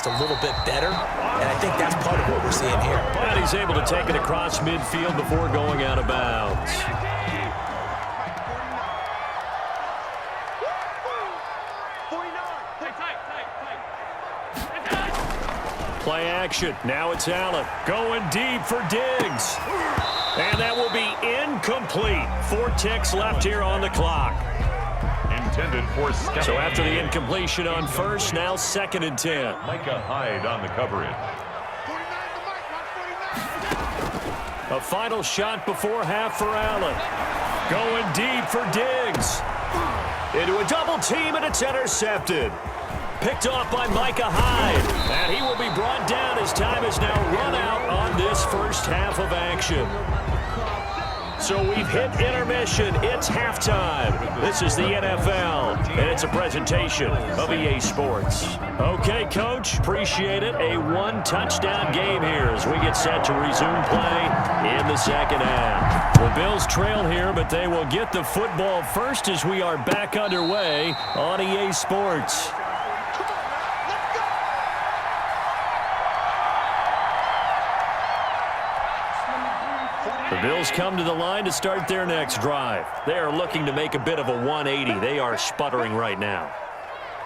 a little bit better, and I think that's part of what we're seeing here. And he's able to take it across midfield before going out of bounds. Play action. Now it's Allen going deep for Diggs. And that will be incomplete. 4 ticks left here on the clock. Intended for so after the incompletion on first, now 2nd and 10. Micah Hyde on the coverage. A final shot before half for Allen. Going deep for Diggs. Into a double team, and it's intercepted. Picked off by Micah Hyde. And he will be brought down as time is now run out on this first half of action. So we've hit intermission. It's halftime. This is the NFL, and it's a presentation of EA Sports. Okay, Coach, appreciate it. A 1-touchdown game here as we get set to resume play in the second half. The Bills trail here, but they will get the football first as we are back underway on EA Sports. The Bills come to the line to start their next drive. They are looking to make a bit of a 180. They are sputtering right now.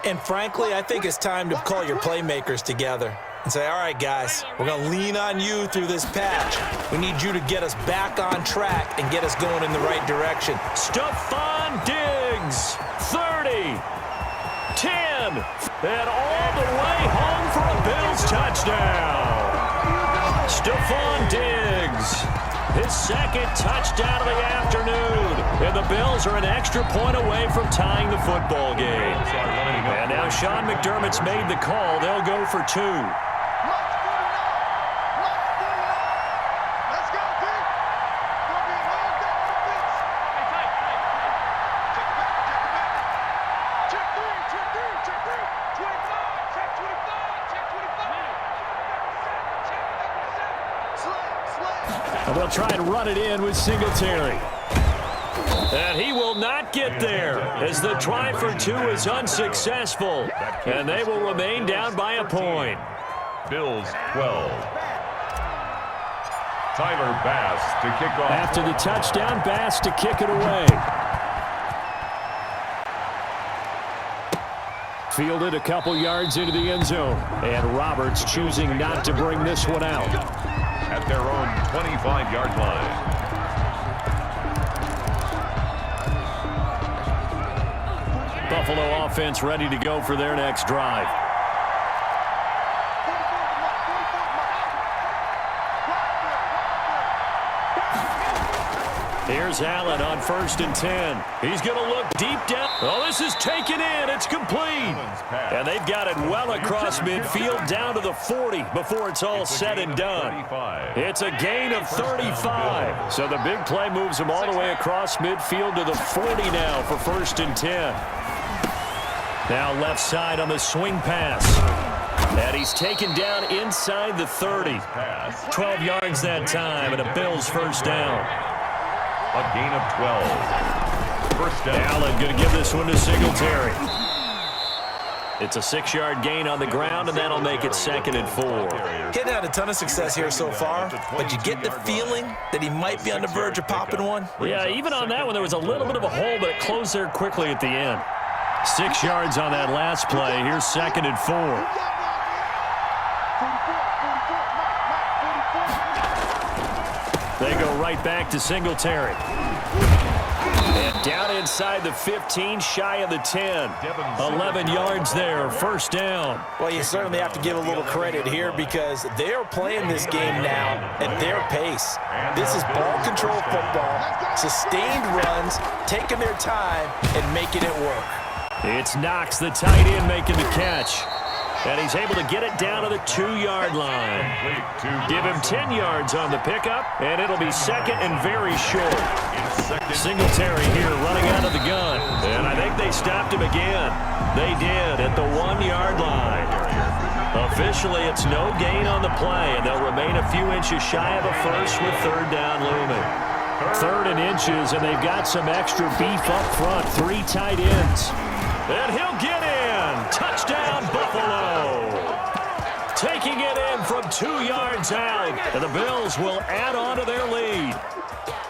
And frankly, I think it's time to call your playmakers together and say, all right, guys, we're going to lean on you through this patch. We need you to get us back on track and get us going in the right direction. Stephon Diggs, 30, 10, and all the way home for a Bills touchdown. Stephon Diggs. His second touchdown of the afternoon. And the Bills are an extra point away from tying the football game. And now Sean McDermott's made the call. They'll go for 2. And they'll try and run it in with Singletary. And he will not get there as the try for 2 is unsuccessful. And they will remain down by a point. Bills 12. Tyler Bass to kick off. After the touchdown, Bass to kick it away. Fielded a couple yards into the end zone. And Roberts choosing not to bring this one out. At their own 25-yard line. Buffalo offense ready to go for their next drive. Here's Allen on 1st and 10. He's going to look deep down. Oh, this is taken in. It's complete. And they've got it well across midfield down to the 40 before it's all said and done. It's a gain of 35. So the big play moves them all the way across midfield to the 40 now for 1st and 10. Now left side on the swing pass. And he's taken down inside the 30. 12 yards that time and a Bills first down. A gain of 12. First down. Allen going to give this one to Singletary. It's a 6-yard gain on the ground, and that'll make it 2nd and 4. Getting had a ton of success here so far, but you get the feeling that he might be on the verge of popping one. Yeah, even on that one, there was a little bit of a hole, but it closed there quickly at the end. 6 yards on that last play. Here's 2nd and 4. They go right back to Singletary. And down inside the 15, shy of the 10. 11 yards there, first down. Well, you certainly have to give a little credit here because they're playing this game now at their pace. This is ball control football, sustained runs, taking their time, and making it work. It's Knox, the tight end, making the catch. And he's able to get it down to the 2-yard line. Give him 10 yards on the pickup, and it'll be 2nd and very short. Singletary here running out of the gun. And I think they stopped him again. They did at the 1-yard line. Officially, it's no gain on the play, and they'll remain a few inches shy of a first with 3rd down looming. 3rd and inches, and they've got some extra beef up front. 3 tight ends. And he'll get in. Touchdown, Buffalo. Taking it in from 2 yards out. And the Bills will add on to their lead.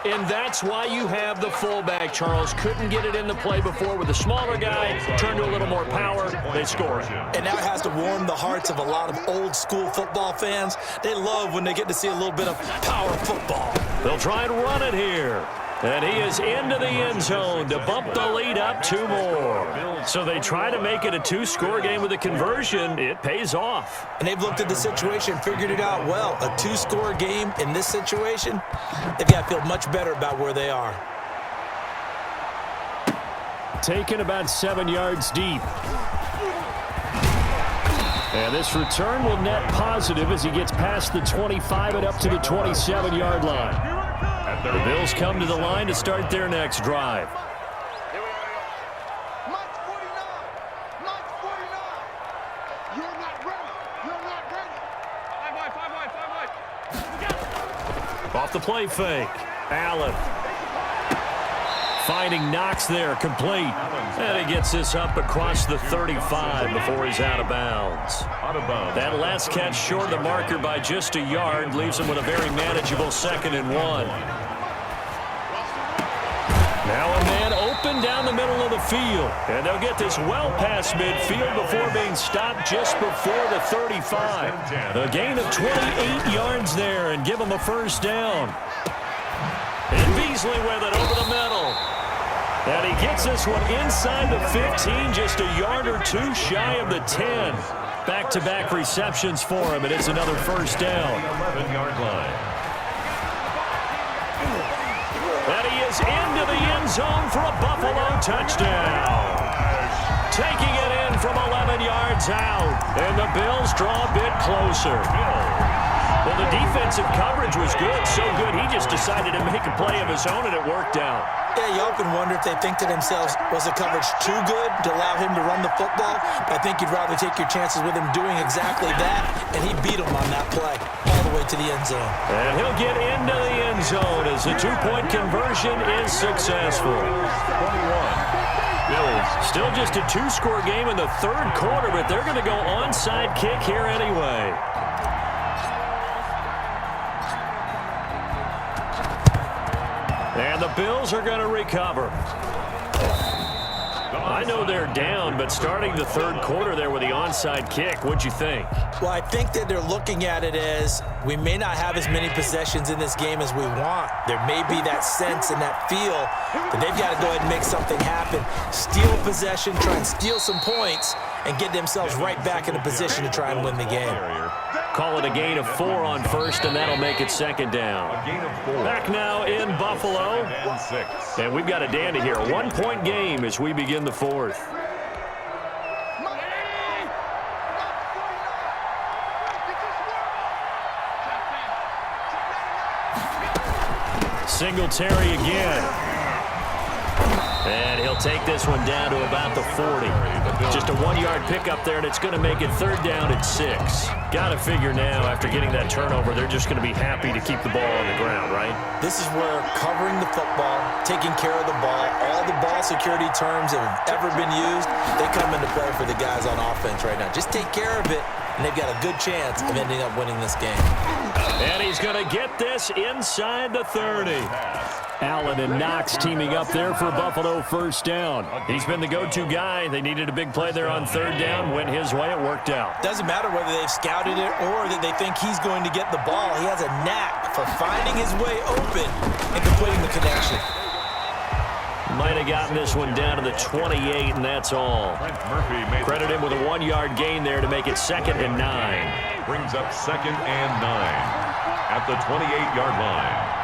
And that's why you have the fullback, Charles. Couldn't get it in the play before with the smaller guy. Turned to a little more power. They score. And now it has to warm the hearts of a lot of old-school football fans. They love when they get to see a little bit of power football. They'll try and run it here. And he is into the end zone to bump the lead up 2 more. So they try to make it a 2-score game with a conversion. It pays off. And they've looked at the situation, figured it out well. A 2-score game in this situation, they've got to feel much better about where they are. Taken about 7 yards deep. And this return will net positive as he gets past the 25 and up to the 27-yard line. The Bills come to the line to start their next drive. Off the play fake. Allen. Finding Knox there, complete. And he gets this up across the 35 before he's out of bounds. That last catch short of the marker by just a yard leaves him with a very manageable 2nd and 1. Now a man open down the middle of the field. And they'll get this well past midfield before being stopped just before the 35. A gain of 28 yards there and give him a 1st down. And Beasley with it over the middle. And he gets this one inside the 15, just a yard or 2 shy of the 10. Back-to-back receptions for him, and it's another 1st down. 11-yard line. And he is into the end zone for a Buffalo touchdown. Taking it in from 11 yards out. And the Bills draw a bit closer. Well, the defensive coverage was good, so good he just decided to make a play of his own, and it worked out. Yeah, you often wonder if they think to themselves, was the coverage too good to allow him to run the football? But I think you'd rather take your chances with him doing exactly that, and he beat him on that play all the way to the end zone. And he'll get into the end zone as the 2-point conversion is successful. 21. Bills. Still just a 2-score game in the 3rd quarter, but they're going to go onside kick here anyway. And the Bills are going to recover. I know they're down, but starting the 3rd quarter there with the onside kick, what'd you think? Well, I think that they're looking at it as we may not have as many possessions in this game as we want. There may be that sense and that feel that they've got to go ahead and make something happen. Steal possession, try and steal some points, and get themselves right back in a position to try and win the game. Call it a gain of 4 on 1st, and that'll make it 2nd down. A gain of 4. Back now in Buffalo. And 6. And we've got a dandy here. A 1-point game as we begin the 4th. Singletary again. And he'll take this one down to about the 40. Just a 1-yard pickup there, and it's going to make it 3rd down at 6. Got to figure now, after getting that turnover, they're just going to be happy to keep the ball on the ground, right? This is where covering the football, taking care of the ball, all the ball security terms that have ever been used, they come into play for the guys on offense right now. Just take care of it, and they've got a good chance of ending up winning this game. And he's going to get this inside the 30. Allen and Knox teaming up there for Buffalo 1st down. He's been the go-to guy. They needed a big play there on 3rd down. Went his way. It worked out. Doesn't matter whether they've scouted it or that they think he's going to get the ball. He has a knack for finding his way open and completing the connection. Might have gotten this one down to the 28, and that's all. Credit him with a 1-yard gain there to make it 2nd and 9. Brings up 2nd and 9 at the 28-yard line.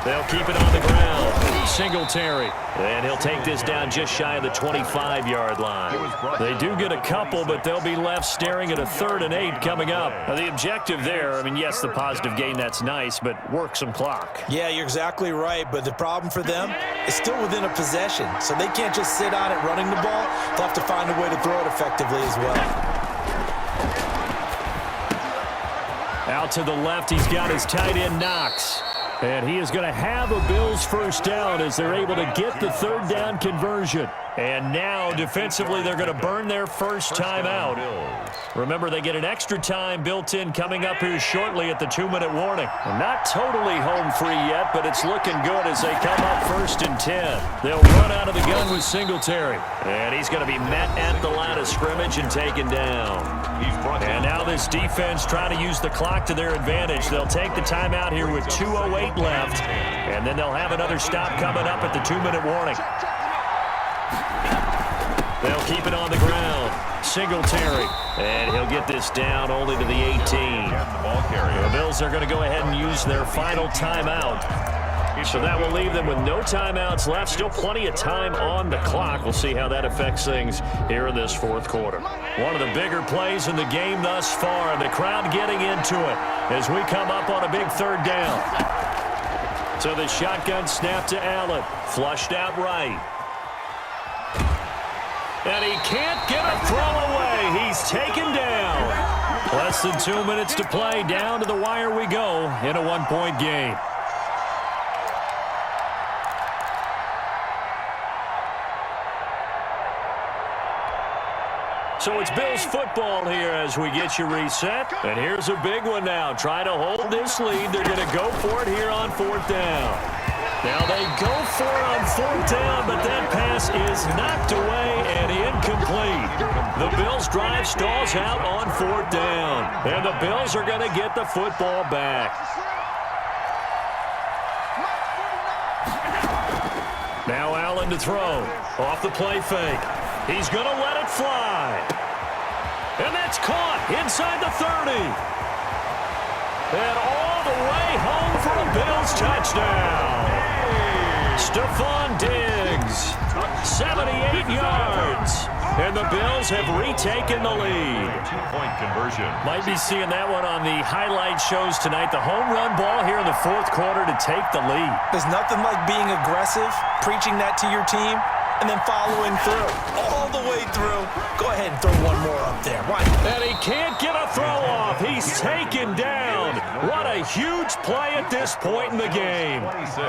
They'll keep it on the ground. Singletary. And he'll take this down just shy of the 25-yard line. They do get a couple, but they'll be left staring at a 3rd and 8 coming up. Now, the objective there, I mean, yes, the positive gain, that's nice, but work some clock. Yeah, you're exactly right, but the problem for them is still within a possession, so they can't just sit on it running the ball. They'll have to find a way to throw it effectively as well. Out to the left, he's got his tight end, Knox. And he is going to have a Bills 1st down as they're able to get the 3rd down conversion. And now, defensively, they're going to burn their first timeout. Remember, they get an extra time built in coming up here shortly at the 2-minute warning. Not totally home free yet, but it's looking good as they come up 1st and 10. They'll run out of the gun with Singletary. And he's going to be met at the line of scrimmage and taken down. And now this defense trying to use the clock to their advantage. They'll take the timeout here with 2:08 left. And then they'll have another stop coming up at the 2-minute warning. They'll keep it on the ground. Singletary. And he'll get this down only to the 18. The Bills are going to go ahead and use their final timeout. So that will leave them with no timeouts left. Still plenty of time on the clock. We'll see how that affects things here in this 4th quarter. One of the bigger plays in the game thus far. And the crowd getting into it as we come up on a big 3rd down. So the shotgun snap to Allen. Flushed out right. And he can't get a throw away. He's taken down. Less than 2 minutes to play. Down to the wire we go in a 1-point game. So it's Bills football here as we get you reset. And here's a big one now. Trying to hold this lead. They're going to go for it here on 4th down. Now they go for it on 4th down, but that pass is knocked away and incomplete. The Bills drive stalls out on 4th down. And the Bills are going to get the football back. Now Allen to throw. Off the play fake. He's going to let it fly. And that's caught inside the 30. And all the way home for a Bills touchdown. Stephon Diggs, 78 yards. And the Bills have retaken the lead. 2-point conversion. Might be seeing that one on the highlight shows tonight. The home run ball here in the 4th quarter to take the lead. There's nothing like being aggressive, preaching that to your team, and then following through. All the way through. Go ahead and throw one more up there. Why? And he can't get a throw off. He's taken down. What a huge play at this point in the game. 26.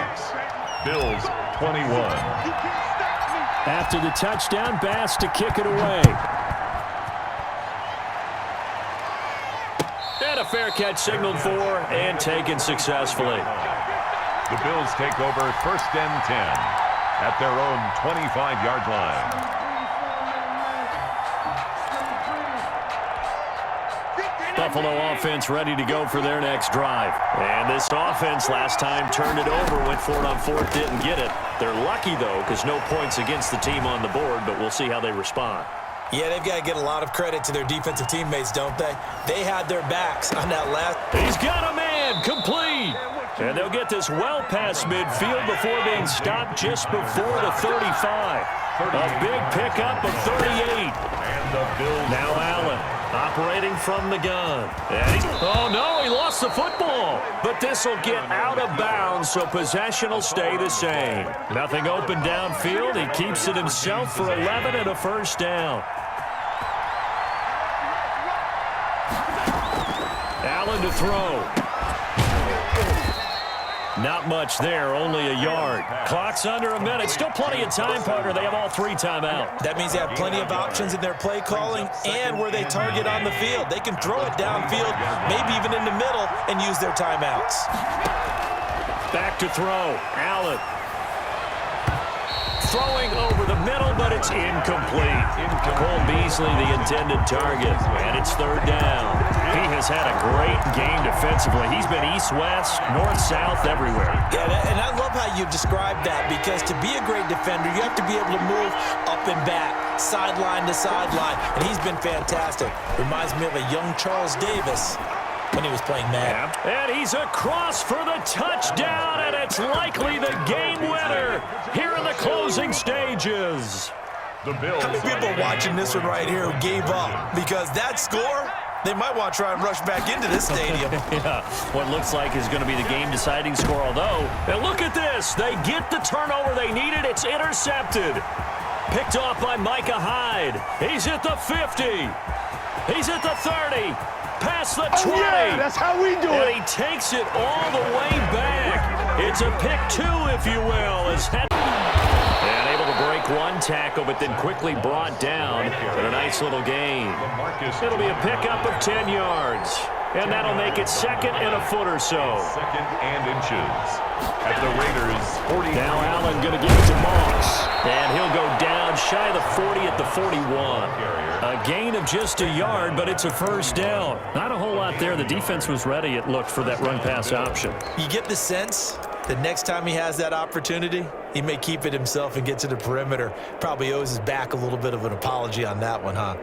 Bills 21. After the touchdown, Bass to kick it away. And a fair catch signaled for and taken successfully. The Bills take over 1st and 10 at their own 25-yard line. Buffalo offense ready to go for their next drive. And this offense last time turned it over, went for it on 4th, didn't get it. They're lucky, though, because no points against the team on the board, but we'll see how they respond. Yeah, they've got to get a lot of credit to their defensive teammates, don't they? They had their backs on that last. He's got a man, complete. And they'll get this well past midfield before being stopped just before the 35. A big pickup of 38. Now Allen operating from the gun. Oh, no, he lost the football. But this will get out of bounds, so possession will stay the same. Nothing open downfield. He keeps it himself for 11 and a 1st down. Allen to throw. Not much there, only a yard. Clock's under a minute. Still plenty of time, partner. They have all 3 timeout. That means they have plenty of options in their play calling and where they target on the field. They can throw it downfield, maybe even in the middle, and use their timeouts. Back to throw. Allen. Throwing over the middle, but it's incomplete. Cole Beasley, the intended target, and it's 3rd down. He has had a great game defensively. He's been east-west, north-south, everywhere. Yeah, and I love how you describe that, because to be a great defender, you have to be able to move up and back, sideline to sideline, and he's been fantastic. Reminds me of a young Charles Davis when he was playing Madden. And he's across for the touchdown, and it's likely the game winner here in the closing stages. The Bills. How many people are watching this one right here who gave up? Because that score, they might want to try and rush back into this stadium. Yeah, what looks like is going to be the game-deciding score, although, and look at this. They get the turnover they needed. It's intercepted. Picked off by Micah Hyde. He's at the 50. He's at the 30. Past the 20. Oh, yeah, that's how we do it. And he takes it all the way back. It's a pick 2, if you will. And able to break one tackle, but then quickly brought down. But a nice little gain. It'll be a pickup of 10 yards. And that'll make it second and a foot or so. Second and inches. At the Raiders' 40. Now Allen going to give it to Moss. And he'll go down shy of the 40 at the 41. A gain of just a yard, but it's a first down. Not a whole lot there. The defense was ready, it looked, for that run-pass option. You get the sense that next time he has that opportunity, he may keep it himself and get to the perimeter. Probably owes his back a little bit of an apology on that one, huh?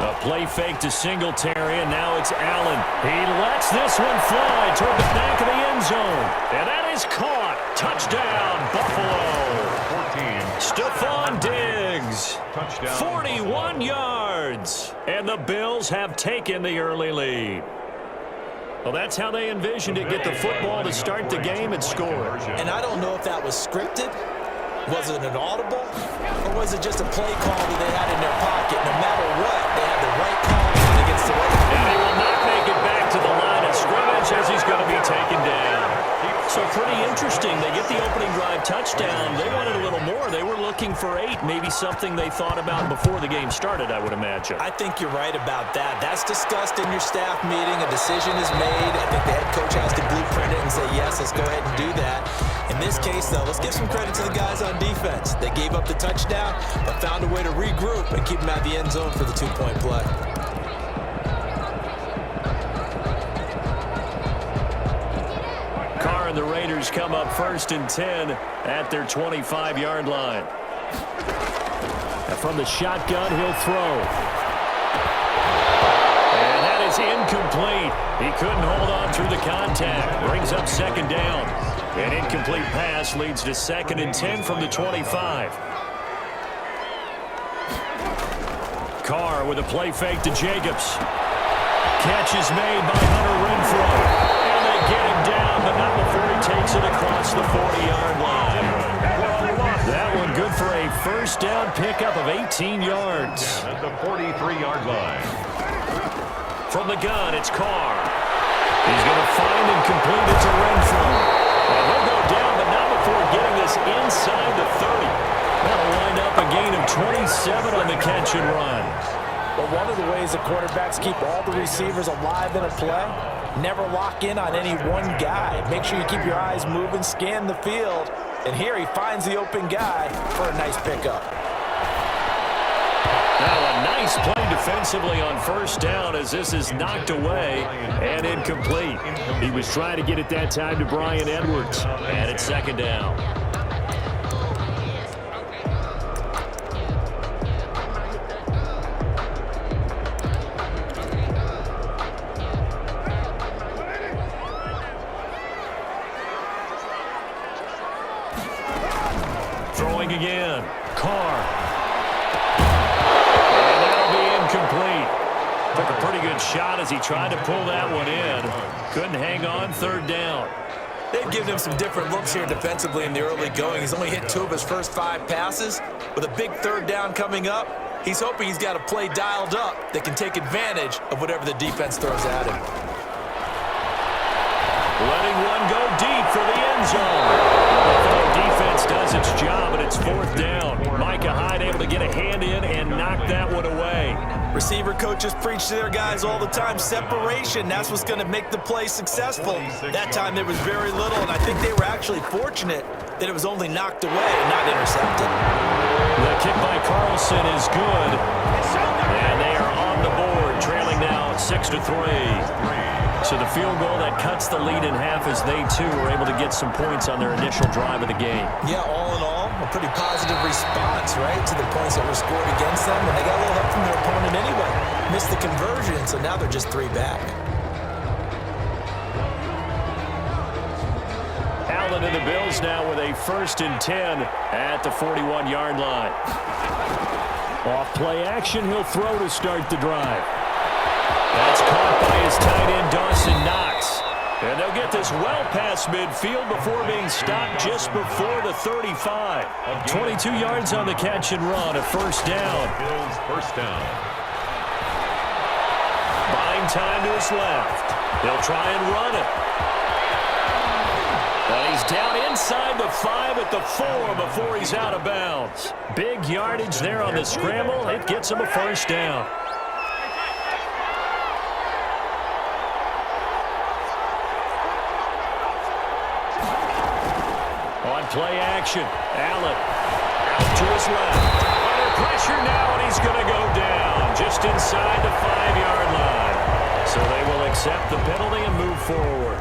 A play fake to Singletary, and now it's Allen. He lets this one fly toward the back of the end zone. And that is caught. Touchdown, Buffalo. 14. Stephon Diggs. Touchdown. 41 yards. And the Bills have taken the early lead. Well, that's how they envisioned it. Get the football to start the game and score. And I don't know if that was scripted. Was it an audible? Or was it just a play call that they had in their pocket? No matter what, they had the right call against the right. And he will not make it back to the line of scrimmage as he's going to be taken down. So pretty interesting. They get the opening drive touchdown. They wanted a little more. They were looking for 8, maybe something they thought about before the game started, I would imagine. I think you're right about that. That's discussed in your staff meeting. A decision is made. I think the head coach has to blueprint it and say, yes, let's go ahead and do that. In this case, though, let's give some credit to the guys on defense. They gave up the touchdown, but found a way to regroup and keep them at the end zone for the 2-point play. Carr and the Raiders come up 1st and 10 at their 25-yard line. And from the shotgun, he'll throw. And that is incomplete. He couldn't hold on through the contact. Brings up 2nd down. An incomplete pass leads to 2nd and 10 from the 25. Carr with a play fake to Jacobs. Catch is made by Hunter Renfrow. And they get him down, but not before he takes it across the 40-yard line. That one good for a first down pickup of 18 yards. At the 43-yard line. From the gun, it's Carr. He's going to find and complete it to Renfrow. And he'll go down, but not before getting this inside the 30. That'll wind up a gain of 27 on the catch and run. But one of the ways that quarterbacks keep all the receivers alive in a play, never lock in on any one guy. Make sure you keep your eyes moving, scan the field. And here he finds the open guy for a nice pickup. Now a nice play defensively on first down as this is knocked away and incomplete. He was trying to get it that time to Bryan Edwards. And it's 2nd down. Throwing again. Carr. Took a pretty good shot as he tried to pull that one in. Couldn't hang on, 3rd down. They've given him some different looks here defensively in the early going. He's only hit 2 of his first 5 passes. With a big 3rd down coming up, he's hoping he's got a play dialed up that can take advantage of whatever the defense throws at him. Letting one go deep for the end zone. Buffalo defense does its job, and it's 4th down. Micah Hyde able to get a hand in and knock that one away. Receiver coaches preach to their guys all the time, separation. That's what's going to make the play successful. That time there was very little, and I think they were actually fortunate that it was only knocked away and not intercepted. The kick by Carlson is good. And they are on the board, trailing now 6-3. So the field goal that cuts the lead in half as they, too, were able to get some points on their initial drive of the game. Yeah, all in all, a pretty positive response, right, to the points that were scored against them. And they got a little help from their opponent anyway. Missed the conversion, so now they're just 3 back. Allen and the Bills now with a 1st and 10 at the 41-yard line. Off play action, he'll throw to start the drive. That's caught by his tight end, Dawson Knox. And they'll get this well past midfield before being stopped just before the 35. 22 yards on the catch and run, a first down. Bills first down. Game time to his left. He'll try and run it. And he's down inside the 5 at the 4 before he's out of bounds. Big yardage there on the scramble. It gets him a first down. On play action, Allen out to his left. Under pressure now, and he's going to go down just inside the 5-yard line. So they will accept the penalty and move forward.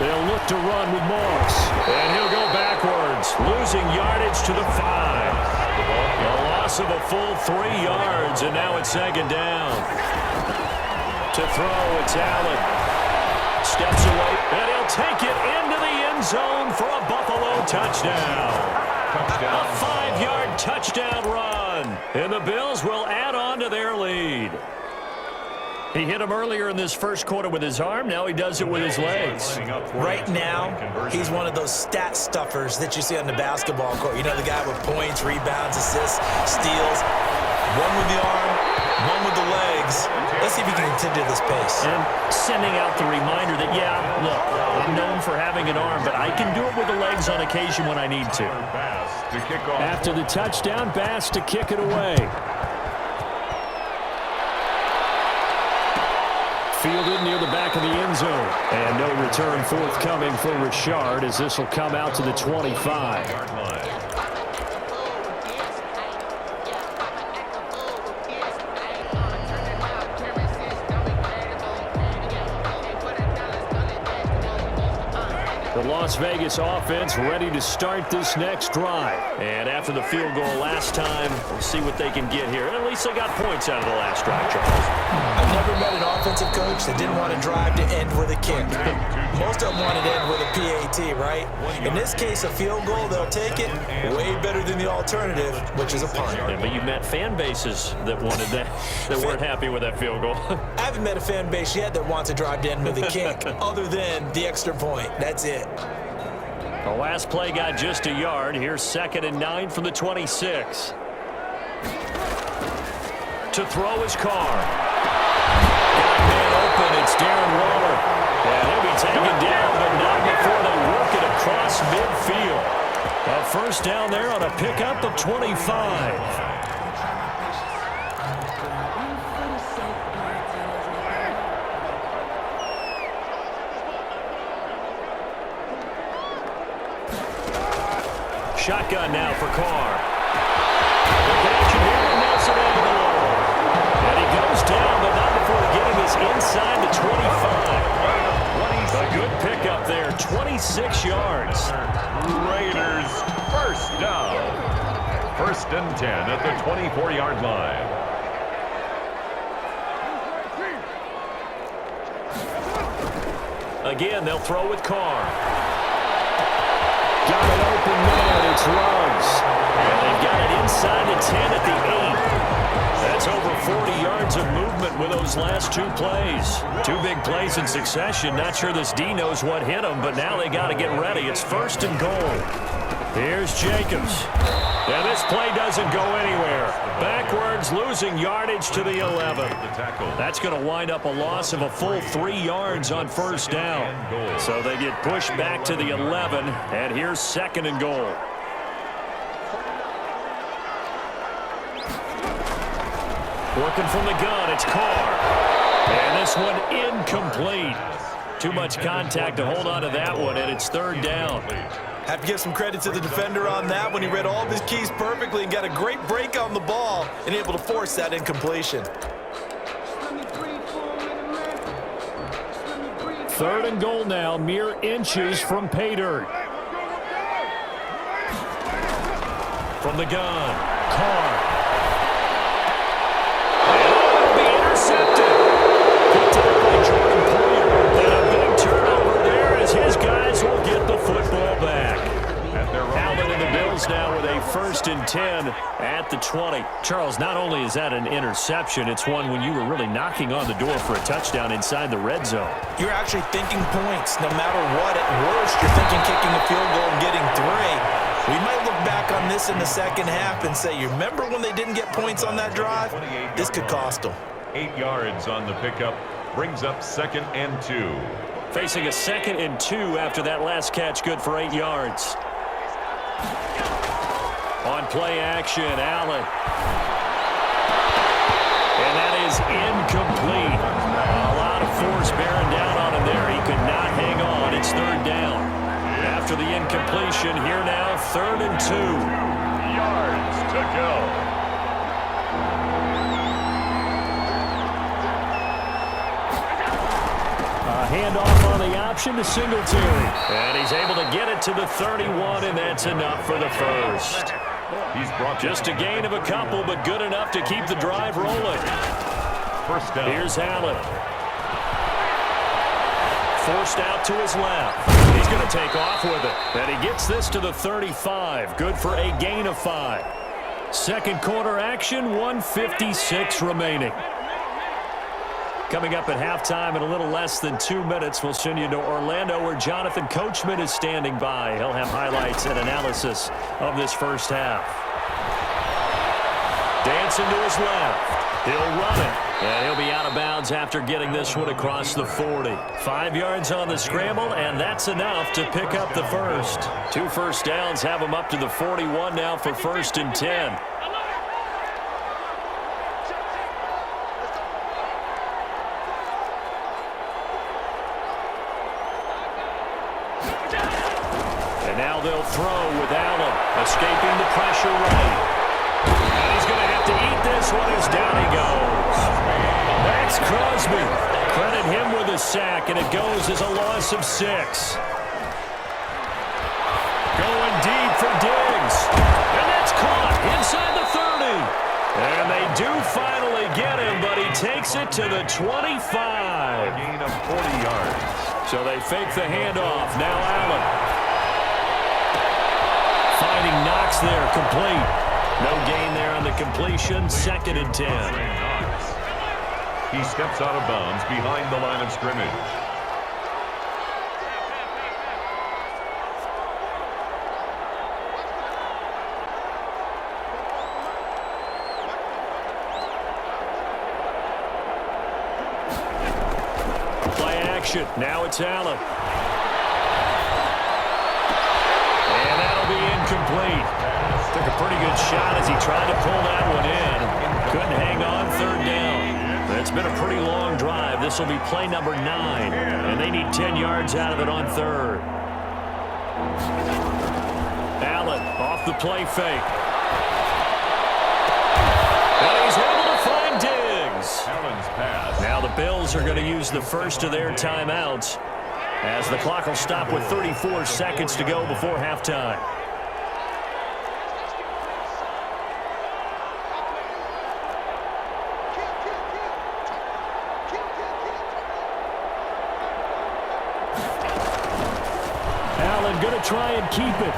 They'll look to run with Moss. And he'll go backwards, losing yardage to the 5. A loss of a full 3 yards, and now it's second down. To throw, it's Allen. Steps away, and he'll take it into the end zone for a Buffalo touchdown. A 5-yard touchdown run, and the Bills will add on to their lead. He hit him earlier in this first quarter with his arm. Now he does it with his legs. Right now, he's one of those stat stuffers that you see on the basketball court. You know, the guy with points, rebounds, assists, steals. One with the arm, one with the legs. Let's see if he can continue this pace. And sending out the reminder that, yeah, look, I'm known for having an arm, but I can do it with the legs on occasion when I need to. After the touchdown, Bass to kick it away. Fielded near the back of the end zone. And no return forthcoming for Richard as this will come out to the 25. The Las Vegas offense ready to start this next drive. And after the field goal last time, we'll see what they can get here. At least they got points out of the last drive, Charles. I've never met an offensive coach that didn't want to drive to end with a kick. Most of them wanted to end with a PAT, right? In this case, a field goal, they'll take it. Way better than the alternative, which is a punt. Yeah, but you met fan bases that wanted that, that weren't happy with that field goal. I haven't met a fan base yet that wants to drive to end with a kick, other than the extra point. That's it. The last play got just a yard. Here's 2nd and 9 from the 26. To throw his Carr. Got man open. It's Darren Waller. And he'll be taken down, but not before they work it across midfield. A first down there on a pickup of 25. Shotgun now for Carr. And he goes down, but not before getting us inside the 25. A good pickup there, 26 yards. Raiders first down. 1st and 10 at the 24-yard line. Again, they'll throw with Carr. Got an open man, it's Ruggs. And they've got it inside the 10 at the 8. That's over 40 yards of movement with those last 2 plays. 2 big plays in succession. Not sure this D knows what hit them, but now they got to get ready. It's 1st and goal. Here's Jacobs. And this play doesn't go anywhere. Backwards, losing yardage to the 11. That's going to wind up a loss of a full 3 yards on 1st down. So they get pushed back to the 11, and here's 2nd and goal. Working from the gun, it's Carr. And this one incomplete. Too much contact to hold on to that one, and it's 3rd down. Have to give some credit to the defender on that when he read all of his keys perfectly and got a great break on the ball and able to force that incompletion. 3rd and goal now, mere inches from pay dirt. From the gun, Carr. And be intercepted. Picked up by Jordan Poyer. And a big turnover there as his guys will get the football back. Allen and the Bills now with a 1st and 10 at the 20. Charles, not only is that an interception, it's one when you were really knocking on the door for a touchdown inside the red zone. You're actually thinking points. No matter what, at worst, you're thinking kicking a field goal and getting 3. We might look back on this in the second half and say, you remember when they didn't get points on that drive? This could cost them. 8 yards on the pickup. Brings up 2nd and 2. Facing a 2nd and 2 after that last catch, good for 8 yards. On play action, Allen. And that is incomplete. A lot of force bearing down on him there. He could not hang on. It's 3rd down. After the incompletion, here now, 3rd and 2. Yards to go. Handoff on the option to Singletary. And he's able to get it to the 31, and that's enough for the first. He's brought just a gain of a couple, but good enough to keep the drive rolling. 1st down. Here's Allen. Forced out to his left. He's going to take off with it. And he gets this to the 35. Good for a gain of 5. Second quarter action, 1:56 remaining. Coming up at halftime in a little less than 2 minutes, we'll send you to Orlando where Jonathan Coachman is standing by. He'll have highlights and analysis of this first half. Dancing to his left. He'll run it. And he'll be out of bounds after getting this one across the 40. 5 yards on the scramble, and that's enough to pick up the first. 2 first downs have him up to the 41 now for 1st and 10. Now they'll throw with Allen, escaping the pressure right. And he's going to have to eat this one as down he goes. Max Crosby. Credit him with a sack, and it goes as a loss of 6. Going deep for Diggs. And that's caught inside the 30. And they do finally get him, but he takes it to the 25. A gain of 40 yards. So they fake the handoff. Now Allen. Finding Knox there, complete. No gain there on the completion, 2nd and 10. He steps out of bounds behind the line of scrimmage. Play action, now it's Allen. Incomplete. Took a pretty good shot as he tried to pull that one in. Couldn't hang on, 3rd down. It's been a pretty long drive. This will be play number 9, and they need 10 yards out of it on 3rd. Allen off the play fake. And he's able to find Diggs. Allen's pass. Now the Bills are going to use the first of their timeouts as the clock will stop with 34 seconds to go before halftime. Going to try and keep it.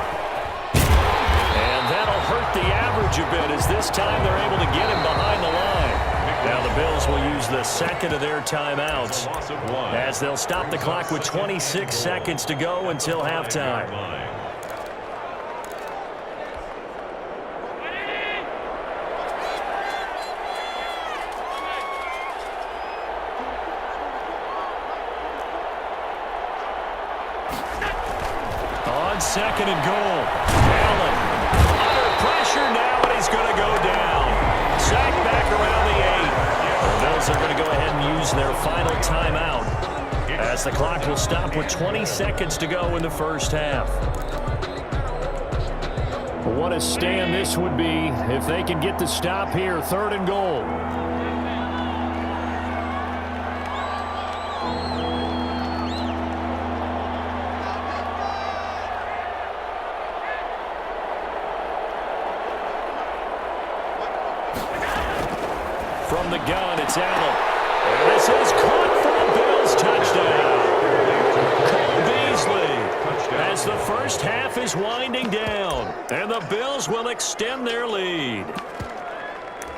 And that'll hurt the average a bit as this time they're able to get him behind the line. Now the Bills will use the second of their timeouts as they'll stop the clock with 26 seconds to go until halftime. Second and goal. Allen under pressure now, and he's going to go down. Sacked back around the 8. The Bills are going to go ahead and use their final timeout as the clock will stop with 20 seconds to go in the first half. What a stand this would be if they can get the stop here. 3rd and goal. From the gun, it's Allen. This is caught for the Bills. Touchdown. Cole Beasley. as the first half is winding down, and the Bills will extend their lead.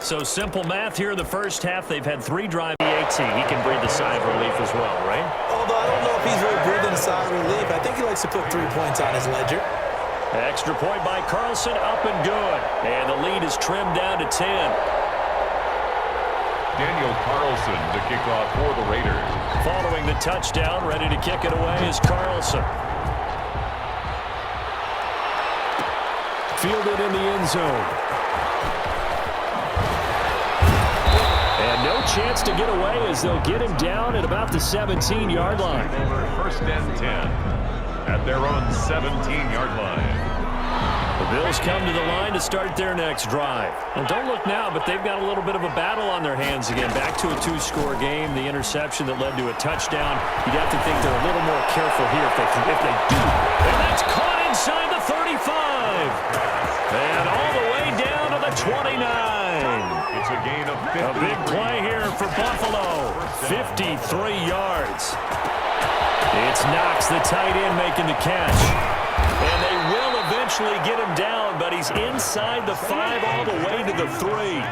So simple math here in the first half. They've had 3 drives. He can breathe a sigh of relief as well, right? Although I don't know if he's really breathing a sigh of relief. I think he likes to put 3 points on his ledger. Extra point by Carlson, up and good. And the lead is trimmed down to 10. Daniel Carlson to kick off for the Raiders. Following the touchdown, ready to kick it away is Carlson. Fielded in the end zone. And no chance to get away as they'll get him down at about the 17-yard line. First and 10 at their own 17-yard line. The Bills come to the line to start their next drive. And don't look now, but they've got a little bit of a battle on their hands again. Back to a 2-score game. The interception that led to a touchdown. You'd have to think they're a little more careful here if they do. And that's caught inside the 35. And all the way down to the 29. It's a gain of 50. A big play here for Buffalo. 53 yards. It's Knox, the tight end, making the catch. And they will eventually get him down, but he's inside the 5 all the way to the 3.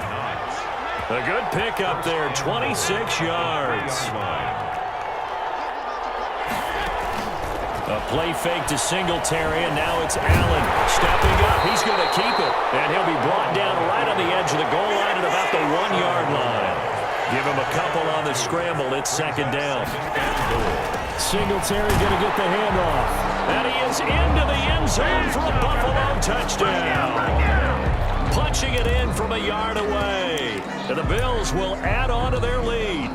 A good pickup there, 26 yards. A play fake to Singletary, and now it's Allen stepping up. He's going to keep it, and he'll be brought down right on the edge of the goal line at about the 1-yard line. Give him a couple on the scramble. It's second down. Singletary going to get the handoff, and he is into the end zone for a Buffalo touchdown. Punching it in from a yard away, and the Bills will add on to their lead.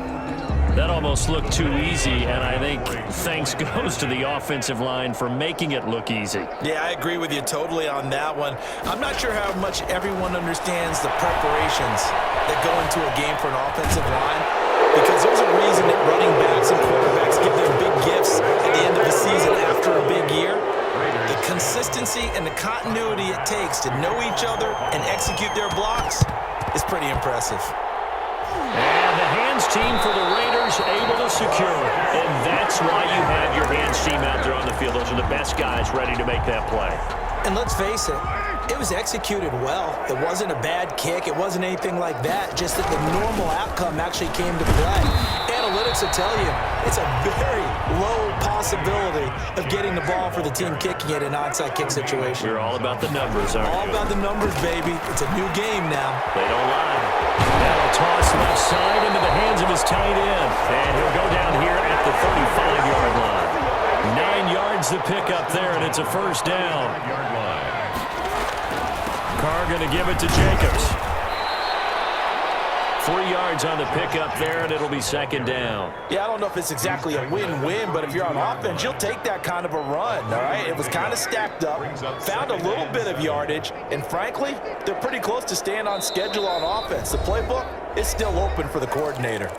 That almost looked too easy, and I think thanks goes to the offensive line for making it look easy. Yeah, I agree with you totally on that one. I'm not sure how much everyone understands the preparations that go into a game for an offensive line, because there's a reason that running backs and quarterbacks give them big gifts at the end of the season after a big year. The consistency and the continuity it takes to know each other and execute their blocks is pretty impressive. And the hands team for the Raiders able to secure it. And that's why you have your hands team out there on the field. Those are the best guys ready to make that play. And let's face it, it was executed well. It wasn't a bad kick. It wasn't anything like that. Just that the normal outcome actually came to play. Analytics will tell you it's a very low possibility of getting the ball for the team kicking it in an onside kick situation. We're all about the numbers, aren't we? All about the numbers, baby. It's a new game now. They don't lie. Now a toss left side into the hands of his tight end. And he'll go down here at the 35-yard line. 9 yards to pick up there, and it's a first down. Carr going to give it to Jacobs. 3 yards on the pickup there, and it'll be second down. Yeah, I don't know if it's exactly a win-win, but if you're on offense, you'll take that kind of a run, all right? It was kind of stacked up, found a little bit of yardage, and frankly, they're pretty close to staying on schedule on offense. The playbook is still open for the coordinator.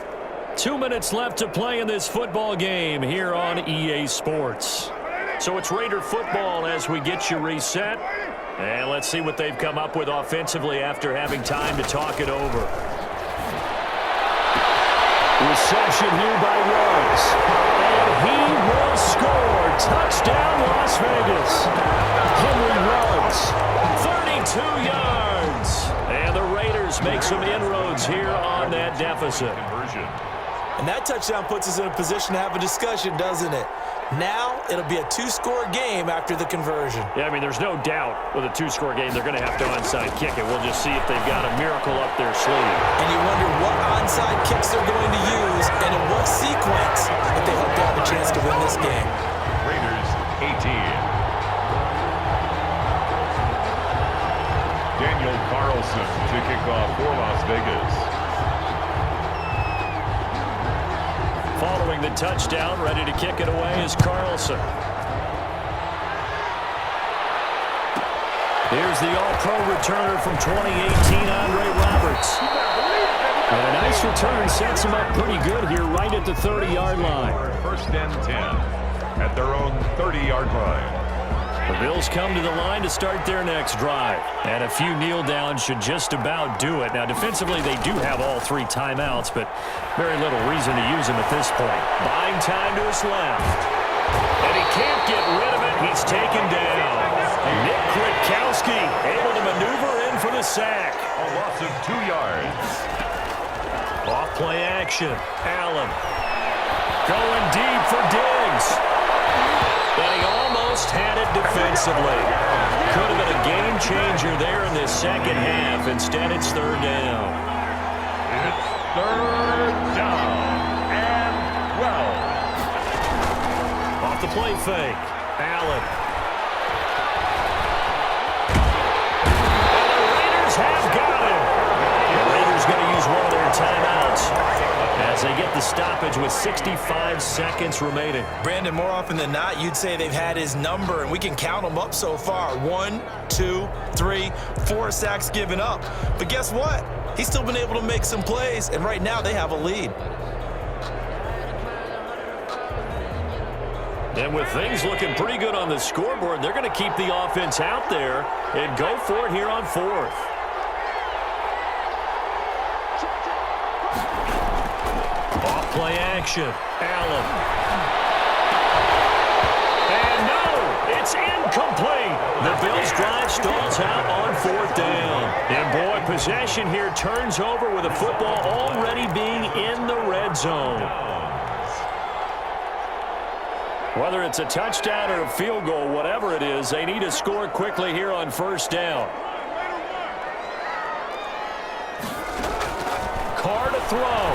2 minutes left to play in this football game here on EA Sports. So it's Raider football as we get you reset. And let's see what they've come up with offensively after having time to talk it over. Reception here by Ruggs. And he will score. Touchdown, Las Vegas. Henry Ruggs, 32 yards. And the Raiders make some inroads here on that deficit. And that touchdown puts us in a position to have a discussion, doesn't it? Now, it'll be a 2-score game after the conversion. Yeah, I mean, there's no doubt with a 2-score game, they're going to have to onside kick it. We'll just see if they've got a miracle up their sleeve. And you wonder what onside kicks they're going to use and in what sequence if they hope to have a chance to win this game. Raiders 18. Daniel Carlson to kick off for Las Vegas. Following the touchdown, ready to kick it away is Carlson. Here's the All-Pro returner from 2018, Andre Roberts. And a nice return sets him up pretty good here right at the 30-yard line. First and 10 at their own 30-yard line. The Bills come to the line to start their next drive. And a few kneel downs should just about do it. Now, defensively, they do have all 3 timeouts, but very little reason to use them at this point. Buying time to his left. And he can't get rid of it. He's taken down. Nick Kwiatkowski able to maneuver in for the sack. A loss of 2 yards. Off-play action. Allen going deep for Diggs. And he almost had it defensively. Could have been a game changer there in this second half. Instead, it's third down. It's third down and 12. Off the play fake. Allen. And the Raiders have got him. The Raiders going to use one of their timeouts as they get the stoppage with 65 seconds remaining. Brandon, more often than not, you'd say they've had his number, and we can count them up so far. 1, 2, 3, 4 sacks given up. But guess what? He's still been able to make some plays, and right now they have a lead. And with things looking pretty good on the scoreboard, they're going to keep the offense out there and go for it here on fourth. Off-play action. Allen. And no, it's incomplete. The Bills' drive stalls out on fourth down. And boy, possession here turns over with the football already being in the red zone. Whether it's a touchdown or a field goal, whatever it is, they need to score quickly here on first down. Carr to throw.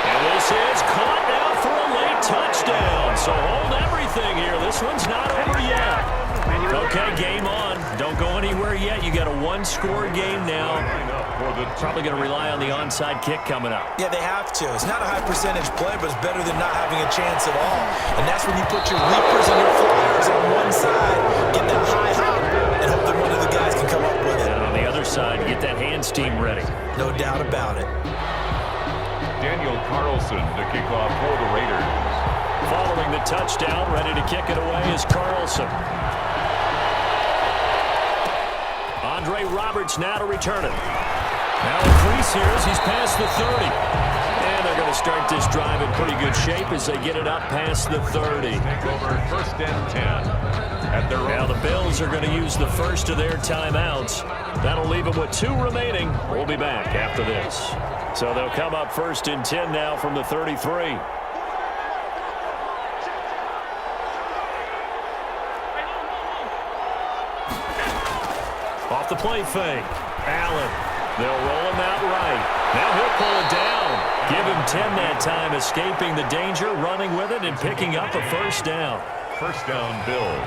And this is caught now for a late touchdown. So hold everything here. This one's not over yet. Okay, game on. Don't go anywhere yet. You got a one-score game now. Probably going to rely on the onside kick coming up. Yeah, they have to. It's not a high-percentage play, but it's better than not having a chance at all. And that's when you put your leapers and your flyers on one side, get that high hop, and hope that one of the guys can come up with it. And on the other side, get that hands team ready. No doubt about it. Daniel Carlson to kick off for the Raiders. Following the touchdown, ready to kick it away is Carlson. Andre Roberts now to return it. Now a crease here as he's past the 30. And they're going to start this drive in pretty good shape as they get it up past the 30. Take over first and 10 at their Now the Bills are going to use the first of their timeouts. That'll leave them with 2 remaining. We'll be back after this. So they'll come up first and 10 now from the 33. Off the play fake. Allen. They'll roll him out right. Now he'll pull it down. Give him 10 that time, escaping the danger, running with it, and picking up a first down. First down, Bills.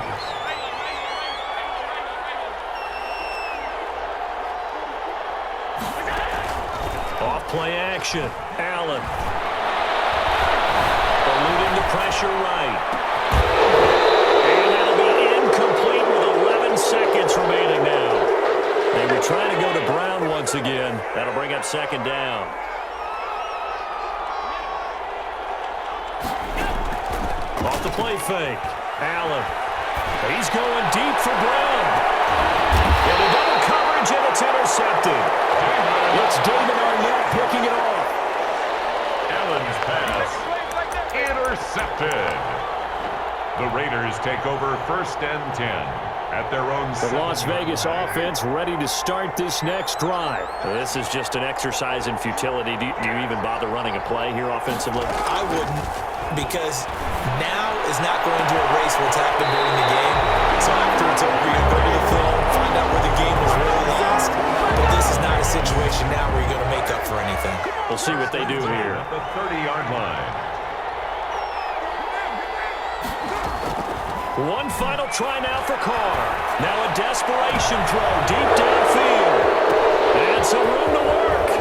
Off-play action. Allen. Eluding the pressure right. And that'll be incomplete with 11 seconds remaining now. They were trying to go to Brown once again. That'll bring up second down. Off the play fake. Allen. He's going deep for Brown. And a double coverage, and it's intercepted. It's David Arnett picking it off. Allen's pass intercepted. The Raiders take over first and 10 at their own. The Las Vegas offense ready to start this next drive. This is just an exercise in futility. Do you even bother running a play here offensively? I wouldn't, because now is not going to erase what's happened during the game. So after it's over, you go to the film, find out where the game was really lost. But this is not a situation now where you're going to make up for anything. We'll see what they do here. At the 30-yard line. One final try now for Carr. Now a desperation throw deep downfield. And some room to work.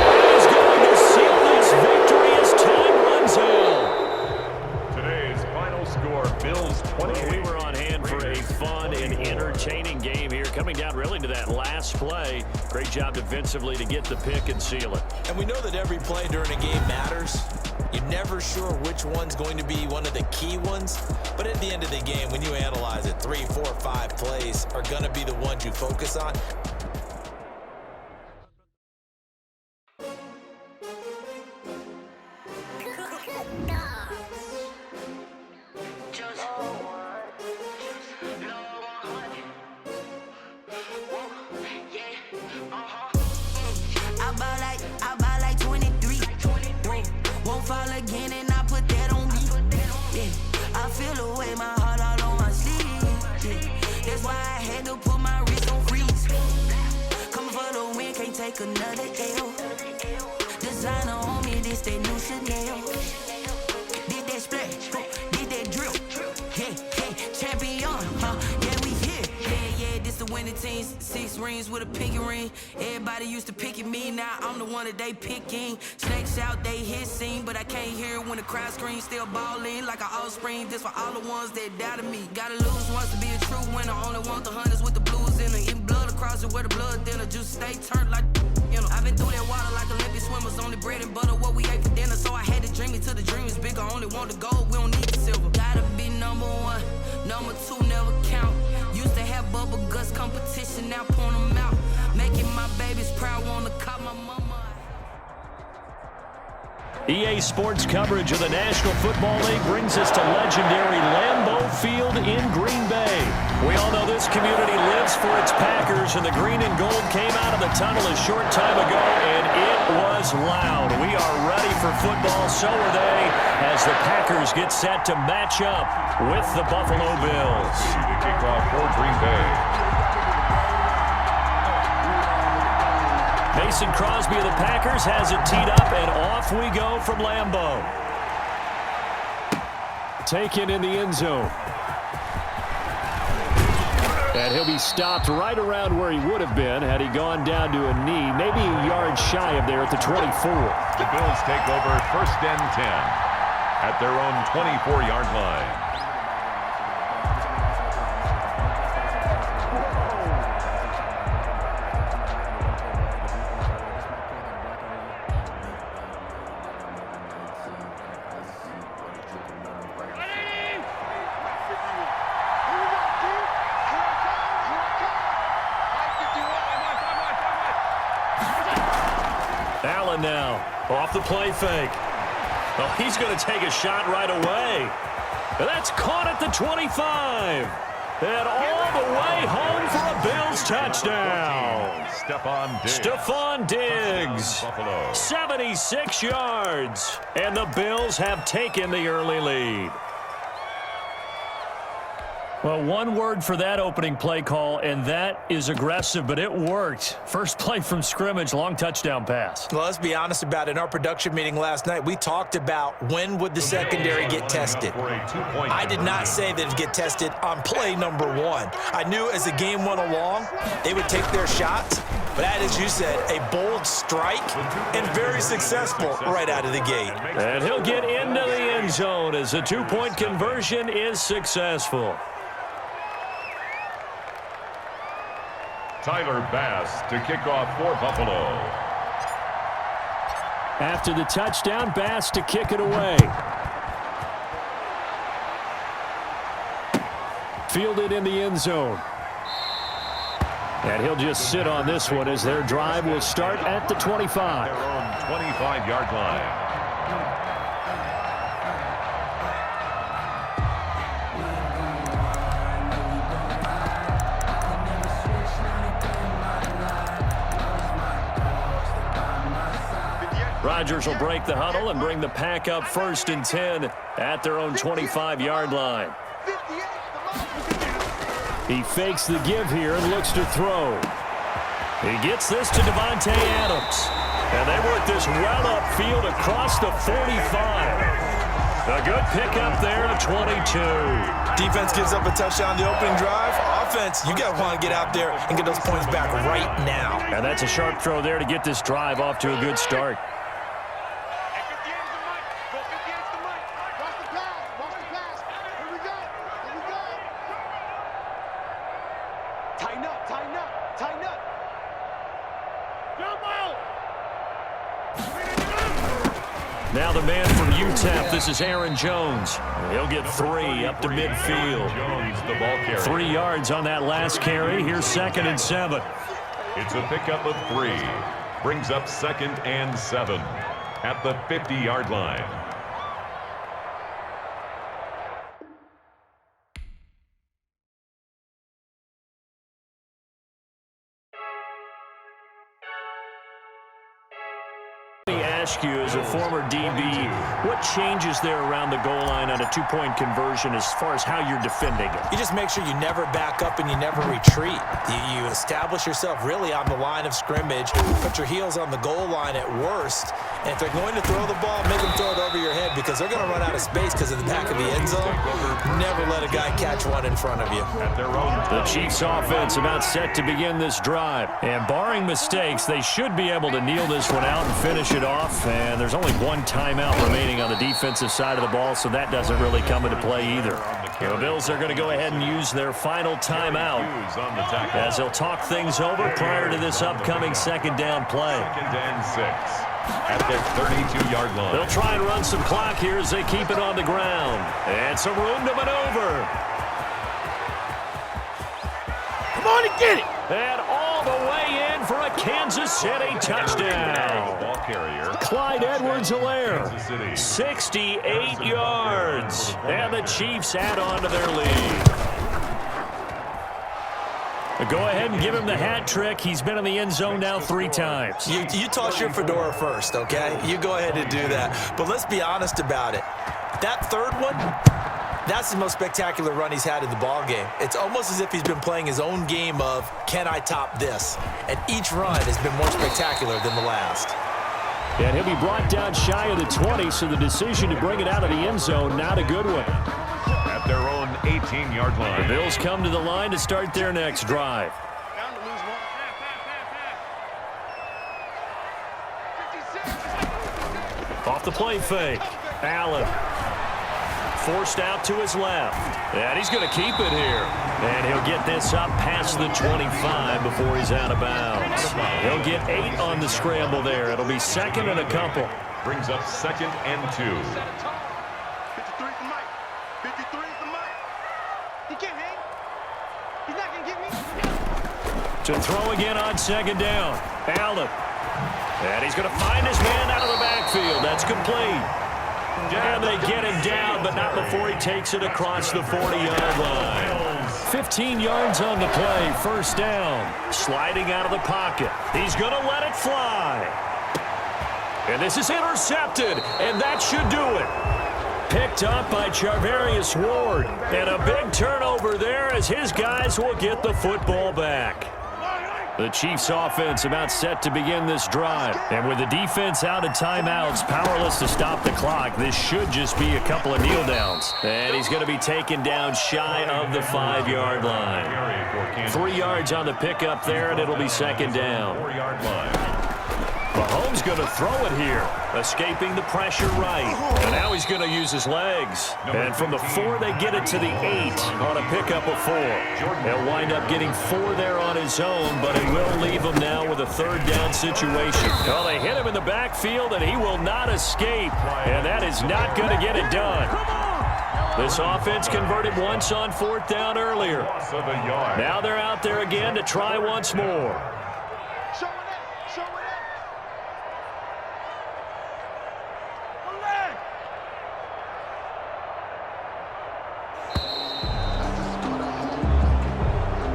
And he's going to seal this victory as time runs out. Today's final score, Bills 28. We were on hand for a fun and entertaining game here. Coming down really to that last play. Great job defensively to get the pick and seal it. And we know that every play during a game matters. You're never sure which one's going to be one of the key ones. But at the end of the game, when you analyze it, 3, 4, 5 plays are going to be the ones you focus on. take another L. Designer on me, this that new Chanel. Did that splash, did that drill. Yeah, champion, yeah, we here. Yeah, this the winning team. 6 rings with a pinky ring. Everybody used to pick at me, now I'm the one that they picking. Snakes out, they hissing, but I can't hear when the crowd screams. Still balling like an offspring. This for all the ones that doubted me. Gotta lose once to be a true winner. Only want the hunters with the blues in it. Even blood across it where the blood thinner. Just stay turned like, you know. I've been through that water like Olympic swimmers. Only bread and butter what we ate for dinner. So I had to dream it till the dream is bigger. Only want the gold, we don't need the silver. Gotta be number 1, number 2 never count. Used to have bubble guts competition, now point them out. Making my babies proud, wanna call my mama. EA Sports coverage of the National Football League brings us to legendary Lambeau Field in Green Bay. We all know this community lives for its Packers, and the green and gold came out of the tunnel a short time ago, and it was loud. We are ready for football, so are they, as the Packers get set to match up with the Buffalo Bills. The kickoff for Green Bay. Mason Crosby of the Packers has it teed up, and off we go from Lambeau. Taken in the end zone. And he'll be stopped right around where he would have been had he gone down to a knee, maybe a yard shy of there at the 24. The Bills take over 1st and 10 at their own 24-yard line. Allen now, off the play fake. Oh, he's going to take a shot right away. And that's caught at the 25. And all the way home for a Bills touchdown. Stephon Diggs. 76 yards. And the Bills have taken the early lead. Well, one word for that opening play call, and that is aggressive, but it worked. First play from scrimmage, long touchdown pass. Well, let's be honest about it. In our production meeting last night, we talked about when would the secondary get tested. I did not say that it'd get tested on play number 1. I knew as the game went along, they would take their shots. But that, as you said, a bold strike and very successful right out of the gate. And he'll get into the end zone as the 2-point conversion is successful. Tyler Bass to kick off for Buffalo. After the touchdown, Bass to kick it away. Fielded in the end zone. And he'll just sit on this one as their drive will start at the 25. Their own 25-yard line. Rodgers will break the huddle and bring the Pack up 1st and 10 at their own 25-yard line. He fakes the give here and looks to throw. He gets this to Devontae Adams. And they work this well upfield across the 45. A good pickup there to 22. Defense gives up a touchdown on the opening drive. Offense, you got to want to get out there and get those points back right now. And that's a sharp throw there to get this drive off to a good start. Now the man from UTEP, this is Aaron Jones. He'll get 3 up to midfield. Jones, the ball carrier. 3 yards on that last carry. Here's 2nd and 7. It's a pickup of 3. Brings up 2nd and 7 at the 50-yard line. ask you, as a former DB, what changes there around the goal line on a two-point conversion as far as how you're defending it? You just make sure you never back up and you never retreat. You establish yourself really on the line of scrimmage, put your heels on the goal line at worst, and if they're going to throw the ball, make them throw it over your head because they're going to run out of space because of the back of the end zone. Never let a guy catch one in front of you. The Chiefs offense about set to begin this drive. And barring mistakes, they should be able to kneel this one out and finish it off. And there's only one timeout remaining on the defensive side of the ball, so that doesn't really come into play either. The Bills are going to go ahead and use their final timeout as they'll talk things over prior to this upcoming second down play. Second and 6 at their 32-yard line. They'll try and run some clock here as they keep it on the ground. And some room to maneuver. Come on and get it. And all the way in for a Kansas City touchdown. Ball carrier. Clyde Edwards-Helaire, 68 yards. And the Chiefs add on to their lead. Go ahead and give him the hat trick. He's been in the end zone now 3 times. You toss your fedora first, okay? You go ahead and do that. But let's be honest about it. That third one, that's the most spectacular run he's had in the ball game. It's almost as if he's been playing his own game of, can I top this? And each run has been more spectacular than the last. And he'll be brought down shy of the 20, so the decision to bring it out of the end zone, not a good one. At their own 18-yard line. The Bills come to the line to start their next drive. Off the play fake. Allen. Forced out to his left. And he's going to keep it here. And he'll get this up past the 25 before he's out of bounds. He'll get 8 on the scramble there. It'll be second and a couple. Brings up second and 2. 53 for Mike. 53 for Mike. He can't hang. He's not going to get me. To throw again on second down. Allen. And he's going to find his man out of the backfield. That's complete. And they get him down, but not before he takes it across the 40-yard line. 15 yards on the play, first down. Sliding out of the pocket. He's going to let it fly. And this is intercepted, and that should do it. Picked up by Charvarius Ward. And a big turnover there as his guys will get the football back. The Chiefs offense about set to begin this drive. And with the defense out of timeouts, powerless to stop the clock, this should just be a couple of kneel downs. And he's going to be taken down shy of the 5-yard line. 3 yards on the pickup there, and it'll be second down. 4-yard line. Mahomes going to throw it here, escaping the pressure right. And now he's going to use his legs. And from the 4, they get it to the 8 on a pickup of 4. He'll wind up getting 4 there on his own, but it will leave him now with a third down situation. Well, they hit him in the backfield, and he will not escape. And that is not going to get it done. This offense converted once on 4th down earlier. Now they're out there again to try once more.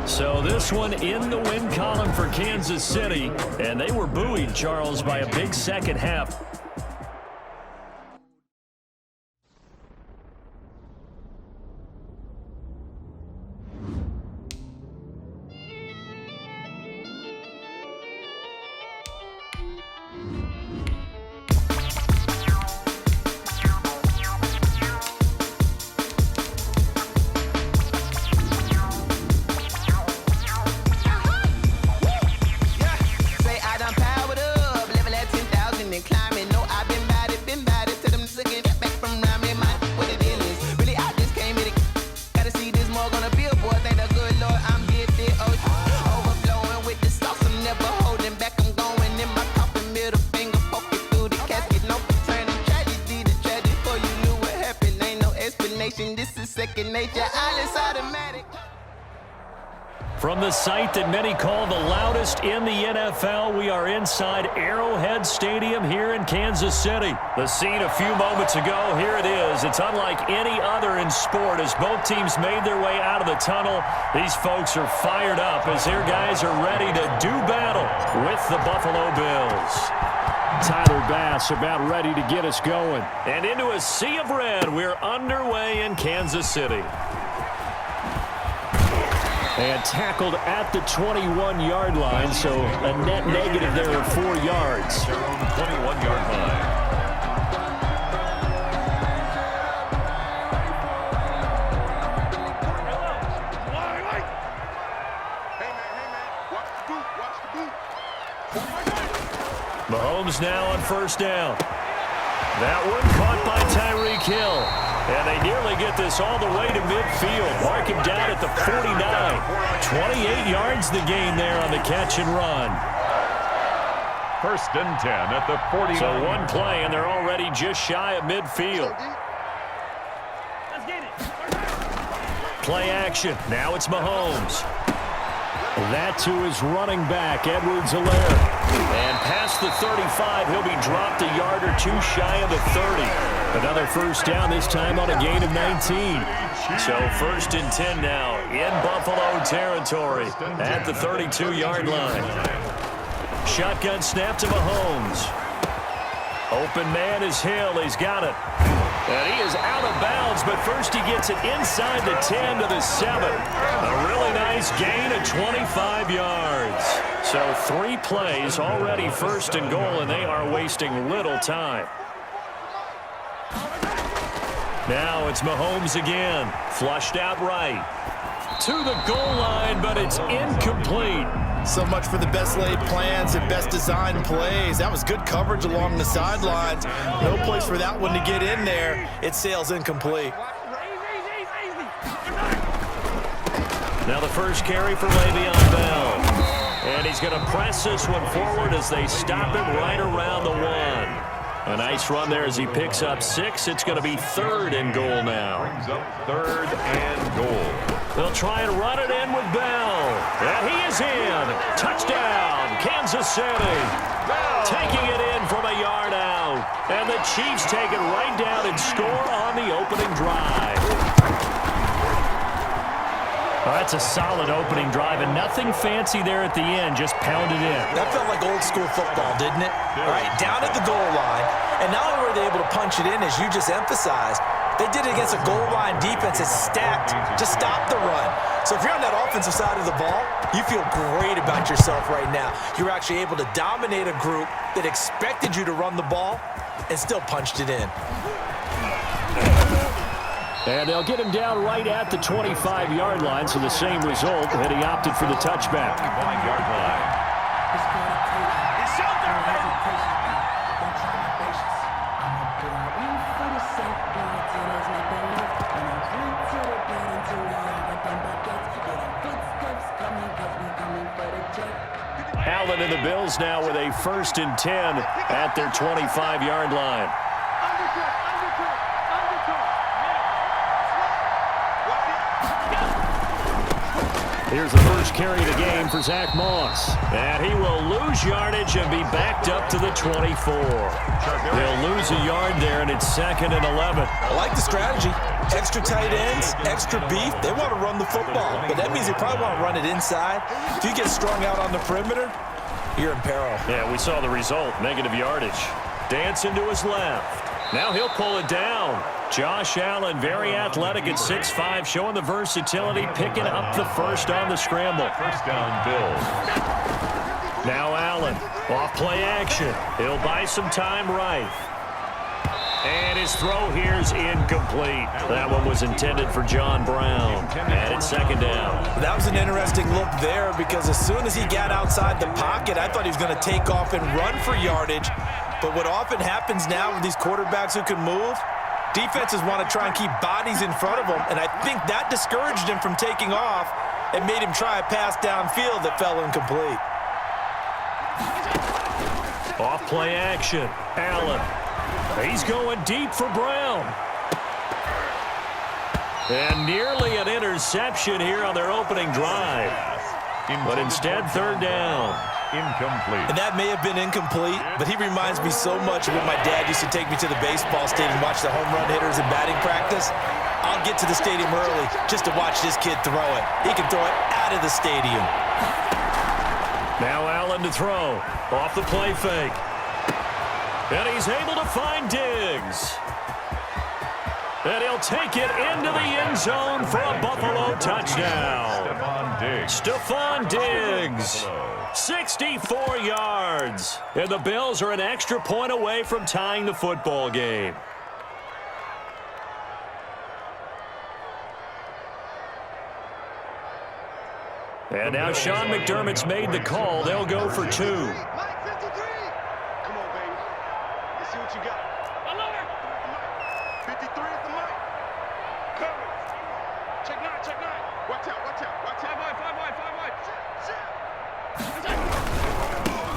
So this one in the win column for Kansas City, and they were buoyed, Charles, by a big second half. From the site that many call the loudest in the NFL, we are inside Arrowhead Stadium here in Kansas City. The scene a few moments ago, here it is. It's unlike any other in sport as both teams made their way out of the tunnel. These folks are fired up as their guys are ready to do battle with the Buffalo Bills. Tyler Bass about ready to get us going. And into a sea of red, we're underway in Kansas City. And tackled at the 21-yard line, so a net negative there of 4 yards. 21-yard line. Mahomes now on first down. That one caught by Tyreek Hill. And they nearly get this all the way to midfield. Mark him down at the 49. 28 yards the gain there on the catch and run. First and 10 at the 49. So one play, and they're already just shy of midfield. Play action. Now it's Mahomes. That to his running back, Edwards-Helaire. And past the 35, he'll be dropped a yard or two shy of the 30. Another first down, this time on a gain of 19. So first and 10 now in Buffalo territory at the 32-yard line. Shotgun snap to Mahomes. Open man is Hill. He's got it. And he is out of bounds, but first he gets it inside the 10 to the 7. A really nice gain of 25 yards. So 3 plays already first and goal, and they are wasting little time. Now it's Mahomes again. Flushed out right. To the goal line, but it's incomplete. So much for the best laid plans and best designed plays. That was good coverage along the sidelines. No place for that one to get in there. It sails incomplete. Now the first carry for Le'Veon Bell. And he's going to press this one forward as they stop him right around the 1. A nice run there as he picks up 6. It's going to be 3rd and goal now. Brings up 3rd and goal. They'll try and run it in with Bell. And he is in. Touchdown, Kansas City. Taking it in from a yard out. And the Chiefs take it right down and score on the opening drive. Well, that's a solid opening drive, and nothing fancy there at the end, just pounded in. That felt like old school football, didn't it? All right, down at the goal line, and not only were they able to punch it in, as you just emphasized, they did it against a goal line defense that's stacked to stop the run. So if you're on that offensive side of the ball, you feel great about yourself right now. You're actually able to dominate a group that expected you to run the ball and still punched it in. And they'll get him down right at the 25-yard line, so the same result, and he opted for the touchback. 25-yard line. Allen and the Bills now with a 1st and 10 at their 25-yard line. Here's the first carry of the game for Zach Moss. And he will lose yardage and be backed up to the 24. They'll lose a yard there, and it's 2nd and 11. I like the strategy. Extra tight ends, extra beef. They want to run the football, but that means they probably want to run it inside. If you get strung out on the perimeter, you're in peril. Yeah, we saw the result, negative yardage. Dancing to his left. Now he'll pull it down. Josh Allen, very athletic at 6'5", showing the versatility, picking up the first on the scramble. First down, Bills. Now Allen, off play action. He'll buy some time right. And his throw here's incomplete. That one was intended for John Brown. And it's 2nd down. That was an interesting look there because as soon as he got outside the pocket, I thought he was going to take off and run for yardage. But what often happens now with these quarterbacks who can move, defenses want to try and keep bodies in front of them, and I think that discouraged him from taking off and made him try a pass downfield that fell incomplete. Off play action. Allen. He's going deep for Brown. And nearly an interception here on their opening drive. But instead, 3rd down. Incomplete. And that may have been incomplete, but he reminds me so much of when my dad used to take me to the baseball stadium and watch the home run hitters in batting practice. I'll get to the stadium early just to watch this kid throw it. He can throw it out of the stadium. Now Allen to throw. Off the play fake. And he's able to find Diggs. And he'll take it into the end zone for a Buffalo touchdown. Stephon Diggs, 64 yards. And the Bills are an extra point away from tying the football game. And now Sean McDermott's made the call. They'll go for 2. Mike 53. Come on, baby. Let's see what you got. 53 is the mic. Cover. Check 9, check 9. Watch out, watch out, watch out. 5 wide.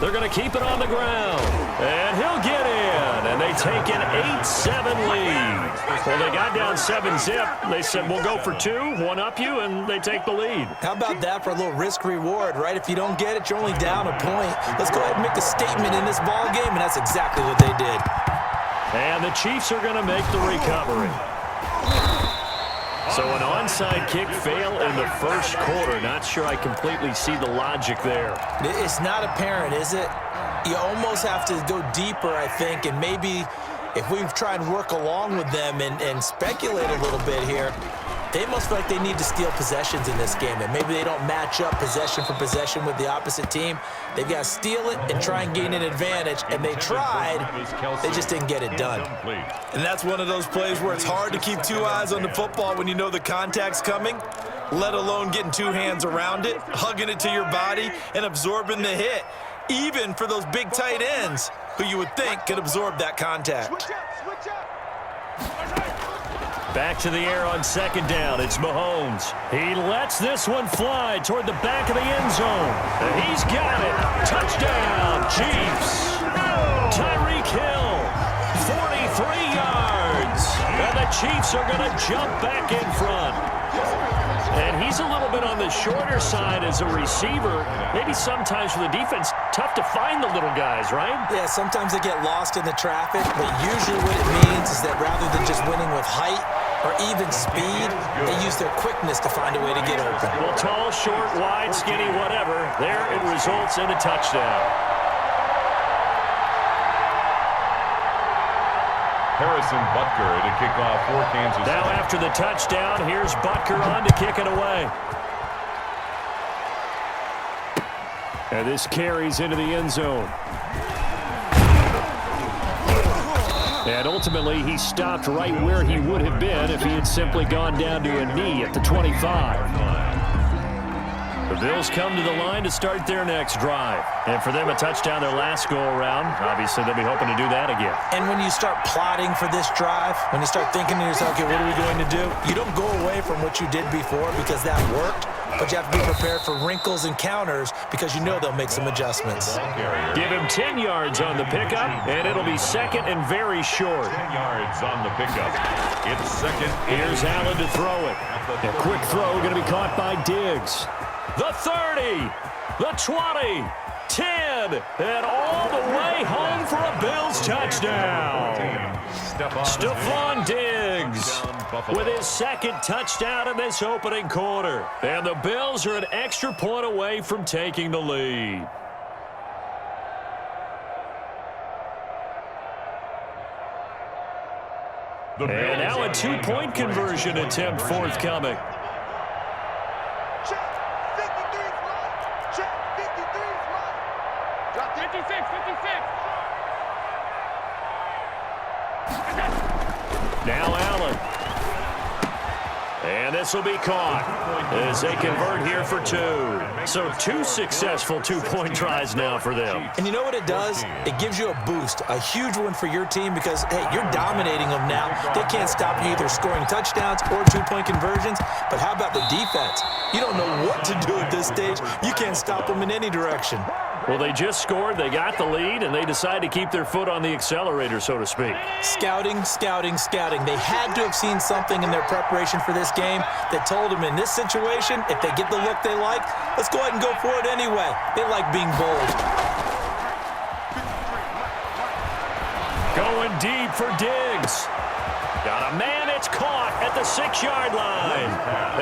They're going to keep it on the ground. And he'll get in. And they take an 8-7 lead. Well, they got down 7-zip. They said, we'll go for 2, one up you, and they take the lead. How about that for a little risk-reward, right? If you don't get it, you're only down a point. Let's go ahead and make a statement in this ball game, and that's exactly what they did. And the Chiefs are going to make the recovery. So an onside kick fail in the first quarter. Not sure I completely see the logic there. It's not apparent, is it? You almost have to go deeper, I think, and maybe if we try and work along with them and speculate a little bit here, they must feel like they need to steal possessions in this game, and maybe they don't match up possession for possession with the opposite team. They've got to steal it and try and gain an advantage, and they tried. They just didn't get it done. And that's one of those plays where it's hard to keep 2 eyes on the football when you know the contact's coming, let alone getting 2 hands around it, hugging it to your body, and absorbing the hit, even for those big tight ends who you would think could absorb that contact. Switch up. Back to the air on second down. It's Mahomes. He lets this one fly toward the back of the end zone. And he's got it. Touchdown, Chiefs. Tyreek Hill, 43 yards. And the Chiefs are going to jump back in front. And he's a little bit on the shorter side as a receiver. Maybe sometimes for the defense, tough to find the little guys, right? Yeah, sometimes they get lost in the traffic, but usually what it means is that rather than just winning with height or even speed, they use their quickness to find a way to get open. Well, tall, short, wide, skinny, whatever, there it results in a touchdown. Harrison Butker to kick off for Kansas City. Now after the touchdown, here's Butker on to kick it away. And this carries into the end zone. And ultimately, he stopped right where he would have been if he had simply gone down to a knee at the 25. The Bills come to the line to start their next drive. And for them, a touchdown their last go-around. Obviously, they'll be hoping to do that again. And when you start plotting for this drive, when you start thinking to yourself, okay, what are we going to do? You don't go away from what you did before because that worked, but you have to be prepared for wrinkles and counters because you know they'll make some adjustments. Give him 10 yards on the pickup, and it'll be second and very short. 10 yards on the pickup. It's second. Here's Allen to throw it. A quick throw going to be caught by Diggs. The 30, the 20, 10, and all the way home for a Bills touchdown. Stephon Diggs with his second touchdown in this opening quarter. And the Bills are an extra point away from taking the lead. And now a 2-point conversion attempt forthcoming. Check 53's right. Check 53's right. Drop 56. Now Allen. And this will be caught as they convert here for 2. So 2 successful 2-point tries now for them. And you know what it does? It gives you a boost, a huge one for your team because, hey, you're dominating them now. They can't stop you either scoring touchdowns or 2-point conversions. But how about the defense? You don't know what to do at this stage. You can't stop them in any direction. Well, they just scored, they got the lead, and they decide to keep their foot on the accelerator, so to speak. Scouting, scouting, scouting. They had to have seen something in their preparation for this game that told them in this situation, if they get the look they like, let's go ahead and go for it anyway. They like being bold. Going deep for Diggs. Got a man, it's caught at the 6-yard line.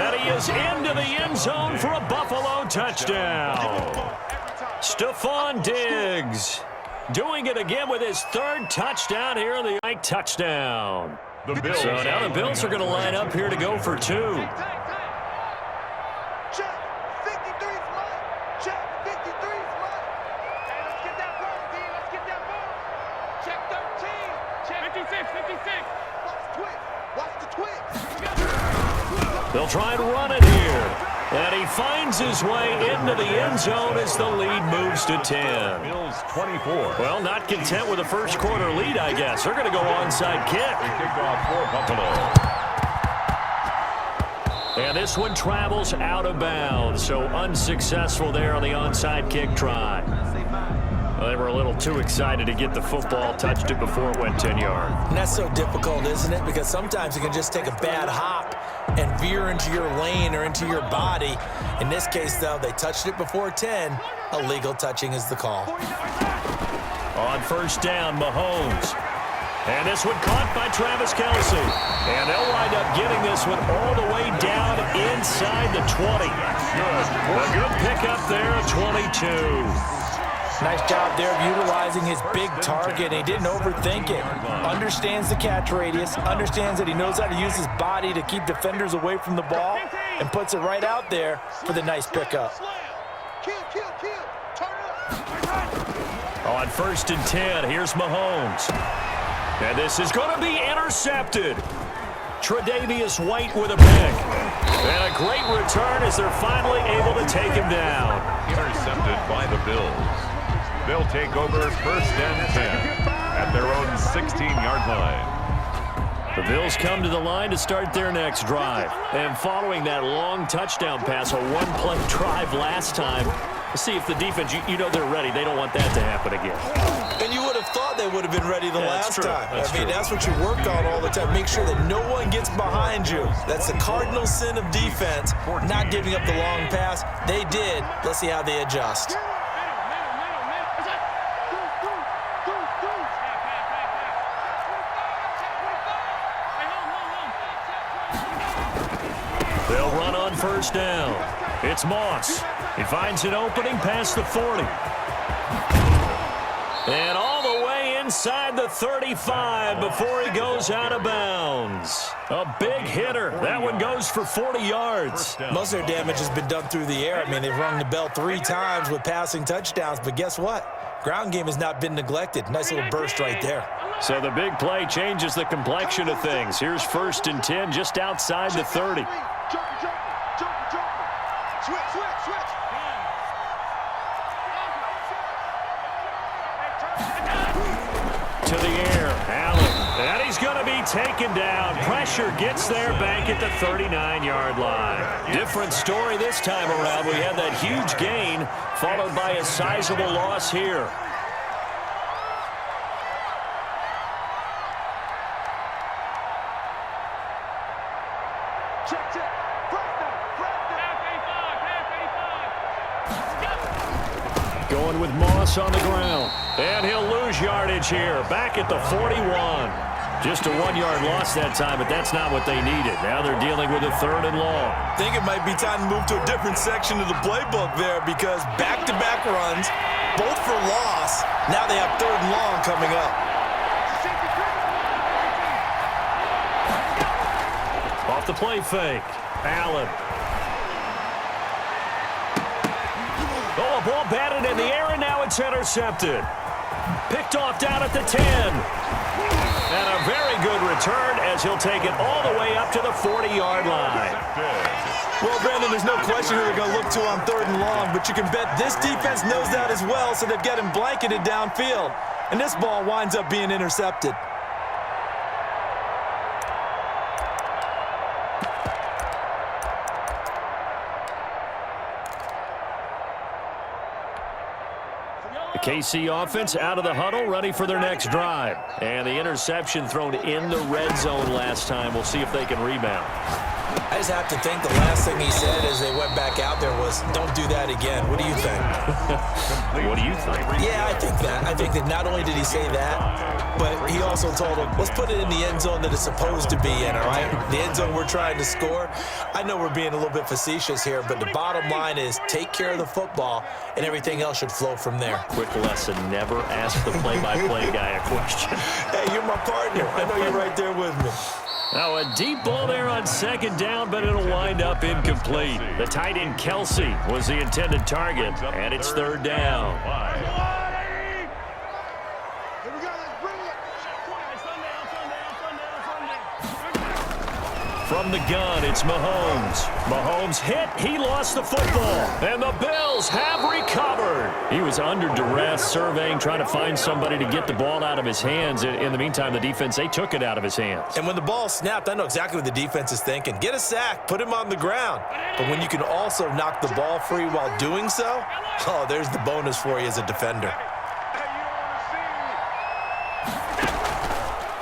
And he is into the end zone for a Buffalo touchdown. Stephon Diggs doing it again with his third touchdown here in the touchdown. The Bills. So now the Bills are going to line up here to go for 2. Check. 53's mine. Check. 53's mine. Hey, let's get that ball, D. Let's get that ball. Check 13. Check 56. Watch the twist. They'll try and run it here. And he finds his way into the end zone as the lead moves to 10. Bills 24. Well, not content with a first quarter lead, I guess. They're going to go onside kick. Kicked off for Buffalo. And this one travels out of bounds, so unsuccessful there on the onside kick try. Well, they were a little too excited to get the football, touched it before it went 10 yards. And that's so difficult, isn't it? Because sometimes you can just take a bad hop and veer into your lane or into your body. In this case, though, they touched it before 10. Illegal touching is the call. On first down, Mahomes. And this one caught by Travis Kelce. And they'll wind up getting this one all the way down inside the 20. A good pickup there, 22. Nice job there of utilizing his big target. He didn't overthink it. Understands the catch radius. Understands that he knows how to use his body to keep defenders away from the ball. And puts it right out there for the nice pickup. Kill. Turn up. On first and 10, here's Mahomes. And this is going to be intercepted. Tre'Davious White with a pick. And a great return as they're finally able to take him down. Intercepted by the Bills. They'll take over first and 10 at their own 16-yard line. The Bills come to the line to start their next drive. And following that long touchdown pass, a one-play drive last time, see if the defense, you know they're ready. They don't want that to happen again. And you would have thought they would have been ready the last time. That's true. That's what you work on all the time. Make sure that no one gets behind you. That's the cardinal sin of defense, not giving up the long pass. They did. Let's see how they adjust. They'll run on first down. It's Moss. He finds an opening past the 40. And all the way inside the 35 before he goes out of bounds. A big hitter. That one goes for 40 yards. Most of their damage has been done through the air. I mean, they've rung the bell 3 times with passing touchdowns, but guess what? Ground game has not been neglected. Nice little burst right there. So the big play changes the complexion of things. Here's first and 10 just outside the 30. Jumper. Switch. To the air, Allen. And he's going to be taken down. Pressure gets there back at the 39-yard line. Different story this time around. We had that huge gain followed by a sizable loss here. Going with Moss on the ground. And he'll lose yardage here. Back at the 41. Just a 1-yard loss that time, but that's not what they needed. Now they're dealing with a 3rd and long. I think it might be time to move to a different section of the playbook there because back-to-back runs, both for loss. Now they have 3rd and long coming up. Off the play fake. Allen. Oh, a ball batted in the air, and now it's intercepted. Picked off down at the 10. And a very good return as he'll take it all the way up to the 40-yard line. Well, Brandon, there's no question who they're going to look to on 3rd and long, but you can bet this defense knows that as well, so they've got him blanketed downfield. And this ball winds up being intercepted. KC offense out of the huddle, ready for their next drive. And the interception thrown in the red zone last time. We'll see if they can rebound. I just have to think the last thing he said as they went back out there was, don't do that again. What do you think? What do you think? Yeah, I think that. I think that not only did he say that, but he also told him, let's put it in the end zone that it's supposed to be in, all right? The end zone we're trying to score. I know we're being a little bit facetious here, but the bottom line is take care of the football, and everything else should flow from there. Quick lesson, never ask the play-by-play guy a question. Hey, you're my partner. I know you're right there with me. Now a deep ball there on second down, but it'll wind up incomplete. The tight end Kelsey was the intended target, and it's third down. From the gun, it's Mahomes. Mahomes hit, he lost the football, and the Bills have recovered. He was under duress, surveying, trying to find somebody to get the ball out of his hands. In the meantime, the defense, they took it out of his hands. And when the ball snapped, I know exactly what the defense is thinking. Get a sack, put him on the ground. But when you can also knock the ball free while doing so, oh, there's the bonus for you as a defender.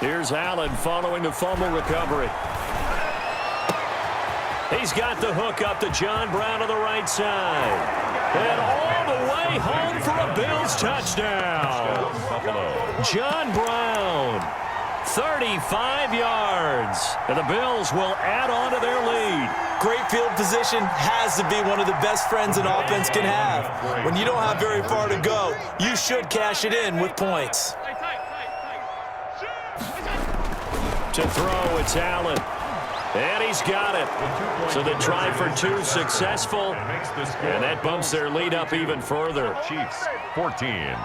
Here's Allen following the fumble recovery. He's got the hook up to John Brown on the right side. And all the way home for a Bills touchdown. John Brown, 35 yards. And the Bills will add on to their lead. Great field position has to be one of the best friends an offense can have. When you don't have very far to go, you should cash it in with points. To throw, it's Allen. And he's got it. So the try for two successful. And that bumps their lead up even further. Chiefs 14.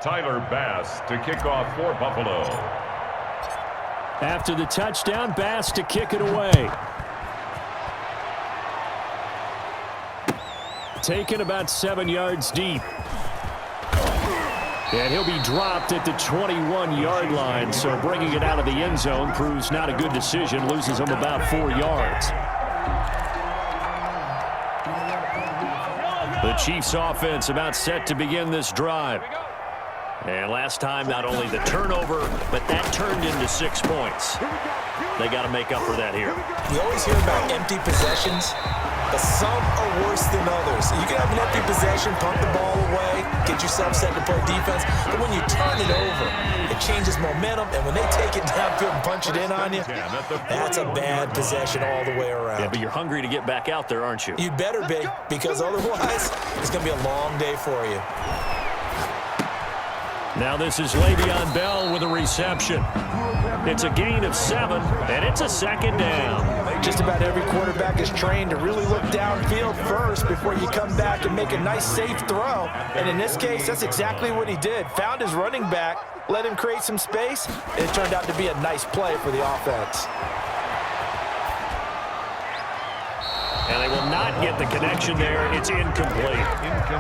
Tyler Bass to kick off for Buffalo. After the touchdown, Bass to kick it away. Taken about 7 yards deep. And he'll be dropped at the 21-yard line, so bringing it out of the end zone proves not a good decision, loses him about 4 yards. The Chiefs' offense about set to begin this drive. And last time, not only the turnover, but that turned into 6 points. They got to make up for that here. You always hear about empty possessions, but some are worse than others. You can have an empty possession, pump the ball away, get yourself set to play defense, but when you turn it over, it changes momentum, and when they take it downfield and punch it in on you, that's a bad possession all the way around. Yeah, but you're hungry to get back out there, aren't you? You better be, because otherwise, it's going to be a long day for you. Now this is Le'Veon Bell with a reception. It's a gain of 7, and it's a second down. Just about every quarterback is trained to really look downfield first before you come back and make a nice, safe throw. And in this case, that's exactly what he did. Found his running back, let him create some space, and it turned out to be a nice play for the offense. And they will not get the connection there. It's incomplete.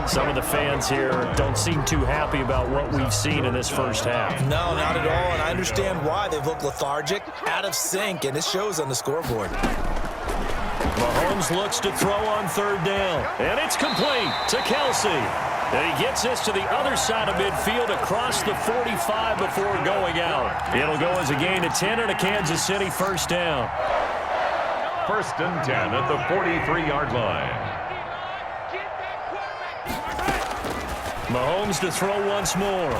Some of the fans here don't seem too happy about what we've seen in this first half. No, not at all, and I understand why. They've looked lethargic, out of sync, and it shows on the scoreboard. Mahomes looks to throw on third down, and it's complete to Kelsey. And he gets this to the other side of midfield across the 45 before going out. It'll go as a gain of 10 and a Kansas City first down. First and 10 at the 43-yard line. Mahomes to throw once more.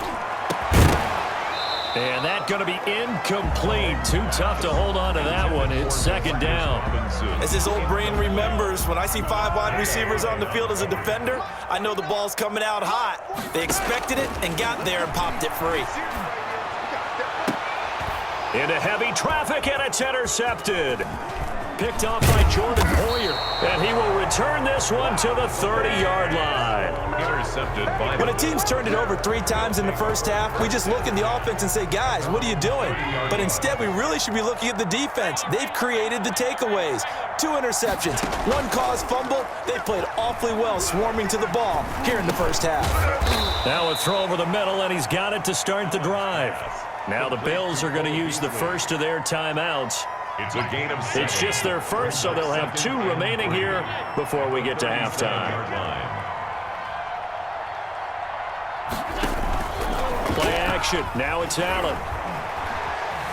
And that's going to be incomplete. Too tough to hold on to that one. It's second down. As his old brain remembers, when I see 5 wide receivers on the field as a defender, I know the ball's coming out hot. They expected it and got there and popped it free. Into heavy traffic, and it's intercepted. Picked off by Jordan Poyer, and he will return this one to the 30-yard line. Intercepted by... When a team's turned it over 3 times in the first half, we just look at the offense and say, guys, what are you doing? But instead, we really should be looking at the defense. They've created the takeaways. 2 interceptions, 1 caused fumble. They played awfully well swarming to the ball here in the first half. Now a throw over the middle, and he's got it to start the drive. Now the Bills are going to use the first of their timeouts. It's a gain of 7. It's just their first, so they'll have 2 remaining here before we get to halftime. action. Now it's Allen.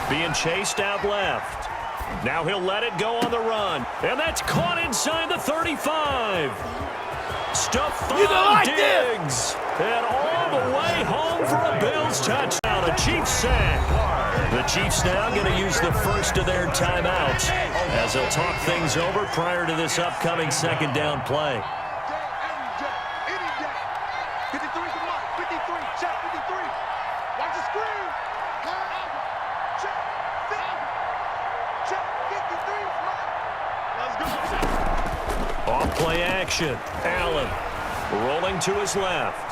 Being chased out left. Now he'll let it go on the run. And that's caught inside the 35. Stephon Diggs. And all the way home for a Bills touchdown. A Chiefs sack. The Chiefs now going to use the first of their timeouts as they'll talk things over prior to this upcoming second down play. 53 to Mike. 53. Check 53. Watch the screen. Check. Check 53. Mike. Let's go. Off play action. Allen rolling to his left.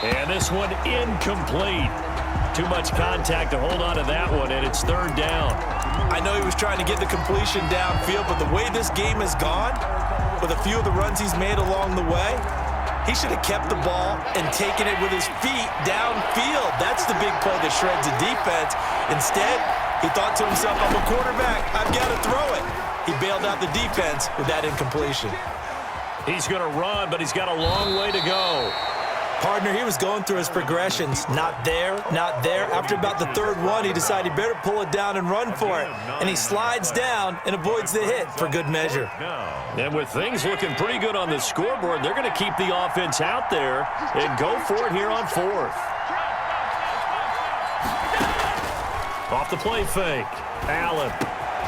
And this one incomplete. Too much contact to hold on to that one, and it's third down. I know he was trying to get the completion downfield, but the way this game has gone, with a few of the runs he's made along the way, he should have kept the ball and taken it with his feet downfield. That's the big play that shreds the defense. Instead, he thought to himself, I'm a quarterback, I've got to throw it. He bailed out the defense with that incompletion. He's going to run, but he's got a long way to go. Partner, he was going through his progressions. Not there, not there. After about the third one, he decided he better pull it down and run for it. And he slides down and avoids the hit for good measure. And with things looking pretty good on the scoreboard, they're going to keep the offense out there and go for it here on fourth. Off the play fake. Allen.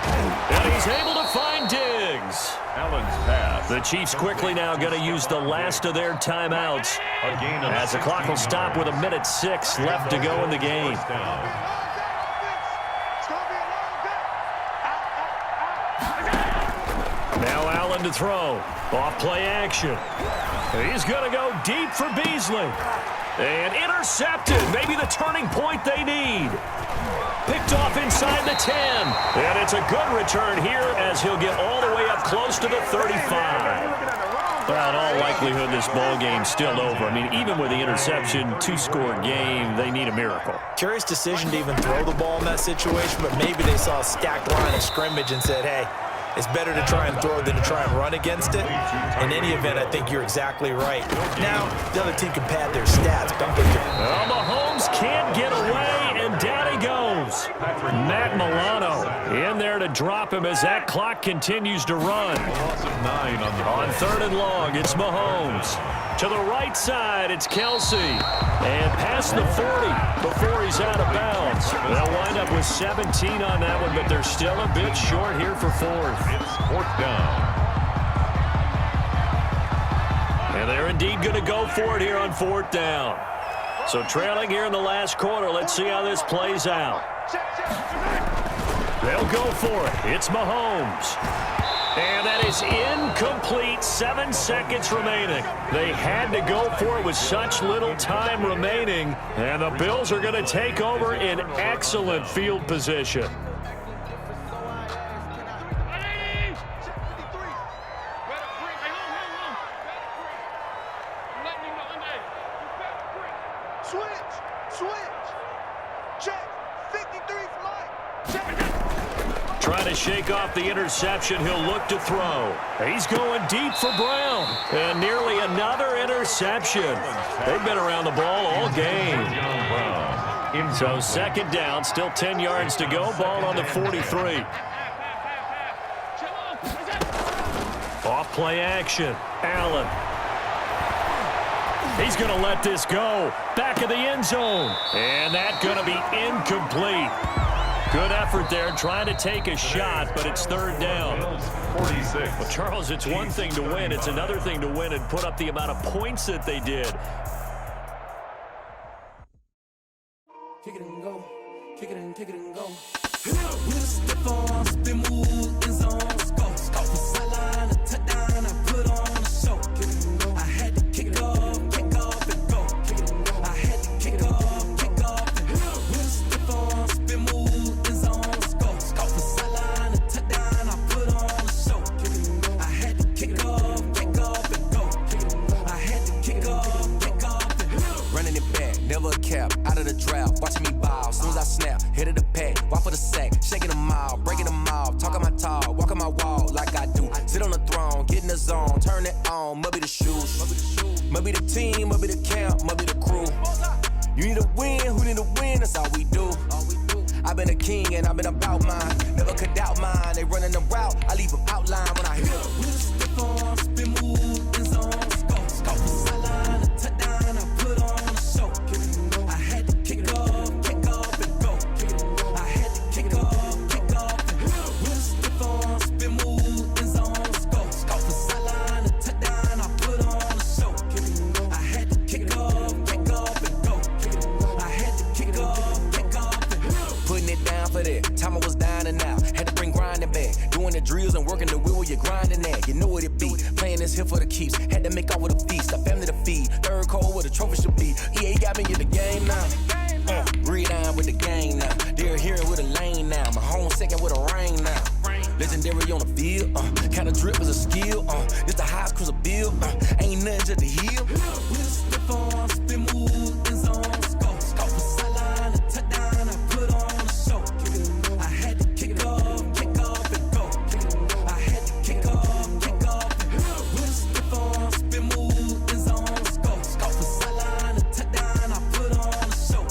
And he's able to find Diggs. Allen's pass. The Chiefs quickly now going to use the last of their timeouts as the clock will stop with 1:06 left to go in the game. Now Allen to throw. Off play action. He's going to go deep for Beasley. And intercepted. Maybe the turning point they need. Picked off inside the 10. And it's a good return here as he'll get all the way up close to the 35. Well, in all likelihood, this ball game's still over. I mean, even with the interception, two-score game, they need a miracle. Curious decision to even throw the ball in that situation, but maybe they saw a stacked line of scrimmage and said, hey, it's better to try and throw than to try and run against it. In any event, I think you're exactly right. Now, the other team can pad their stats, but well, Mahomes can't get away, and down he goes. Matt Milano in there to drop him as that clock continues to run. On third and long, it's Mahomes. To the right side, it's Kelsey. And past the 40 before he's out of bounds. They'll wind up with 17 on that one, but they're still a bit short here for fourth. It's fourth down. And they're indeed going to go for it here on fourth down. So trailing here in the last quarter, let's see how this plays out. They'll go for it. It's Mahomes. And that is incomplete. 7 seconds remaining. They had to go for it with such little time remaining. And the Bills are going to take over in excellent field position. Trying to shake off the interception. He'll look to throw. He's going deep for Brown. And nearly another interception. They've been around the ball all game. So second down, still 10 yards to go. Ball on the 43. Off play action. Allen. He's going to let this go. Back of the end zone. And that's going to be incomplete. Good effort there, trying to take a shot, but it's third down. 46. Well, Charles, it's one thing to win. It's another thing to win and put up the amount of points that they did. Kick it and go. Kick it and go. With a step on, spin move, in zone, scope. Off the sideline, a touchdown, I put on a show. Kick it and go. I had to kick off and go. Kick it and go. I had to kick off and go. With a step on, spin move, in zone, scope. Off the sideline, a touchdown, I put on a show. Kick it and go. I had to kick off and go. Kick it and go. I had to kick off and go. Running it back, never a cap, out of the draft, watching me ball. Soon as I snap, hit of the pack, walk for the sack, shaking them out, breaking them off, talking my talk, walking my wall like I do. Sit on the throne, get in the zone, turn it on, must be the shoes, must be the team, must be the camp, must be the crew. You need a win, who need a win? That's all we do. I've been a king and I've been about mine. Never could doubt mine. They running the route, I leave them outline when I hit them. With a stiff arm, spin move, in zone, scope for sideline, a touchdown, I put on a show. I had to kick off and go. I had to kick off and go. With a stiff arm, spin move, in zone, scope for sideline, a touchdown, I put on a show. I had to kick off and go. I had to kick off and go. Putting it down for that. Time I was down and out. Had to bring grinding back. Doing the drills and working the wheel where you're grinding at. You know what it be. Playing this here for the keeps. Had to make out with a feast. A family to feed. Third cold where the trophy should be. EA got me in the game now. Read on with the game now. They're hearing with a lane now. My home second with a rain now. Legendary on the field. Kind of drip is a skill. This the highest cruiser bill. Ain't nothing just to heal. With a stiff arm, spin move, in zone, scope for sideline, a touchdown, I put on a show. I had to kick off and go. I had to kick off and go. With a stiff arm, spin move, in zone, scope for sideline, a touchdown, I put on a show.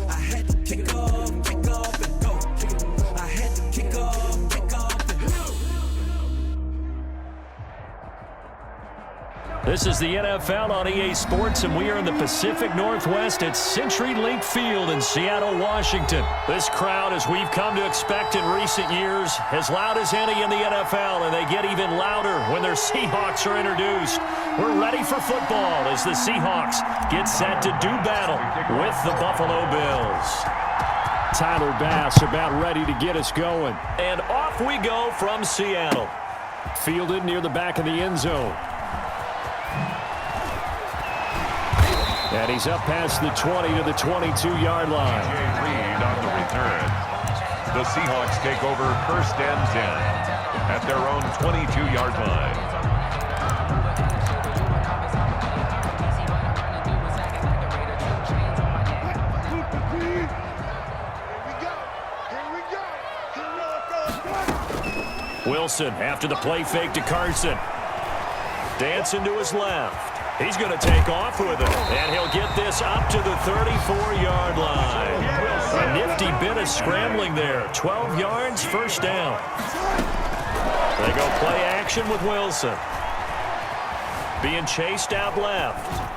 I had to kick off and go. I had to kick off and go. This is the NFL on EA Sports, and we are in the Pacific Northwest at CenturyLink Field in Seattle, Washington. This crowd, as we've come to expect in recent years, as loud as any in the NFL, and they get even louder when their Seahawks are introduced. We're ready for football as the Seahawks get set to do battle with the Buffalo Bills. Tyler Bass about ready to get us going. And off we go from Seattle. Fielded near the back of the end zone. And he's up past the 20 to the 22-yard line. DJ Reed on the return. The Seahawks take over 1st and 10 at their own 22-yard line. Wilson after the play fake to Carson. Dancing to his left. He's going to take off with it, and he'll get this up to the 34-yard line. A nifty bit of scrambling there. 12 yards, 1st down. They go play action with Wilson. Being chased out left.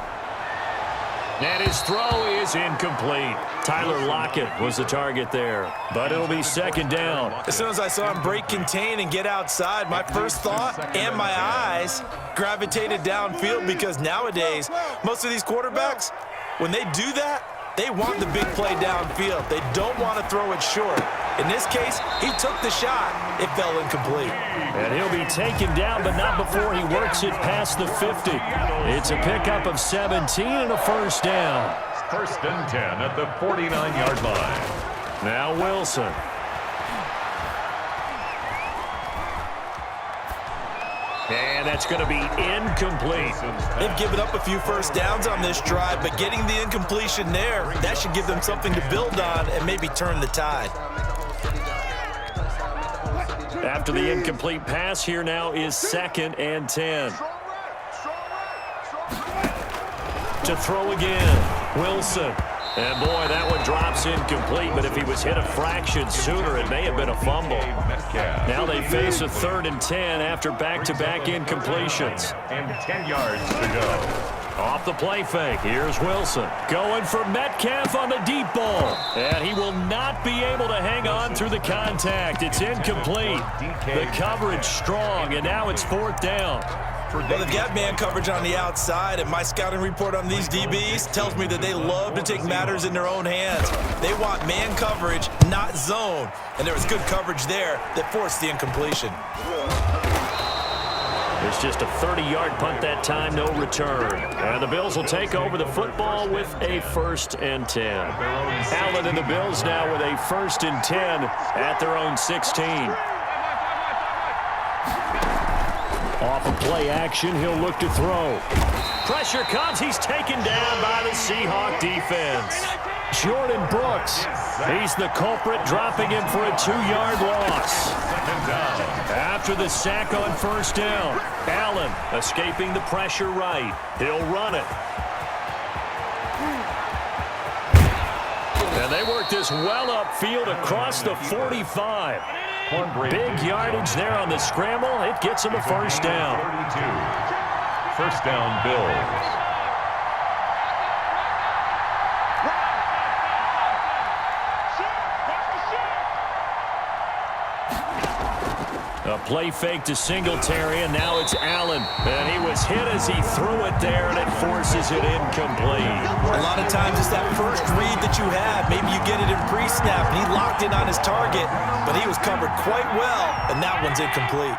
And his throw is incomplete. Tyler Lockett was the target there, but it'll be 2nd down. As soon as I saw him break contain and get outside, my first thought and my eyes gravitated downfield, because nowadays, most of these quarterbacks, when they do that, they want the big play downfield. They don't want to throw it short. In this case, he took the shot. It fell incomplete. And he'll be taken down, but not before he works it past the 50. It's a pickup of 17 and a 1st down. 1st and 10 at the 49-yard line. Now Wilson. And that's going to be incomplete. They've given up a few 1st downs on this drive, but getting the incompletion there, that should give them something to build on and maybe turn the tide. After the incomplete pass, here now is 2nd and 10. To throw again, Wilson. And boy, that one drops incomplete, but if he was hit a fraction sooner, it may have been a fumble. Now they face a 3rd and 10 after back-to-back incompletions. And 10 yards to go. Off the play fake, here's Wilson. Going for Metcalf on the deep ball. And he will not be able to hang on through the contact. It's incomplete. The coverage strong, and now it's 4th down. Well, they've got man coverage on the outside, and my scouting report on these DBs tells me that they love to take matters in their own hands. They want man coverage, not zone. And there was good coverage there that forced the incompletion. It's just a 30-yard punt that time, no return. And the Bills will take over the football with a 1st and 10. Allen and the Bills now with a 1st and 10 at their own 16. Off of play action, he'll look to throw. Pressure comes. He's taken down by the Seahawk defense. Jordan Brooks. He's the culprit, dropping him for a 2-yard loss. After the sack on 1st down, Allen escaping the pressure right. He'll run it. And they work this well upfield across the 45. Big yardage there on the scramble. It gets them a first down. 32. First down, Bills. A play fake to Singletary, and now it's Allen. And he was hit as he threw it there, and it forces it incomplete. A lot of times it's that first read that you have. Maybe you get it in pre-snap, and he locked in on his target, but he was covered quite well, and that one's incomplete.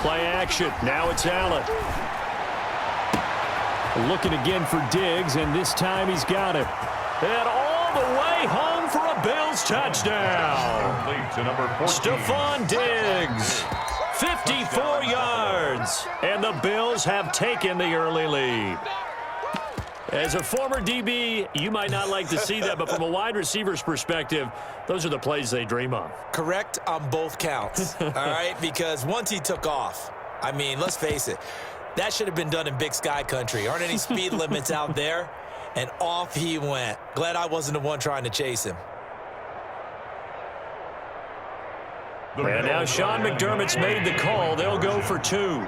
Play action. Now it's Allen. Looking again for Diggs, and this time he's got it. And all the way home for a Bills touchdown. To number 14. Stephon Diggs, 54 yards, and the Bills have taken the early lead. As a former DB, you might not like to see that, but from a wide receiver's perspective, those are the plays they dream of. Correct on both counts, all right? Because once he took off, I mean, let's face it, that should have been done in Big Sky Country. Aren't any speed limits out there? And off he went. Glad I wasn't the one trying to chase him. And now Sean McDermott's made the call. They'll go for two.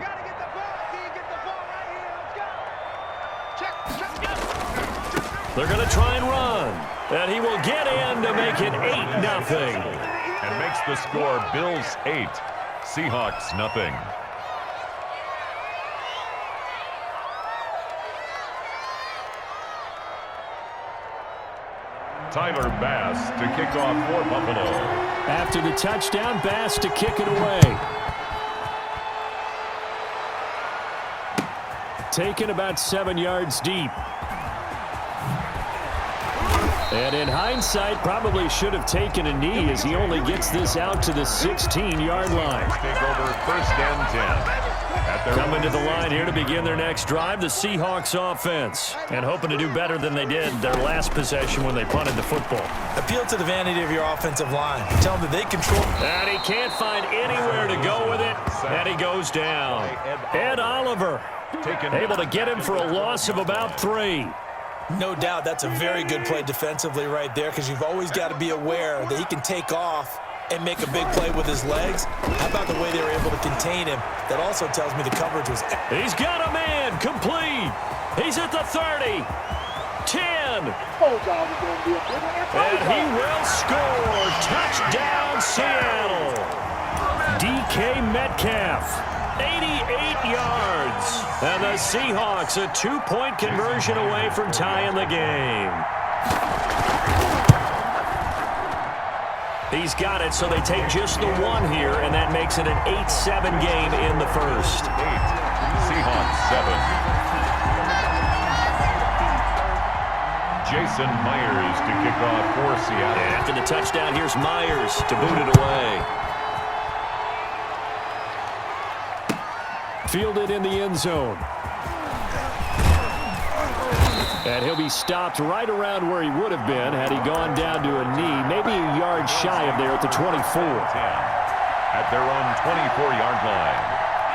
They're going to try and run. And he will get in to make it 8-0. And makes the score Bills 8, Seahawks nothing. Tyler Bass to kick off for Buffalo. After the touchdown, Bass to kick it away. Taken about 7 yards deep. And in hindsight, probably should have taken a knee as he only gets this out to the 16-yard line. Take over first and 10. Coming to the line here to begin their next drive, the Seahawks offense. And hoping to do better than they did their last possession when they punted the football. Appeal to the vanity of your offensive line. Tell them that they control. And he can't find anywhere to go with it. And he goes down. Ed Oliver able to get him for a loss of about 3. No doubt that's a very good play defensively right there, because you've always got to be aware that he can take off and make a big play with his legs. How about the way they were able to contain him? That also tells me the coverage was... He's got a man, complete. He's at the 30, 10. And he will score. Touchdown, Seattle. DK Metcalf, 88 yards. And the Seahawks a 2-point conversion away from tying the game. He's got it, so they take just the 1 here, and that makes it an 8-7 game in the first. 8, Seahawks 7. Jason Myers to kick off for Seattle. After the touchdown, here's Myers to boot it away. Fielded in the end zone. And he'll be stopped right around where he would have been had he gone down to a knee, maybe a yard shy of there at the 24. 10 at their own 24-yard line.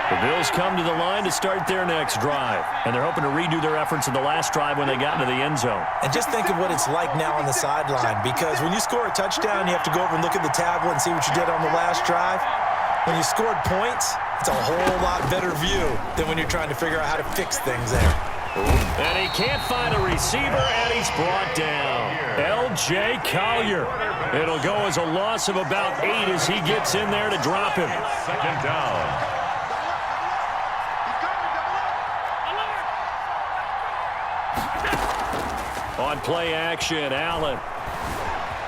The Bills come to the line to start their next drive, and they're hoping to redo their efforts of the last drive when they got into the end zone. And just think of what it's like now on the sideline, because when you score a touchdown, you have to go over and look at the tablet and see what you did on the last drive. When you scored points, it's a whole lot better view than when you're trying to figure out how to fix things there. And he can't find a receiver, and he's brought down. L.J. Collier. It'll go as a loss of about 8 as he gets in there to drop him. Second down. On play action, Allen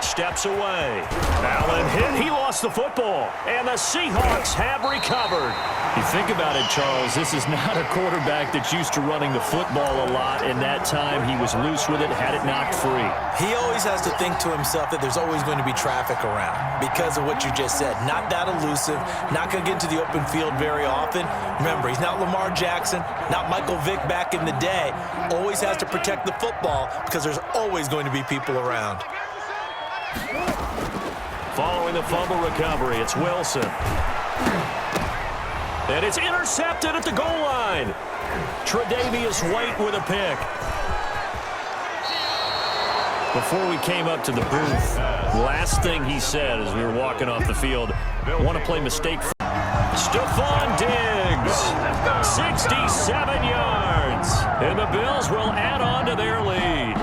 steps away. Allen hit. He lost the football. And the Seahawks have recovered. You think about it, Charles, this is not a quarterback that's used to running the football a lot. In that time, he was loose with it, had it knocked free. He always has to think to himself that there's always going to be traffic around because of what you just said. Not that elusive, not going to get into the open field very often. Remember, he's not Lamar Jackson, not Michael Vick back in the day. Always has to protect the football because there's always going to be people around. Following the fumble recovery, it's Wilson. And it's intercepted at the goal line. Tre'Davious White with a pick. Before we came up to the booth, last thing he said as we were walking off the field, want to play mistake. Stephon Diggs, 67 yards. And the Bills will add on to their lead.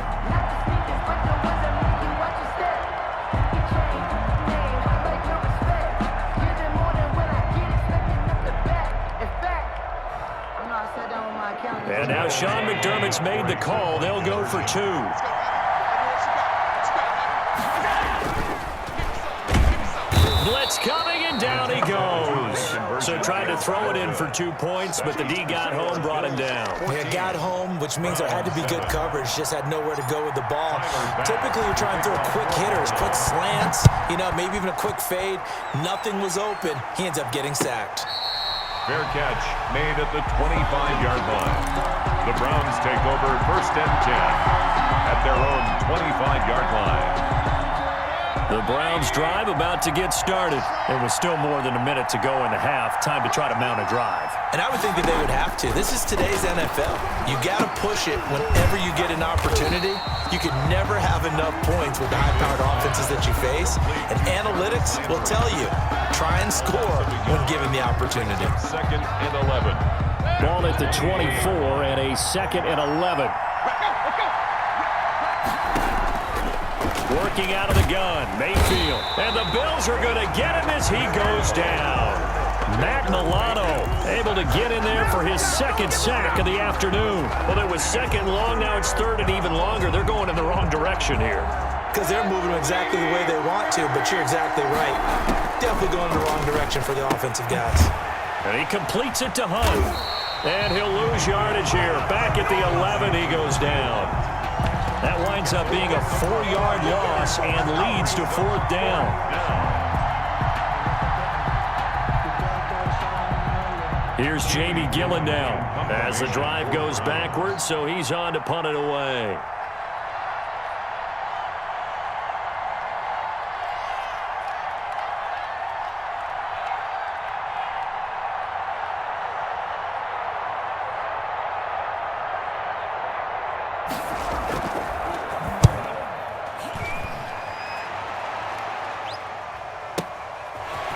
And now Sean McDermott's made the call. They'll go for 2. Blitz coming, and down he goes. So tried to throw it in for 2 points, but the D got home, brought him down. Yeah, got home, which means there had to be good coverage. Just had nowhere to go with the ball. Typically, you're trying to throw quick hitters, quick slants, maybe even a quick fade. Nothing was open. He ends up getting sacked. Fair catch made at the 25-yard line. The Browns take over 1st and 10 at their own 25-yard line. The Browns drive about to get started. There was still more than a minute to go in the half. Time to try to mount a drive. And I would think that they would have to. This is today's NFL. You got to push it whenever you get an opportunity. You can never have enough points with the high-powered offenses that you face. And analytics will tell you, try and score when given the opportunity. 2nd and 11. Ball at the 24 and a 2nd and 11. Working out of the gun, Mayfield. And the Bills are going to get him as he goes down. Matt Milano able to get in there for his 2nd sack of the afternoon. Well, it was 2nd long, now it's 3rd and even longer. They're going in the wrong direction here. Because they're moving exactly the way they want to, but you're exactly right. Definitely going in the wrong direction for the offensive guys. And he completes it to Hunt. And he'll lose yardage here. Back at the 11, he goes down. That winds up being a 4-yard loss and leads to 4th down. Here's Jamie Gillen now as the drive goes backwards, so he's on to punt it away.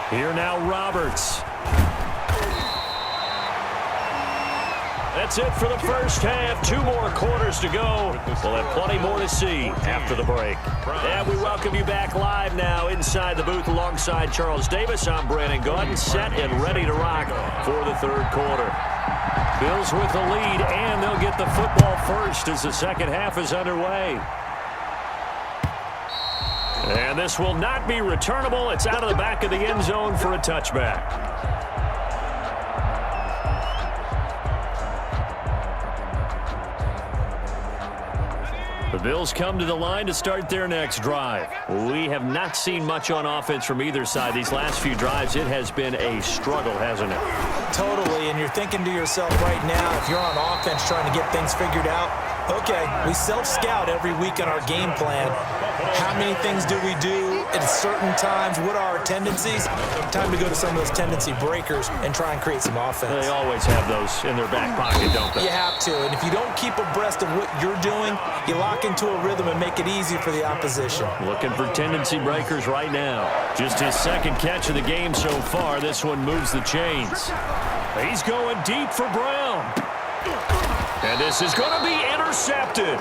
Here now, Roberts. That's it for the first half. 2 more quarters to go. We'll have plenty more to see after the break. And we welcome you back live now inside the booth alongside Charles Davis. I'm Brandon Gaudin, set and ready to rock for the 3rd quarter. Bills with the lead, and they'll get the football first as the 2nd half is underway. And this will not be returnable. It's out of the back of the end zone for a touchback. The Bills come to the line to start their next drive. We have not seen much on offense from either side. These last few drives, it has been a struggle, hasn't it? Totally, and you're thinking to yourself right now, if you're on offense trying to get things figured out, okay, we self-scout every week on our game plan. How many things do we do at certain times? What are our tendencies? Time to go to some of those tendency breakers and try and create some offense. They always have those in their back pocket, don't they? You have to, and if you don't keep abreast of what you're doing, you lock into a rhythm and make it easy for the opposition. Looking for tendency breakers right now. Just his 2nd catch of the game so far. This one moves the chains. He's going deep for Brown. And this is going to be intercepted.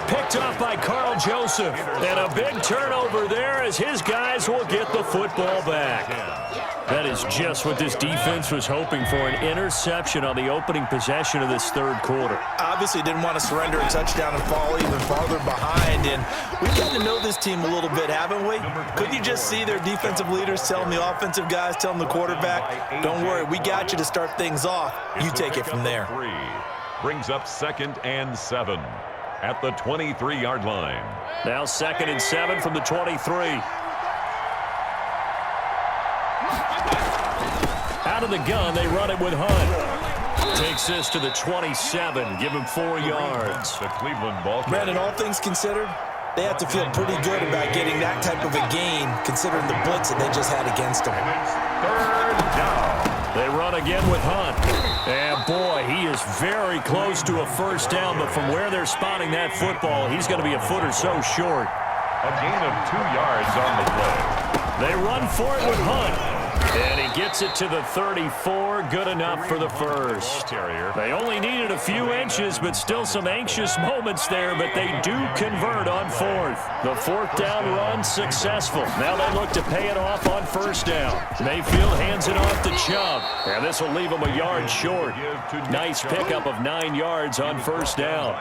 Picked off by Carl Joseph. And a big turnover there as his guys will get the football back. That is just what this defense was hoping for, an interception on the opening possession of this 3rd quarter. Obviously didn't want to surrender a touchdown and fall even farther behind, and we've gotten to know this team a little bit, haven't we? Could you just see their defensive leaders telling the offensive guys, telling the quarterback, don't worry, we got you to start things off. You take it from there. Brings up 2nd and 7 at the 23-yard line. Now 2nd and 7 from the 23. Out of the gun, they run it with Hunt. Takes this to the 27, give him 4 yards. The Cleveland ball. Brandon, all things considered, they have to feel pretty good about getting that type of a gain, considering the blitz that they just had against them. And it's 3rd down. They run again with Hunt. And, boy, he is very close to a first down, but from where they're spotting that football, he's going to be a foot or so short. A gain of 2 yards on the play. They run for it with Hunt. And he gets it to the 34. Good enough for the first. They only needed a few inches, but still some anxious moments there, but they do convert on fourth. The fourth down run successful. Now they look to pay it off on first down. Mayfield hands it off to Chubb. And this will leave him a yard short. Nice pickup of 9 yards on first down.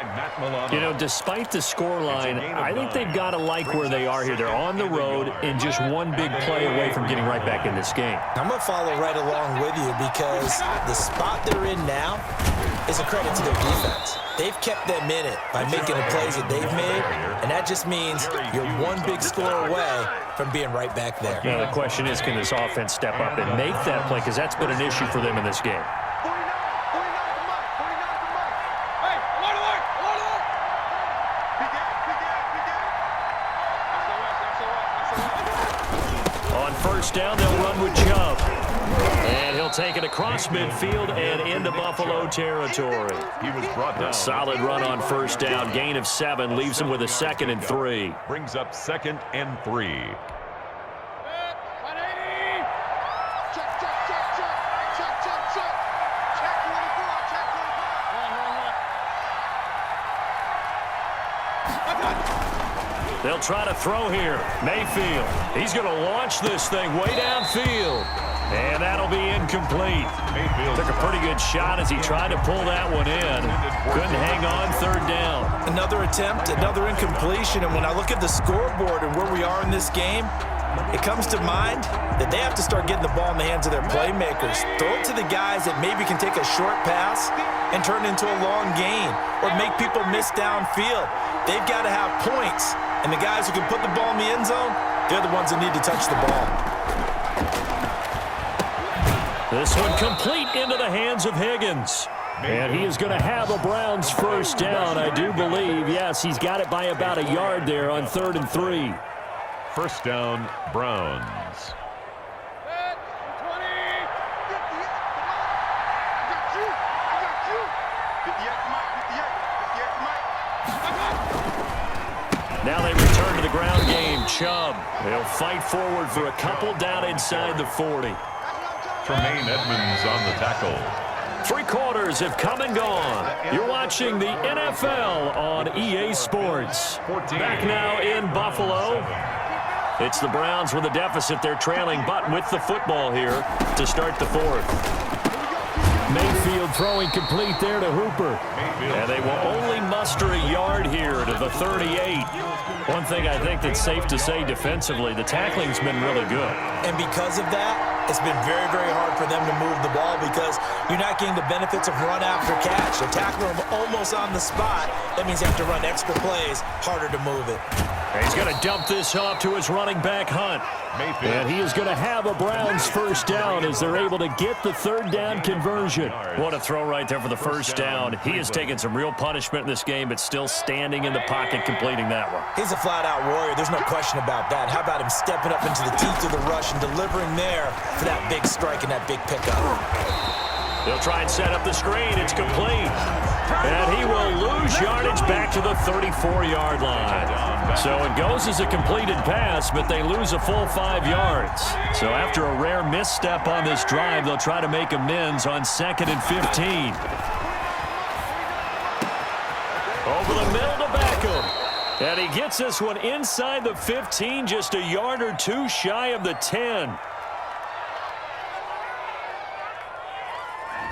You know, despite the scoreline, I think they've got to like where they are here. They're on the road and just one big play away from getting right back in this game. I'm going to follow right along with you because the spot they're in now is a credit to their defense. They've kept them in it by making the plays that they've made, and that just means you're one big score away from being right back there. Now the question is, can this offense step up and make that play, because that's been an issue for them in this game. First down, they'll run with Chubb. And he'll take it across midfield and into Buffalo territory. He was brought down. Solid run on first down. Gain of 7 leaves him with a 2nd and 3. Brings up 2nd and 3. They'll try to throw here. Mayfield. He's going to launch this thing way downfield. And that'll be incomplete. Mayfield took a pretty good shot as he tried to pull that one in. Couldn't hang on, 3rd down. Another attempt, another incompletion. And when I look at the scoreboard and where we are in this game, it comes to mind that they have to start getting the ball in the hands of their playmakers. Throw it to the guys that maybe can take a short pass and turn it into a long gain or make people miss downfield. They've got to have points. And the guys who can put the ball in the end zone, they're the ones that need to touch the ball. This one complete into the hands of Higgins. And he is going to have a Browns first down, I do believe. Yes, he's got it by about a yard there on 3rd and 3. First down, Browns. Now they return to the ground game. Chubb. They'll fight forward for a couple down inside the 40. Tremaine Edmonds on the tackle. 3 quarters have come and gone. You're watching the NFL on EA Sports. Back now in Buffalo. It's the Browns with a deficit. They're trailing, but with the football here to start the 4th. Mayfield throwing complete there to Hooper. And they will only muster a yard here to the 38. One thing I think that's safe to say defensively, the tackling's been really good. And because of that, it's been very, very hard for them to move the ball because you're not getting the benefits of run after catch. They're tackling them almost on the spot. That means you have to run extra plays, harder to move it. And he's going to dump this off to his running back, Hunt. And he is going to have a Browns first down as they're able to get the 3rd down conversion. What a throw right there for the first down. He has taken some real punishment in this game, but still standing in the pocket completing that one. He's a flat-out warrior. There's no question about that. How about him stepping up into the teeth of the rush and delivering there for that big strike and that big pickup? They'll try and set up the screen. It's complete. And he will lose yardage back to the 34-yard line. So it goes as a completed pass, but they lose a full 5 yards. So after a rare misstep on this drive, they'll try to make amends on 2nd and 15. Over the middle to Beckham. And he gets this one inside the 15, just a yard or 2 shy of the 10.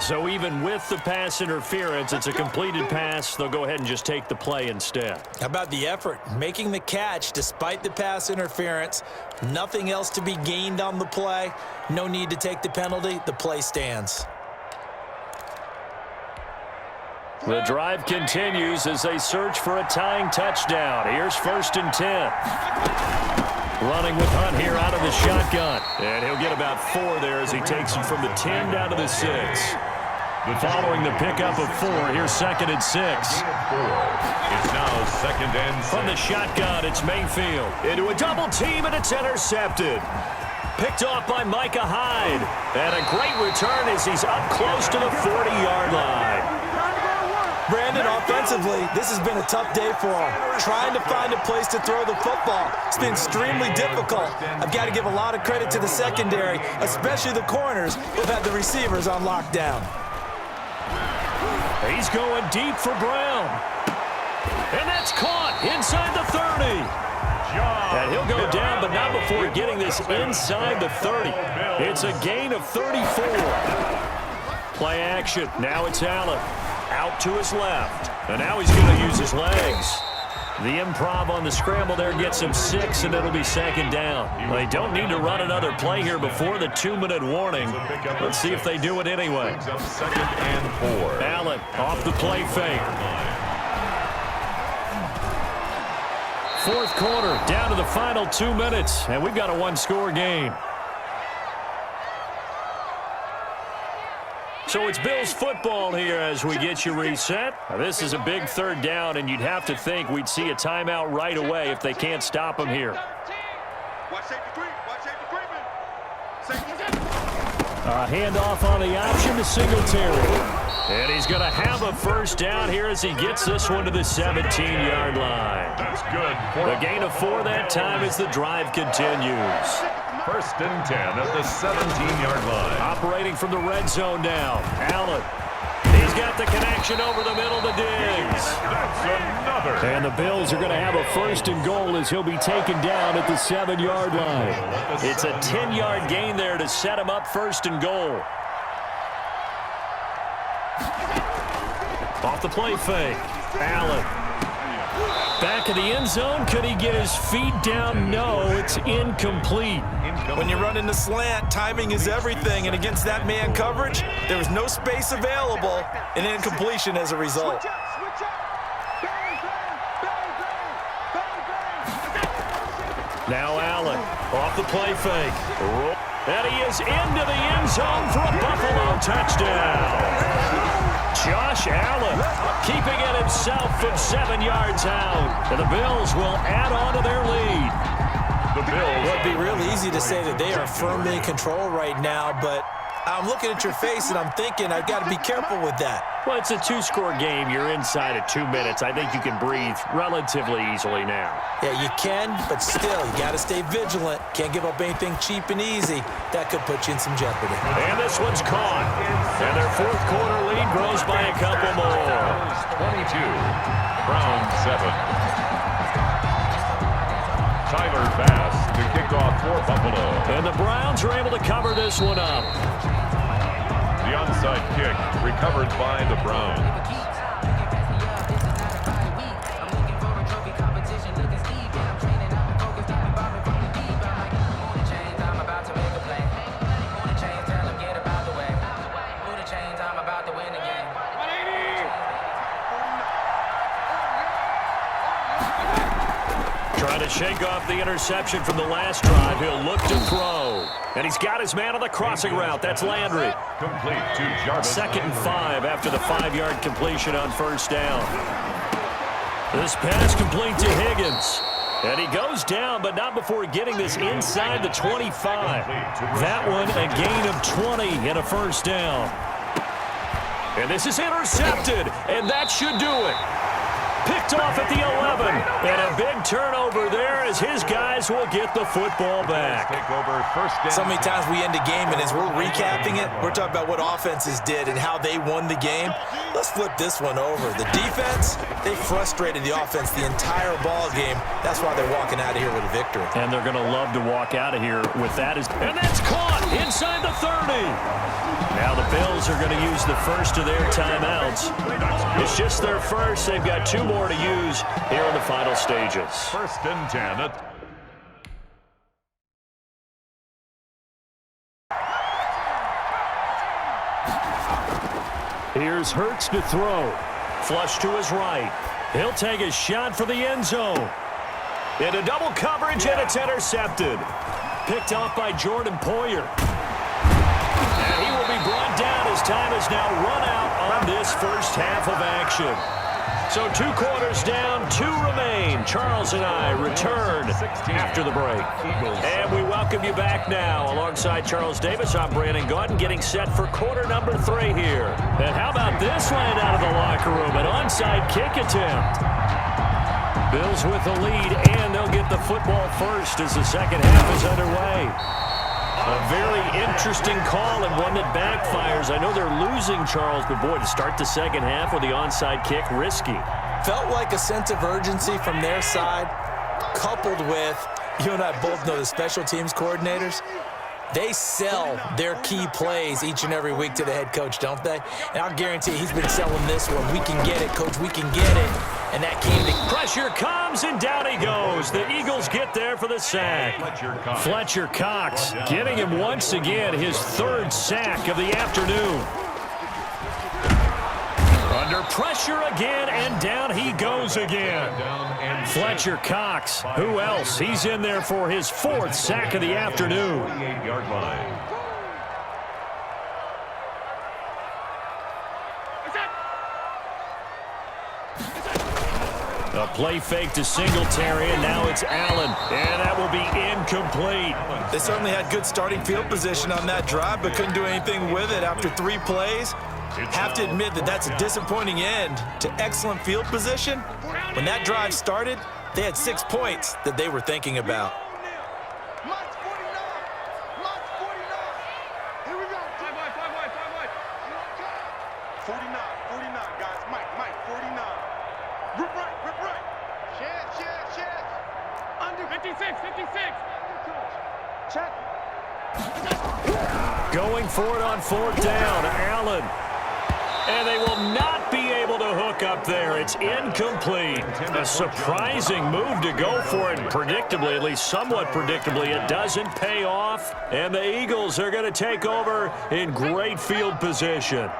So even with the pass interference, it's a completed pass. They'll go ahead and just take the play instead. How about the effort? Making the catch despite the pass interference. Nothing else to be gained on the play. No need to take the penalty. The play stands. The drive continues as they search for a tying touchdown. Here's 1st and 10. Running with Hunt here out of the shotgun. And he'll get about 4 there as he takes him from the 10 down to the 6. Following the pickup of 4, here's 2nd and 6. It's now 2nd and 6. From the shotgun, it's Mayfield. Into a double team, and it's intercepted. Picked off by Micah Hyde. And a great return as he's up close to the 40-yard line. Brandon, offensively, this has been a tough day for him. Trying to find a place to throw the football. It's been extremely difficult. I've got to give a lot of credit to the secondary, especially the corners who've had the receivers on lockdown. He's going deep for Brown. And that's caught inside the 30. And he'll go down, but not before getting this inside the 30. It's a gain of 34. Play action. Now it's Allen. Out to his left. And now he's going to use his legs. The improv on the scramble there gets him 6, and it'll be second down. They don't need to run another play here before the 2-minute warning. Let's see if they do it anyway. Second and 4. Allen off the play fake. Fourth quarter, down to the final 2 minutes, and we've got a one-score game. So it's Bills football here as we get you reset. Now, this is a big third down, and you'd have to think we'd see a timeout right away if they can't stop him here. Watch safety creep. Watch safety creeping. Handoff on the option to Singletary. And he's going to have a first down here as he gets this one to the 17-yard line. That's good. A gain of 4 that time as the drive continues. First and 10 at the 17-yard line. Operating from the red zone now. Allen. He's got the connection over the middle to Diggs. That's another. And the Bills are going to have a first and goal as he'll be taken down at the 7-yard line. It's a 10-yard gain there to set him up first and goal. Off the play fake. Allen. Back of the end zone. Could he get his feet down? No, it's incomplete. When you run into slant, timing is everything, and against that man coverage, there was no space available, and incompletion as a result. Now Allen off the play fake. And he is into the end zone for a Buffalo touchdown. Josh Allen keeping it himself from 7 yards out. And the Bills will add on to their lead. The Bills. Well, it'd be real easy to say that they are firmly in control right now, but I'm looking at your face and I'm thinking I've got to be careful with that. Well, it's a 2-score game. You're inside of 2 minutes. I think you can breathe relatively easily now. Yeah, you can, but still, you got to stay vigilant. Can't give up anything cheap and easy. That could put you in some jeopardy. And this one's caught. And their fourth quarter lead grows by a couple more. 22. Brown 7. Tyler Bass to kick off for Buffalo. And the Browns are able to cover this one up. The onside kick recovered by the Browns. Trying to shake off the interception from the last drive. He'll look to throw. And he's got his man on the crossing route. That's Landry. Complete to Jarvis. Second and 5 after the 5-yard completion on first down. This pass complete to Higgins. And he goes down, but not before getting this inside the 25. That one a gain of 20 and a first down. And this is intercepted, and that should do it. Picked off at the 11. And a big turnover there as his guys will get the football back. Take over first down. So many times we end a game, and as we're recapping it, we're talking about what offenses did and how they won the game. Let's flip this one over. The defense, they frustrated the offense the entire ball game. That's why they're walking out of here with a victory. And they're going to love to walk out of here with that. And that's caught inside the 30. Now the Bills are going to use the first of their timeouts. It's just their first. They've got 2 more to use here in the final stages. First and 10. Here's Hurts to throw. Flush to his right. He'll take a shot for the end zone. Into double coverage, and it's intercepted. Picked off by Jordan Poyer. And he will be brought down as time is now run out on this first half of action. So 2 quarters down, 2 remain. Charles and I return after the break. And we welcome you back now. Alongside Charles Davis, I'm Brandon Gaudin, getting set for quarter number 3 here. And how about this one out of the locker room? An onside kick attempt. Bills with the lead, and they'll get the football first as the second half is underway. A very interesting call and one that backfires. I know they're losing, Charles, but boy, to start the second half with the onside kick, risky. Felt like a sense of urgency from their side, coupled with, you and I both know the special teams coordinators, they sell their key plays each and every week to the head coach, don't they? And I'll guarantee he's been selling this one. We can get it, coach, we can get it. And that came to... Pressure comes, and down he goes. The Eagles get there for the sack. Fletcher Cox getting him once again his 3rd sack of the afternoon. Under pressure again, and down he goes again. Fletcher Cox, who else? He's in there for his 4th sack of the afternoon. 48-yard line. A play fake to Singletary, and now it's Allen. And that will be incomplete. They certainly had good starting field position on that drive, but couldn't do anything with it after 3 plays. Have to admit that that's a disappointing end to excellent field position. When that drive started, they had 6 points that they were thinking about. Mike's 49. Mike's 49. Here we go. 49, guys. Mike, 49. Rip right. Shed. Under 56. Check. Going for it on 4th down, Allen. And they will not be able to hook up there. It's incomplete. A surprising move to go for it. Predictably, at least somewhat predictably, it doesn't pay off. And the Eagles are going to take over in great field position.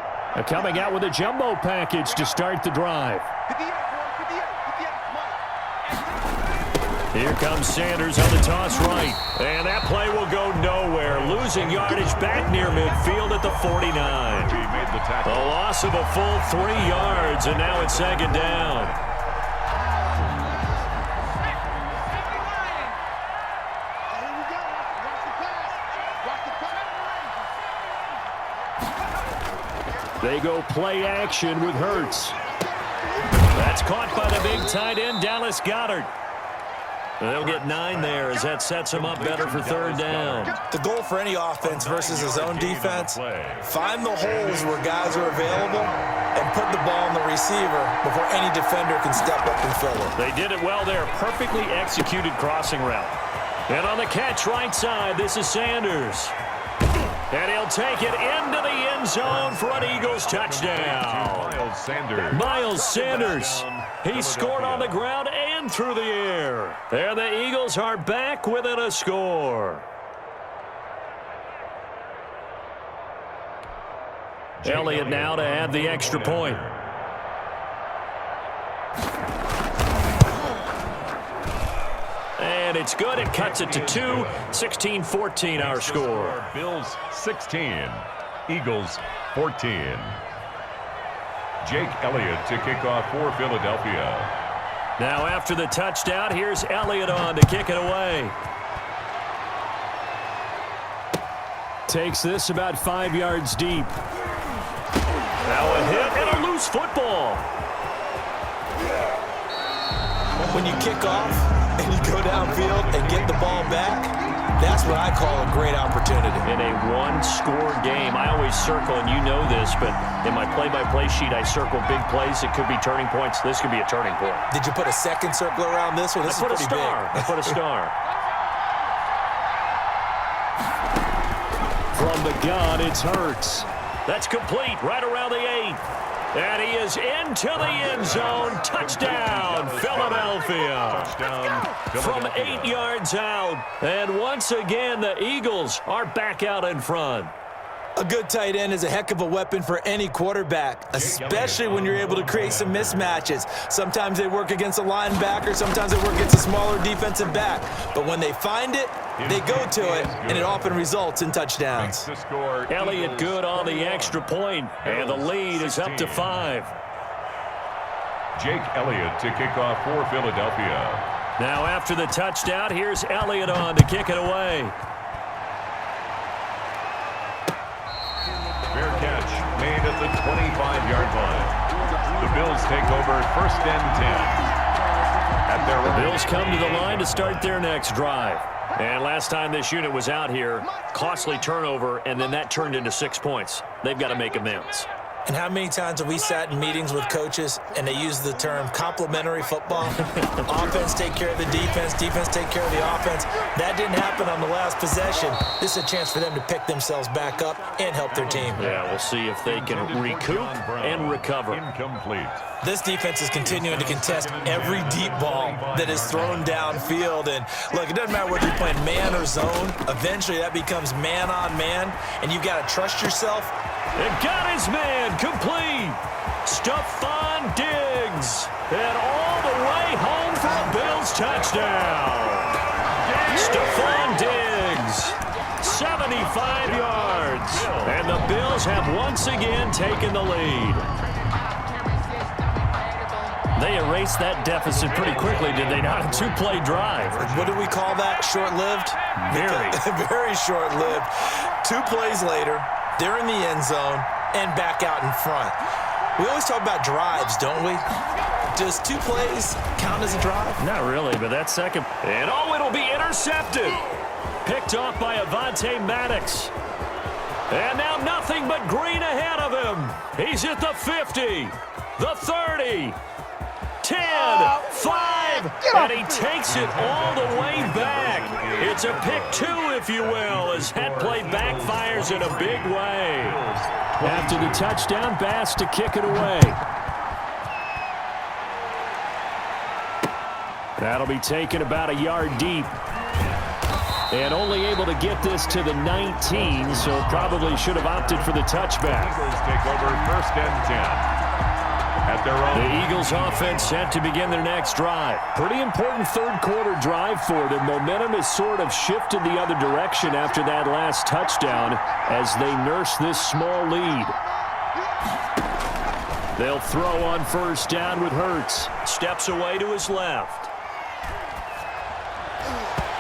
Coming out with a jumbo package to start the drive. 58. Here comes Sanders on the toss right. And that play will go nowhere. Losing yardage back near midfield at the 49. A loss of a full 3 yards, and now it's 2nd down. Here we go. Watch the pass. They go play action with Hurts. That's caught by the big tight end, Dallas Goedert. They'll get 9 there as that sets him up better for 3rd down. The goal for any offense versus his own defense, find the holes where guys are available and put the ball on the receiver before any defender can step up and fill it. They did it well there. Perfectly executed crossing route. And on the catch right side, this is Sanders. And he'll take it into the end zone for an Eagles touchdown. Miles Sanders. He scored on the ground and through the air. And the Eagles are back within a score. Elliott now to add the extra point. And it's good. It cuts it to 2. 16-14 our score. Bills 16, Eagles 14. Jake Elliott to kick off for Philadelphia. Now after the touchdown, here's Elliott on to kick it away. Takes this about 5 yards deep. Now a hit and a loose football. When you kick off and you go downfield and get the ball back, that's what I call a great opportunity. In a one-score game, I always circle, and you know this, but in my play-by-play sheet, I circle big plays. It could be turning points. This could be a turning point. Did you put a second circle around this one? This is pretty big. I put a star. From the gun, it's Hurts. That's complete right around the 8. And he is into the end zone. Touchdown, Philadelphia. From 8 yards out. And once again, the Eagles are back out in front. A good tight end is a heck of a weapon for any quarterback, especially when you're able to create some mismatches. Sometimes they work against a linebacker, sometimes they work against a smaller defensive back. But when they find it, they go to it, and it often results in touchdowns. Elliott good on the extra point, and the lead is up to 5. Jake Elliott to kick off for Philadelphia. Now after the touchdown, here's Elliott on to kick it away. Fair catch made at the 25-yard line. The Bills take over first and 10. At their The Bills come to the line to start their next drive. And last time this unit was out here, costly turnover, and then that turned into 6 points. They've got to make amends. And how many times have we sat in meetings with coaches and they use the term complementary football? Offense take care of the defense, defense take care of the offense. That didn't happen on the last possession. This is a chance for them to pick themselves back up and help their team. Yeah, we'll see if they can recoup and recover. Incomplete. This defense is continuing to contest every deep ball that is thrown downfield. And look, it doesn't matter whether you're playing man or zone. Eventually that becomes man on man, and you've got to trust yourself. It got his man complete. Stephon Diggs. And all the way home for a Bills touchdown. Stephon Diggs. 75 yards. And the Bills have once again taken the lead. They erased that deficit pretty quickly, did they not? A two-play drive. What do we call that? Short-lived? Very. Very short-lived. 2 plays later, they're in the end zone and back out in front. We always talk about drives, don't we? Does 2 plays count as a drive? Not really, but that second. And it'll be intercepted. Picked off by Avonte Maddox. And now nothing but green ahead of him. He's at the 50, the 30. 10, 5, and he takes it all the way back. It's a pick 2, if you will, as that play backfires in a big way. After the touchdown, Bass to kick it away. That'll be taken about a yard deep. And only able to get this to the 19, so probably should have opted for the touchback. Eagles take over first and 10. At their own. The Eagles offense set to begin their next drive. Pretty important third quarter drive for them. Momentum has sort of shifted the other direction after that last touchdown as they nurse this small lead. They'll throw on first down with Hurts. Steps away to his left.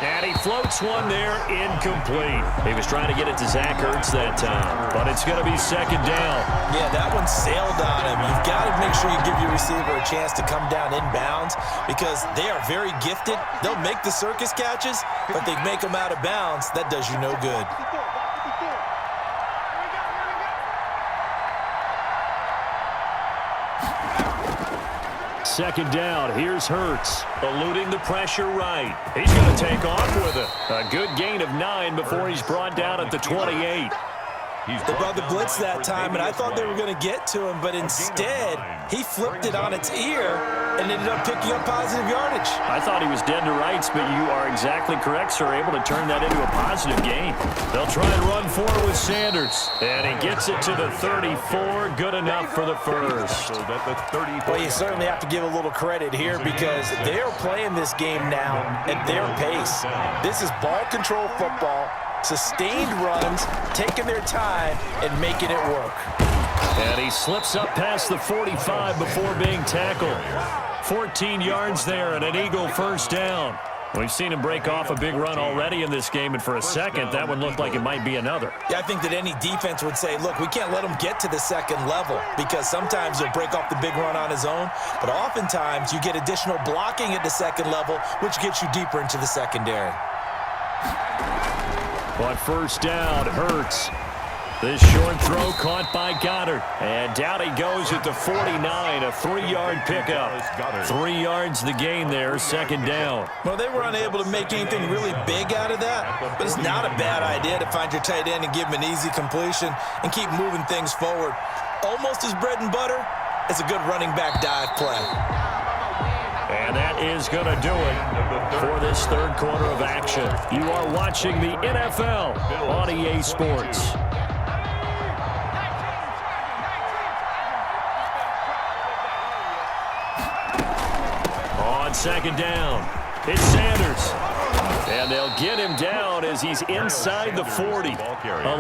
And he floats one there, incomplete. He was trying to get it to Zach Ertz that time, but it's going to be second down. Yeah, that one sailed on him. You've got to make sure you give your receiver a chance to come down inbounds because they are very gifted. They'll make the circus catches, but they make them out of bounds. That does you no good. Second down, here's Hurts, eluding the pressure right. He's going to take off with it. A good gain of 9 before he's brought down at the 28. They brought the blitz that time, and I thought they were going to get to him, but instead, he flipped it on its ear and ended up picking up positive yardage. I thought he was dead to rights, but you are exactly correct, sir, able to turn that into a positive gain. They'll try and run forward with Sanders, and he gets it to the 34, good enough for the first. Well, you certainly have to give a little credit here because they're playing this game now at their pace. This is ball control football. Sustained runs, taking their time, and making it work. And he slips up past the 45 before being tackled. 14 yards there and an Eagle first down. We've seen him break off a big run already in this game, and for a second, that one looked like it might be another. Yeah, I think that any defense would say, look, we can't let him get to the second level because sometimes he'll break off the big run on his own, but oftentimes you get additional blocking at the second level, which gets you deeper into the secondary. On first down, Hurts. This short throw caught by Goddard. And down he goes at the 49, a 3-yard pickup. 3 yards the gain there, second down. Well, they were unable to make anything really big out of that, but it's not a bad idea to find your tight end and give him an easy completion and keep moving things forward. Almost as bread and butter as a good running back dive play. And that is going to do it for this third quarter of action. You are watching the NFL on EA Sports. On second down, it's Sanders. And they'll get him down as he's inside the 40.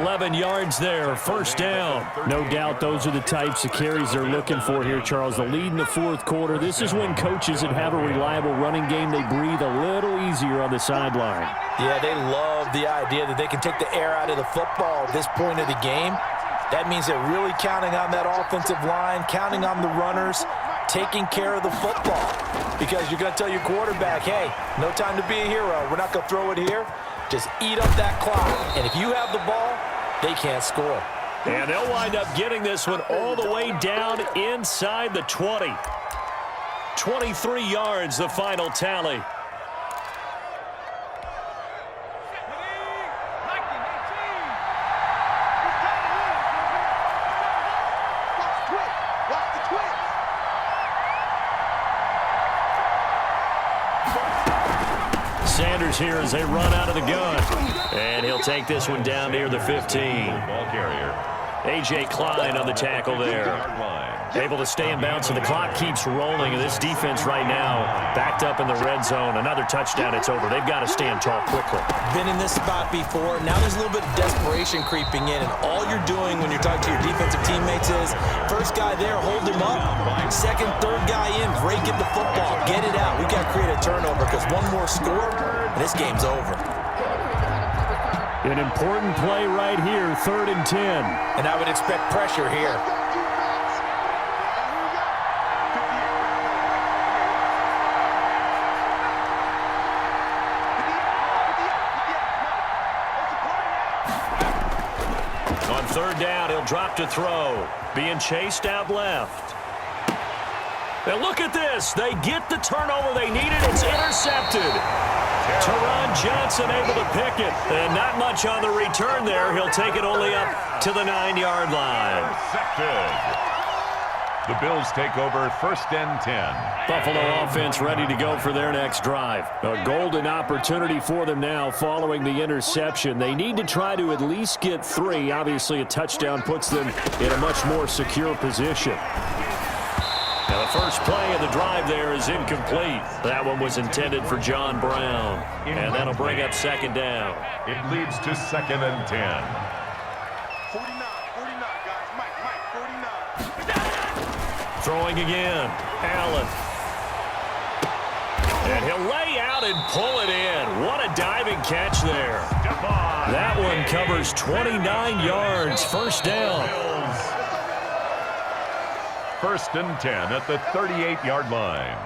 11 yards there, first down. No doubt those are the types of carries they're looking for here, Charles. The lead in the fourth quarter. This is when coaches that have a reliable running game, they breathe a little easier on the sideline. Yeah, they love the idea that they can take the air out of the football at this point of the game. That means they're really counting on that offensive line, counting on the runners, taking care of the football. Because you're going to tell your quarterback, hey, no time to be a hero. We're not going to throw it here. Just eat up that clock. And if you have the ball, they can't score. And they'll wind up getting this one all the way down inside the 20. 23 yards, the final tally. Sanders here as they run out of the gun. And he'll take this one down near the 15. Ball carrier. A.J. Klein on the tackle there. Able to stay in bounds, and the clock keeps rolling. And this defense right now backed up in the red zone. Another touchdown, it's over. They've got to stand tall quickly. Been in this spot before. Now there's a little bit of desperation creeping in. And all you're doing when you're talking to your defensive teammates is, first guy there, hold him up. Second, third guy in, break it the football. Get it out. We've got to create a turnover because one more score, and this game's over. An important play right here, 3rd and 10. And I would expect pressure here. On 3rd down, he'll drop to throw. Being chased out left. Now look at this. They get the turnover they needed. It's intercepted. Teron Johnson able to pick it. And not much on the return there. He'll take it only up to the 9-yard line. Intercepted. The Bills take over 1st and 10. Buffalo offense ready to go for their next drive. A golden opportunity for them now following the interception. They need to try to at least get 3. Obviously, a touchdown puts them in a much more secure position. Now, the first play of the drive there is incomplete. That one was intended for John Brown. And that'll bring up 2nd down. It leads to 2nd and 10. 49, guys. Mike, 49. Throwing again. Allen. And he'll lay out and pull it in. What a diving catch there. That one covers 29 yards. First down. 1st and 10 at the 38-yard line.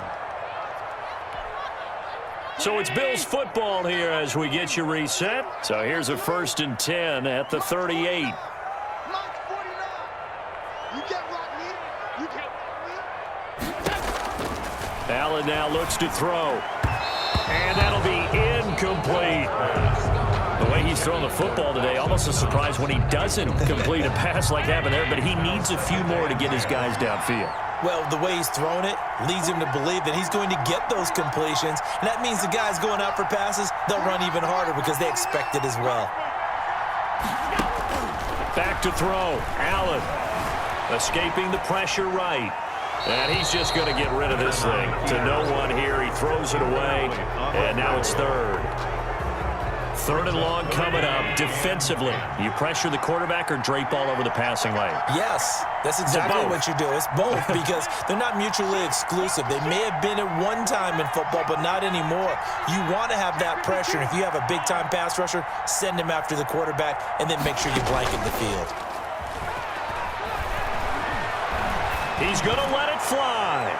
So it's Bills football here as we get you reset. So here's a 1st and 10 at the 38. Mike, 49. You can't block me. You can't block me. Allen now looks to throw. And that'll be incomplete. The way he's throwing the football today, almost a surprise when he doesn't complete a pass like happened there, but he needs a few more to get his guys downfield. Well, the way he's thrown it leads him to believe that he's going to get those completions. And that means the guys going out for passes, they'll run even harder because they expect it as well. Back to throw. Allen escaping the pressure right. And he's just going to get rid of this thing. To no one here. He throws it away. And now it's 3rd. 3rd and long coming up. Defensively, you pressure the quarterback or drape all over the passing lane? Yes, that's exactly what you do. It's both because they're not mutually exclusive. They may have been at one time in football, but not anymore. You want to have that pressure. If you have a big-time pass rusher, send him after the quarterback and then make sure you blanket the field. He's going to let it fly.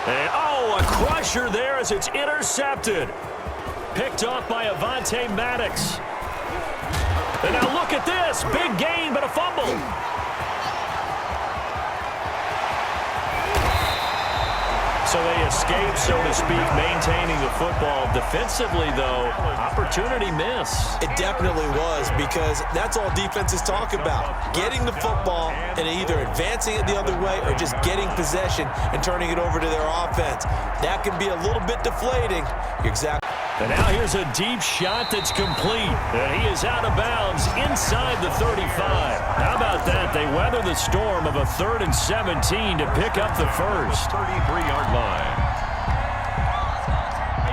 And, oh, a crusher there as it's intercepted. Picked off by Avonte Maddox. And now look at this. Big gain, but a fumble. So they escape, so to speak, maintaining the football. Defensively, though, opportunity miss. It definitely was because that's all defenses talk about. Getting the football and either advancing it the other way or just getting possession and turning it over to their offense. That can be a little bit deflating. You're exactly. And now here's a deep shot that's complete. And he is out of bounds inside the 35. How about that? They weather the storm of a 3rd and 17 to pick up the first. 33-yard line.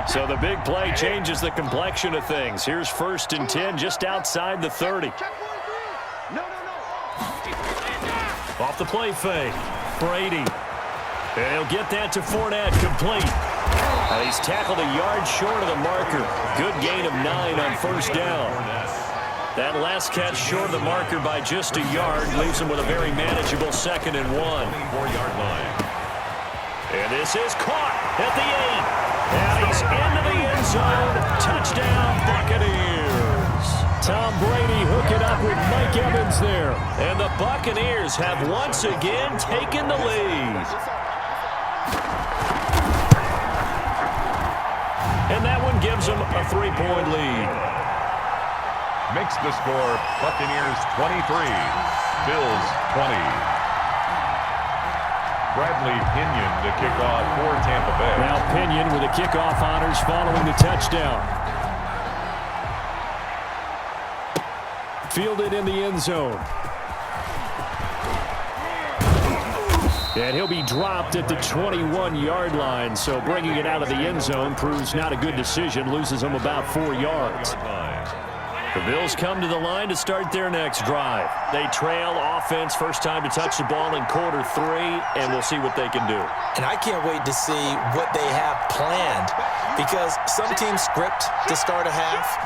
So the big play changes the complexion of things. Here's 1st and 10 just outside the 30. Off the play fake. Brady. And he'll get that to Fournette, complete. He's tackled a yard short of the marker. Good gain of 9 on 1st down. That last catch short of the marker by just a yard leaves him with a very manageable 2nd and 1. 4-yard line. And this is caught at the 8. And he's into the end zone. Touchdown, Buccaneers. Tom Brady hooking up with Mike Evans there. And the Buccaneers have once again taken the lead. And that one gives them a 3-point lead. Makes the score Buccaneers 23, Bills 20. Bradley Pinion to kick off for Tampa Bay. Now Pinion with the kickoff honors following the touchdown. Fielded in the end zone. And he'll be dropped at the 21-yard line, so bringing it out of the end zone proves not a good decision, loses him about 4 yards. The Bills come to the line to start their next drive. They trail offense, first time to touch the ball in quarter 3, and we'll see what they can do. And I can't wait to see what they have planned, because some teams script to start a half.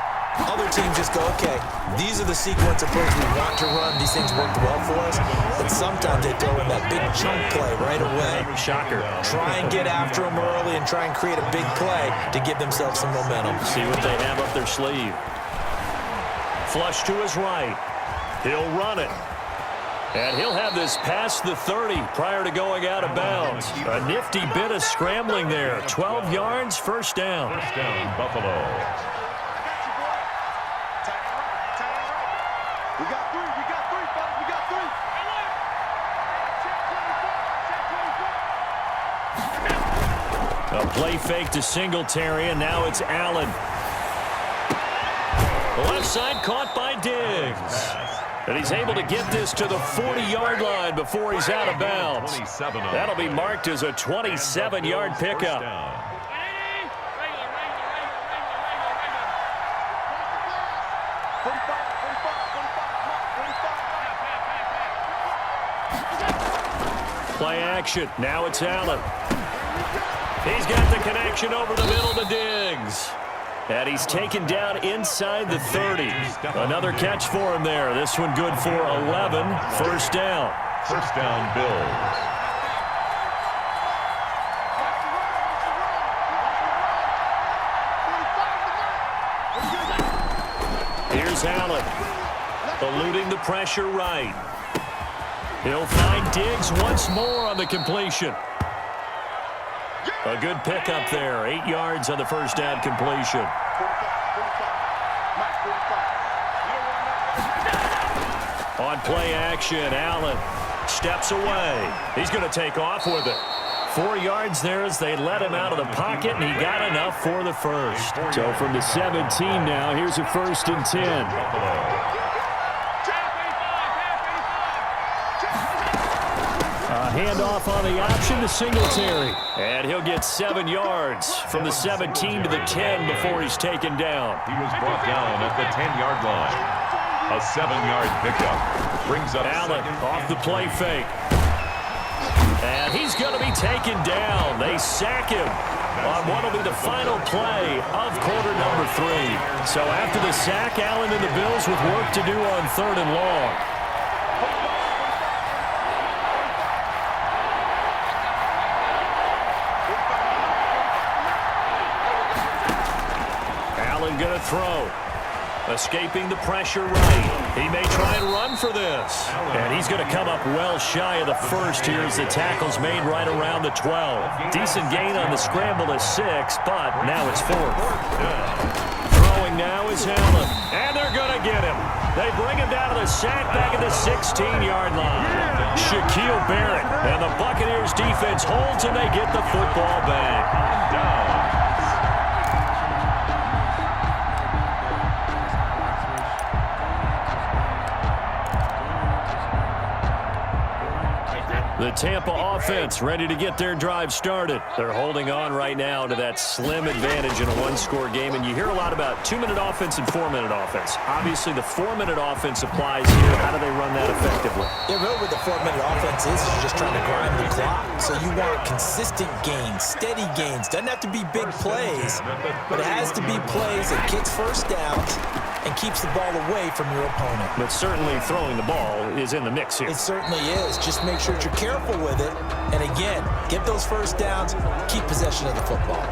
Other teams just go, okay, these are the sequence of plays we want to run. These things worked well for us. And sometimes they throw in that big chunk play right away. Shocker. Try and get after them early and try and create a big play to give themselves some momentum. See what they have up their sleeve. Flush to his right. He'll run it. And he'll have this past the 30 prior to going out of bounds. A nifty bit of scrambling there. 12 yards, 1st down. 1st down, Buffalo. We got 3, fellas, we got 3. A play fake to Singletary, and now it's Allen. The left side caught by Diggs. And he's able to get this to the 40-yard line before he's out of bounds. That'll be marked as a 27-yard pickup. Play action. Now it's Allen. He's got the connection over the middle to Diggs. And he's taken down inside the 30. Another catch for him there. This one good for 11. 1st down. 1st down, Bills. Here's Allen. Eluding the pressure right. He'll find Diggs once more on the completion. A good pickup there. 8 yards on the 1st down completion. On play action, Allen steps away. He's going to take off with it. 4 yards there as they let him out of the pocket, and he got enough for the 1st. So from the 17 now, here's a 1st and 10. Handoff on the option to Singletary. And he'll get 7 yards from the 17 to the 10 before he's taken down. He was brought down at the 10-yard line. A 7-yard pickup. Brings up Allen off the play fake. And he's going to be taken down. They sack him on what will be the final play of quarter number 3. So after the sack, Allen and the Bills with work to do on 3rd and long. Going to throw. Escaping the pressure right. He may try and run for this. And he's going to come up well shy of the 1st here as the tackle's made right around the 12. Decent gain on the scramble to 6, but now it's 4th. Throwing now is Allen. And they're going to get him. They bring him down to the sack back at the 16-yard line. Shaquille Barrett. And the Buccaneers defense holds and they get the football back. Down. The Tampa offense ready to get their drive started. They're holding on right now to that slim advantage in a one-score game, and you hear a lot about 2-minute offense and 4-minute offense. Obviously, the 4-minute offense applies here. How do they run that effectively? Yeah, really what the 4-minute offense is you're just trying to grind the clock. So you want consistent gains, steady gains. Doesn't have to be big plays, but it has to be plays that gets first downs and keeps the ball away from your opponent. But certainly throwing the ball is in the mix here. It certainly is. Just make sure that you're careful with it. And again, get those first downs, keep possession of the football.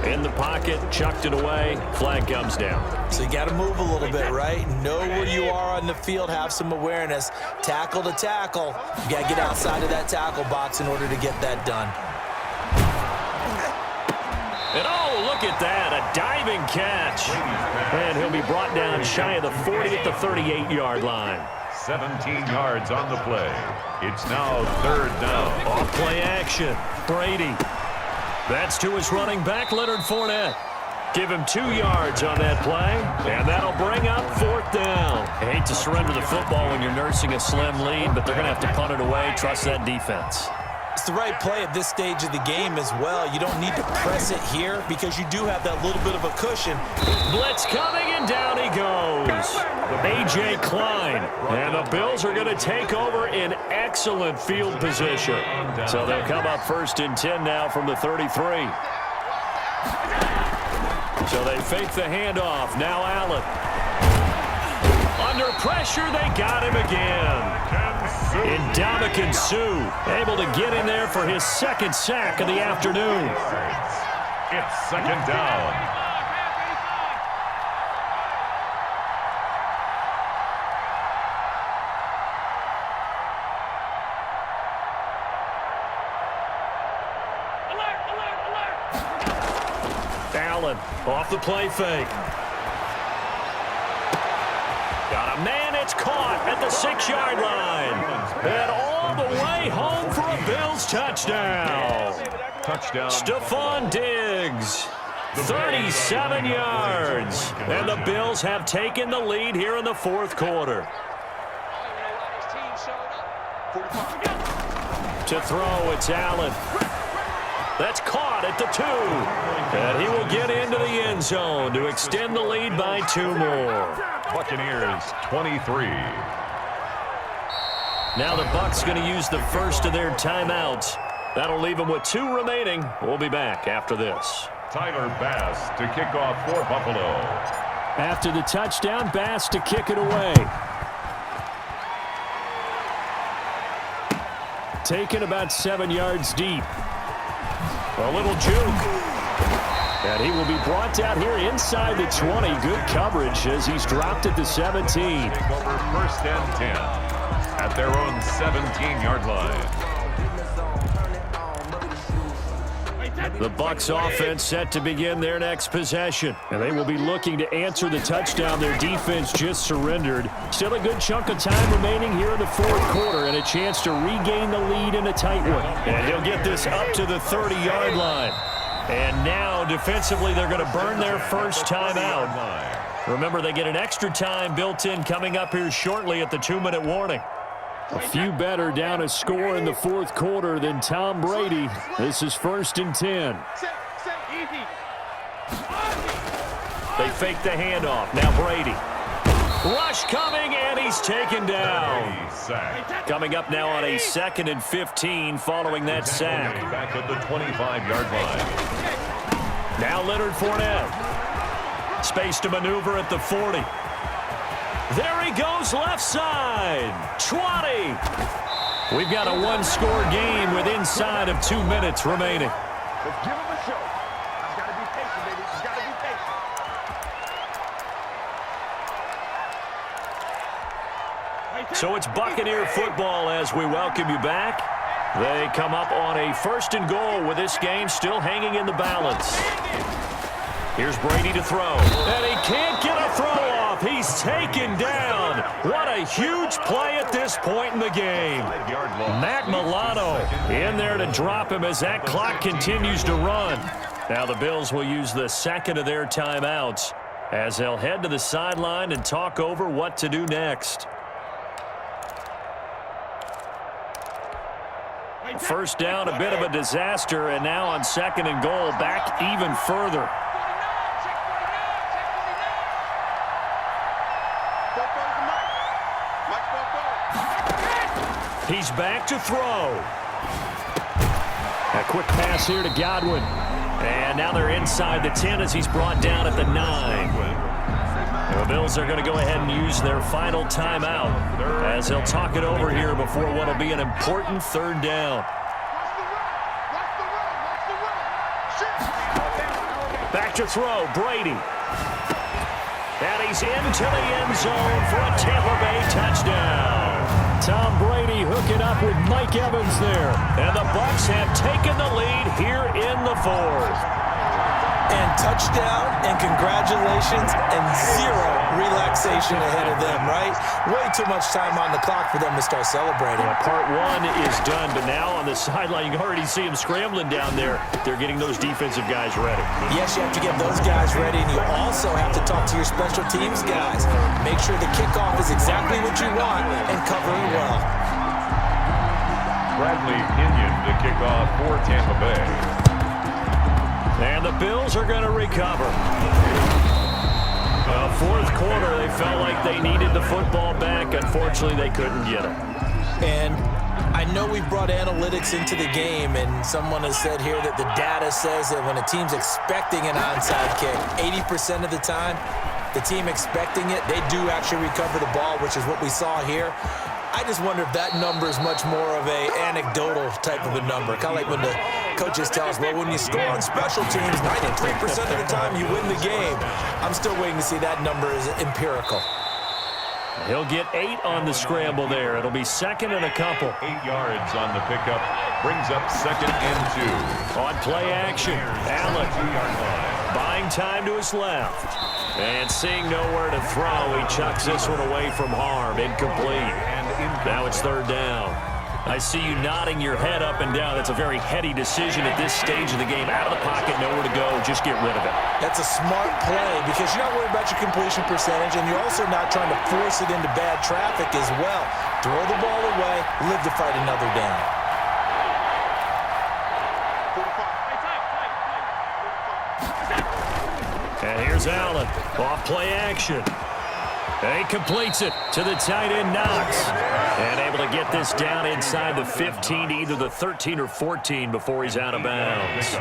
In the pocket, chucked it away, flag comes down. So you got to move a little bit, right? Know where you are on the field, have some awareness. Tackle to tackle. You got to get outside of that tackle box in order to get that done. And oh, look at that, a diving catch. And he'll be brought down shy of the 40 at the 38-yard line. 17 yards on the play. It's now 3rd down. Off play action. Brady. That's to his running back, Leonard Fournette. Give him 2 yards on that play, and that'll bring up 4th down. I hate to surrender the football when you're nursing a slim lead, but they're going to have to punt it away. Trust that defense. It's the right play at this stage of the game as well. You don't need to press it here because you do have that little bit of a cushion. Blitz coming, and down he goes. A.J. Klein. And the Bills are going to take over in excellent field position. So they'll come up 1st and 10 now from the 33. So they fake the handoff. Now Allen. Under pressure, they got him again. Ndamukong Suh able to get in there for his 2nd sack of the afternoon. It's 2nd down. Allen off the play fake. Got a man, it's caught at the 6-yard line. And all the way home for a Bills touchdown. Touchdown. Stephon Diggs, 37 yards. And the Bills have taken the lead here in the 4th quarter. To throw, it's Allen. That's caught at the 2. And he will get into the end zone to extend the lead by 2 more. Buccaneers 23. Now the Bucs going to use the first of their timeouts. That'll leave them with 2 remaining. We'll be back after this. Tyler Bass to kick off for Buffalo. After the touchdown, Bass to kick it away. Taken about 7 yards deep. A little juke. And he will be brought down here inside the 20. Good coverage as he's dropped at the 17. Take over 1st and 10 at their own 17-yard line. The Bucs offense set to begin their next possession. And they will be looking to answer the touchdown their defense just surrendered. Still a good chunk of time remaining here in the 4th quarter and a chance to regain the lead in a tight one. And he'll get this up to the 30-yard line. And now, defensively, they're going to burn their first timeout. Remember, they get an extra time built in coming up here shortly at the 2-minute warning. A few better down a score in the 4th quarter than Tom Brady. This is 1st and 10. They fake the handoff. Now Brady. Rush coming, and he's taken down. Coming up now on a 2nd and 15 following that sack. Back at the 25-yard line. Now Leonard Fournette. Space to maneuver at the 40. There he goes left side. 20. We've got a 1-score game with inside of 2 minutes remaining. Let's give him a show. He's got to be patient, baby. He's got to be patient. So it's Buccaneer football as we welcome you back. They come up on a 1st and goal with this game still hanging in the balance. Here's Brady to throw. And he can't get a throw off. He's taken down. What a huge play at this point in the game. Matt Milano in there to drop him as that clock continues to run. Now the Bills will use the 2nd of their timeouts as they'll head to the sideline and talk over what to do next. First down, a bit of a disaster, and now on 2nd and goal, back even further. He's back to throw. A quick pass here to Godwin. And now they're inside the 10 as he's brought down at the 9. The Bills are going to go ahead and use their final timeout as they'll talk it over here before what will be an important 3rd down. Back to throw, Brady. And he's into the end zone for a Tampa Bay touchdown. Tom Brady hooking up with Mike Evans there. And the Bucs have taken the lead here in the 4th. And touchdown, and congratulations, and zero relaxation ahead of them, right? Way too much time on the clock for them to start celebrating. Yeah, part 1 is done, but now on the sideline, you can already see them scrambling down there. They're getting those defensive guys ready. Yes, you have to get those guys ready, and you also have to talk to your special teams guys. Make sure the kickoff is exactly what you want and cover it well. Bradley Pinion to kick off for Tampa Bay. And the Bills are going to recover. 4th quarter, they felt like they needed the football back. Unfortunately, they couldn't get it. And I know we've brought analytics into the game, and someone has said here that the data says that when a team's expecting an onside kick, 80% of the time, the team expecting it, they do actually recover the ball, which is what we saw here. I just wonder if that number is much more of a anecdotal type of a number. Kind of like when the coaches tell us, well, when you score on special teams, 93% of the time you win the game. I'm still waiting to see that number is empirical. He'll get 8 on the scramble there. It'll be 2nd and a couple. 8 yards on the pickup. Brings up 2nd and 2. On play action, Allen buying time to his left. And seeing nowhere to throw, he chucks this one away from harm. Incomplete. Now it's 3rd down. I see you nodding your head up and down. That's a very heady decision at this stage of the game. Out of the pocket, nowhere to go. Just get rid of it. That's a smart play because you're not worried about your completion percentage, and you're also not trying to force it into bad traffic as well. Throw the ball away, live to fight another down. And here's Allen. Off play action. And he completes it to the tight end, Knox. And able to get this down inside the 15 to either the 13 or 14 before he's out of bounds.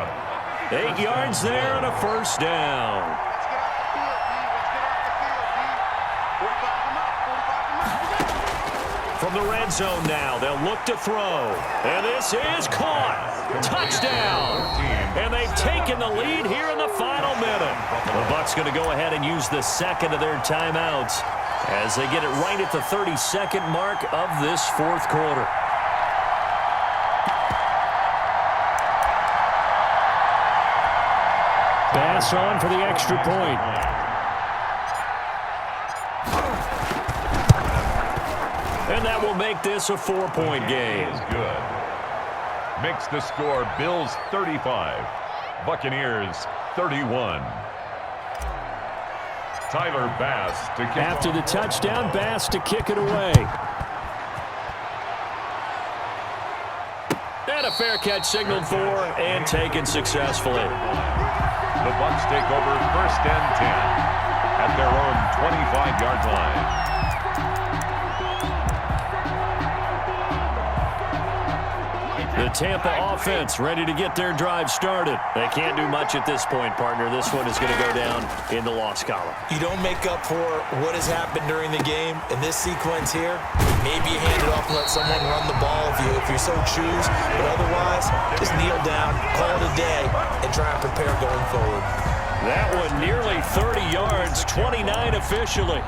8 yards there and a 1st down. From the red zone now, they'll look to throw. And this is caught. Touchdown. And they've taken the lead here in the final minute. The Bucs going to go ahead and use the 2nd of their timeouts as they get it right at the 32nd mark of this 4th quarter. Pass on for the extra point. And that will make this a 4-point game. Good. Makes the score Bills 35, Buccaneers 31. Tyler Bass to kick after the touchdown, Bass to kick it away. And a fair catch signaled for and taken successfully. The Bucs take over 1st and 10 at their own 25-yard line. The Tampa offense ready to get their drive started. They can't do much at this point, partner. This one is going to go down in the loss column. You don't make up for what has happened during the game. In this sequence here, maybe you hand it off and let someone run the ball if you so choose. But otherwise, just kneel down, call it a day, and try and prepare going forward. That one nearly 30 yards, 29 officially.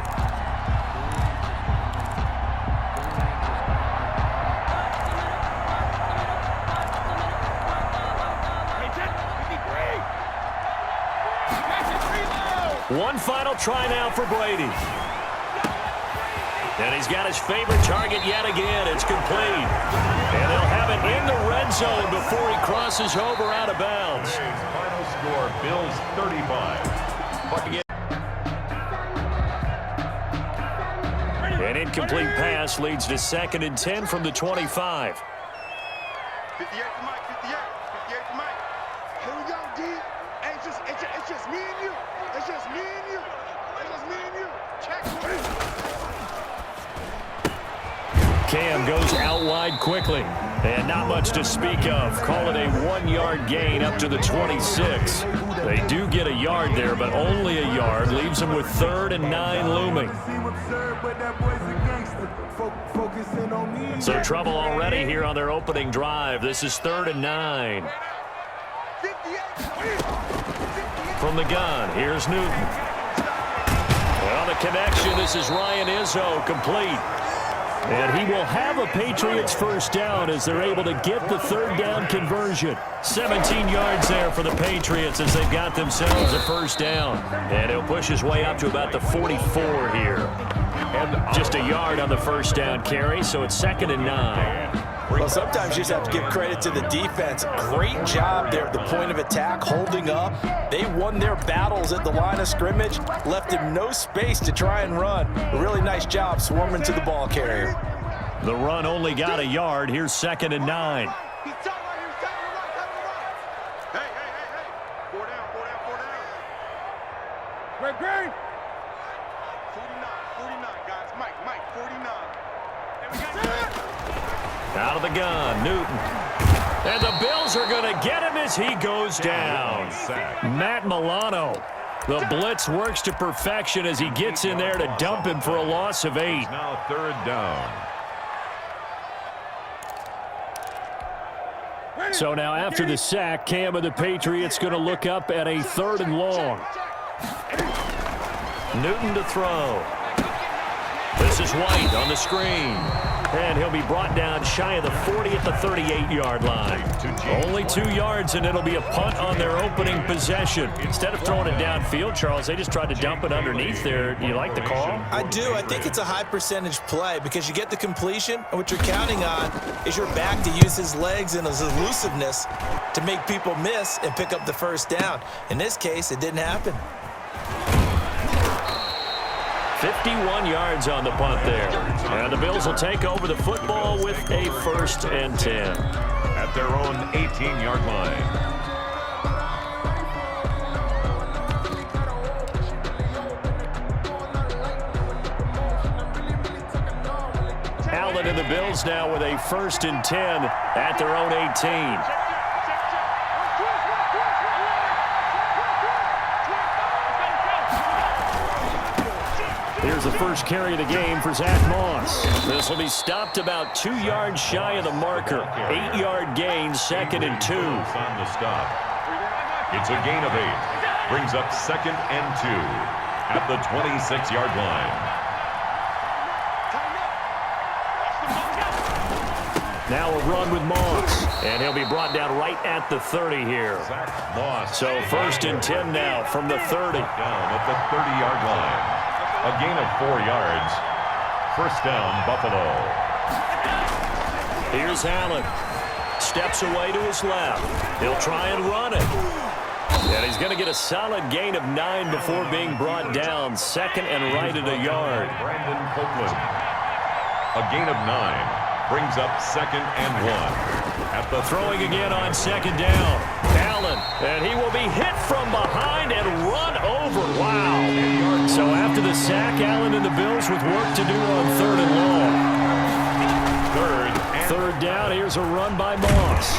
One final try now for Brady. And he's got his favorite target yet again. It's complete. And they'll have it in the red zone before he crosses over out of bounds. Final score, Bills 35. An incomplete pass leads to 2nd and 10 from the 25. 58 to Mike, 58 to Mike. Here we go, D. Hey, it's just me and you. It's just me and you. It's just me and you. Check. Cam goes out wide quickly. And not much to speak of. Call it a 1-yard gain up to the 26. They do get a yard there, but only a yard. Leaves them with 3rd and 9 looming. So trouble already here on their opening drive. This is 3rd and 9. From the gun, here's Newton. Well, the connection, this is Ryan Izzo, complete. And he will have a Patriots first down as they're able to get the 3rd down conversion. 17 yards there for the Patriots as they've got themselves a first down. And he'll push his way up to about the 44 here. And just a yard on the first down carry, so it's 2nd and 9. Well, sometimes you just have to give credit to the defense. Great job there at the point of attack, holding up. They won their battles at the line of scrimmage, left him no space to try and run. A really nice job swarming to the ball carrier. The run only got a yard. Here's 2nd and 9. Hey. 4 down. Great. 49, guys. Mike, 49. Out of the gun, Newton. And the Bills are going to get him as he goes down. Matt Milano. The blitz works to perfection as he gets in there to dump him for a loss of 8. Now 3rd down. So now after the sack, Cam of the Patriots going to look up at a 3rd and long. Newton to throw. This is White on the screen. And he'll be brought down shy of the 40 at the 38-yard line. Only 2 yards, and it'll be a punt on their opening possession. Instead of throwing it downfield, Charles, they just tried to dump it underneath there. Do you like the call? I do. I think it's a high-percentage play because you get the completion, and what you're counting on is your back to use his legs and his elusiveness to make people miss and pick up the first down. In this case, it didn't happen. 51 yards on the punt there. And the Bills will take over the football with a 1st and 10. At their own 18-yard line. Allen and the Bills now with a 1st and 10 at their own 18. Here's the first carry of the game for Zach Moss. This will be stopped about 2 yards shy of the marker. 8-yard gain, 2nd and 2. On the stop. It's a gain of 8. Brings up 2nd and 2 at the 26-yard line. Now a run with Moss. And he'll be brought down right at the 30 here. Zach Moss. So 1st and 10 now from the 30. Down at the 30-yard line. A gain of 4 yards. First down, Buffalo. Here's Allen. Steps away to his left. He'll try and run it. And he's going to get a solid gain of 9 before being brought down. 2nd and right at a yard. Brandon Copeland. A gain of 9. Brings up 2nd and 1. At the throwing again on 2nd down. Allen. And he will be hit from behind and run over. Wow. So after the sack, Allen and the Bills with work to do on 3rd and long. 3rd down. Here's a run by Moss.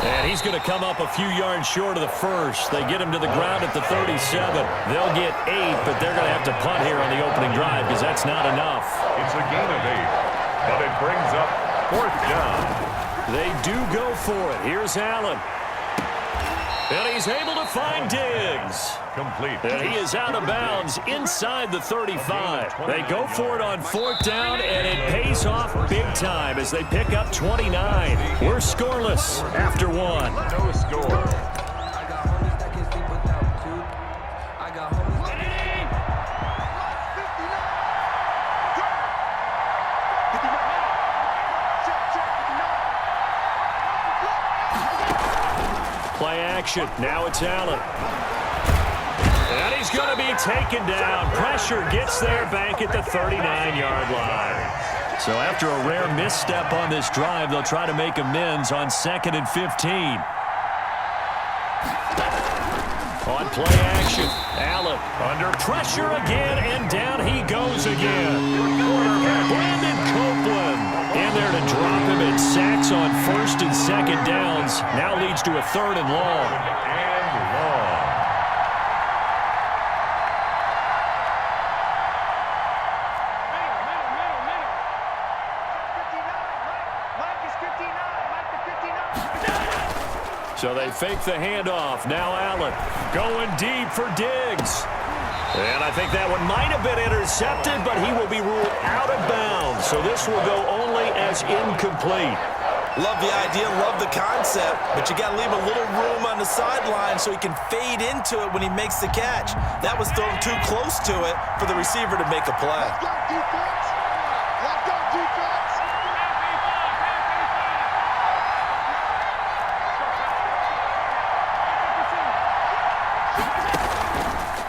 And he's going to come up a few yards short of the first. They get him to the ground at the 37. They'll get 8, but they're going to have to punt here on the opening drive because that's not enough. It's a gain of 8, but it brings up 4th down. They do go for it. Here's Allen. And he's able to find Diggs. Complete. And he is out of bounds inside the 35. They go for it on 4th down, and it pays off big time as they pick up 29. We're scoreless after 1. No score. Play action. Now it's Allen. And he's going to be taken down. Pressure gets there back at the 39-yard line. So after a rare misstep on this drive, they'll try to make amends on 2nd and 15. On play action, Allen under pressure again, and down he goes again. Brandon Copeland in there to drop him at sacks on 1st and 2nd downs. Now leads to a 3rd and long. So they fake the handoff. Now Allen going deep for Diggs. And I think that one might have been intercepted, but he will be ruled out of bounds. So this will go only as incomplete. Love the idea, love the concept, but you got to leave a little room on the sideline so he can fade into it when he makes the catch. That was thrown too close to it for the receiver to make a play. Let's go, defense. Let's go, defense.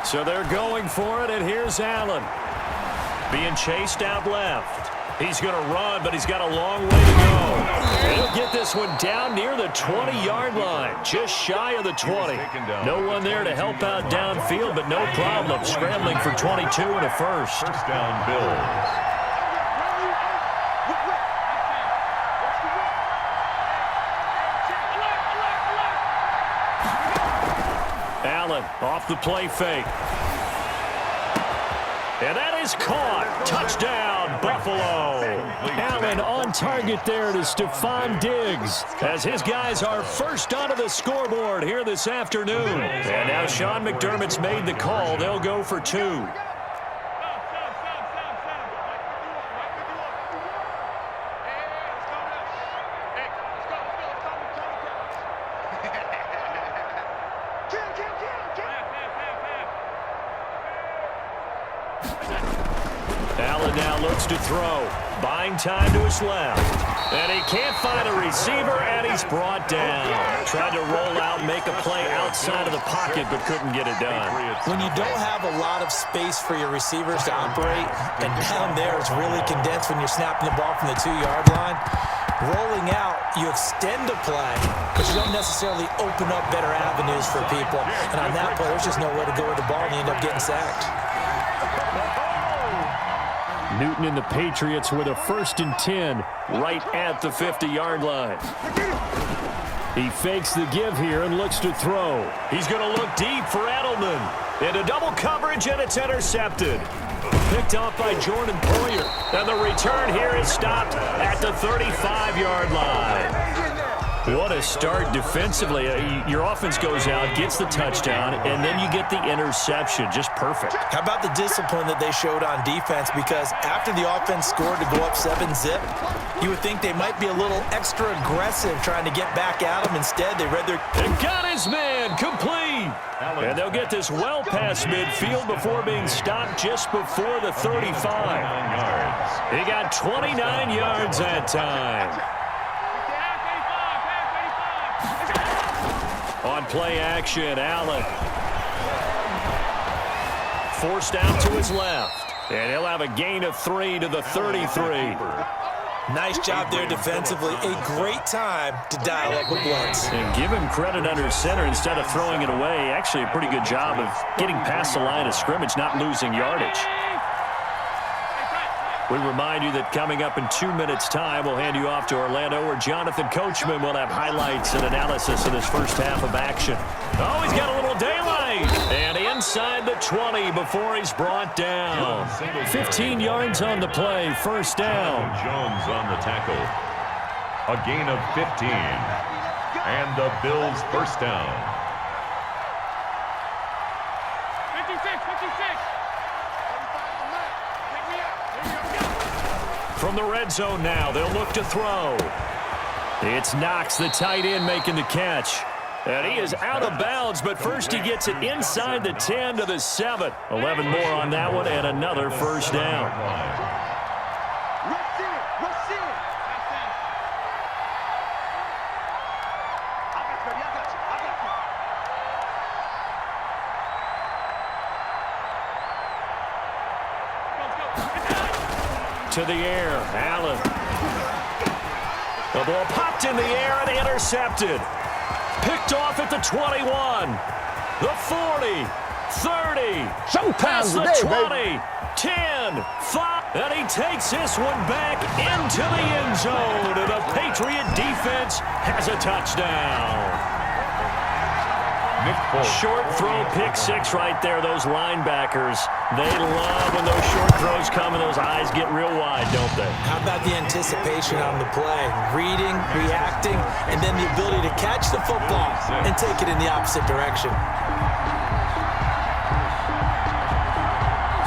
So they're going for it, and here's Allen. Being chased out left. He's going to run, but he's got a long way to go. And he'll get this one down near the 20-yard line, just shy of the 20. No one there to help out downfield, but no problem. Scrambling for 22 and a first. First down, Bills. Allen off the play fake. And that is caught. Touchdown, Buffalo. Allen on target there to Stephon Diggs as his guys are first onto the scoreboard here this afternoon. And now Sean McDermott's made the call. They'll go for 2. Allen now looks to throw. Buying time to his left. And he can't find a receiver, and he's brought down. Tried to roll out, make a play outside of the pocket, but couldn't get it done. When you don't have a lot of space for your receivers to operate, and down there it's really condensed when you're snapping the ball from the 2-yard line, rolling out, you extend the play, but you don't necessarily open up better avenues for people. And on that play, there's just nowhere to go with the ball, and you end up getting sacked. Newton and the Patriots with a 1st and 10 right at the 50-yard line. He fakes the give here and looks to throw. He's going to look deep for Edelman. Into double coverage, and it's intercepted. Picked off by Jordan Poyer. And the return here is stopped at the 35-yard line. What a start defensively. Your offense goes out, gets the touchdown, and then you get the interception. Just perfect. How about the discipline that they showed on defense? Because after the offense scored to go up 7-zip, you would think they might be a little extra aggressive trying to get back at them. Instead, they read their... And got his man complete. And they'll get this well past midfield before being stopped just before the 35. He got 29 yards that time. On play action, Allen. Forced out to his left. And he'll have a gain of 3 to the 33. Nice job there defensively. A great time to dial up a blitz. And give him credit under center instead of throwing it away. Actually, a pretty good job of getting past the line of scrimmage, not losing yardage. We remind you that coming up in 2 minutes' time, we'll hand you off to Orlando, where Jonathan Coachman will have highlights and analysis of this first half of action. Oh, he's got a little daylight. And inside the 20 before he's brought down. 15 yards on the play, first down. Jones on the tackle. A gain of 15. And the Bills first down. 56. From the red zone now, they'll look to throw. It's Knox, the tight end, making the catch. And he is out of bounds, but first he gets it inside the 10 to the 7. 11 more on that one, and another first down. to the air. Allen. The ball popped in the air and intercepted. Picked off at the 21. The 40. 30. Sometimes the today, 20. baby. 10. 5. And he takes this one back into the end zone. And the Patriot defense has a touchdown. Short throw, pick six right there. Those linebackers, they love when those short throws come and those eyes get real wide, don't they? How about the anticipation on the play? Reading, reacting, and then the ability to catch the football and take it in the opposite direction.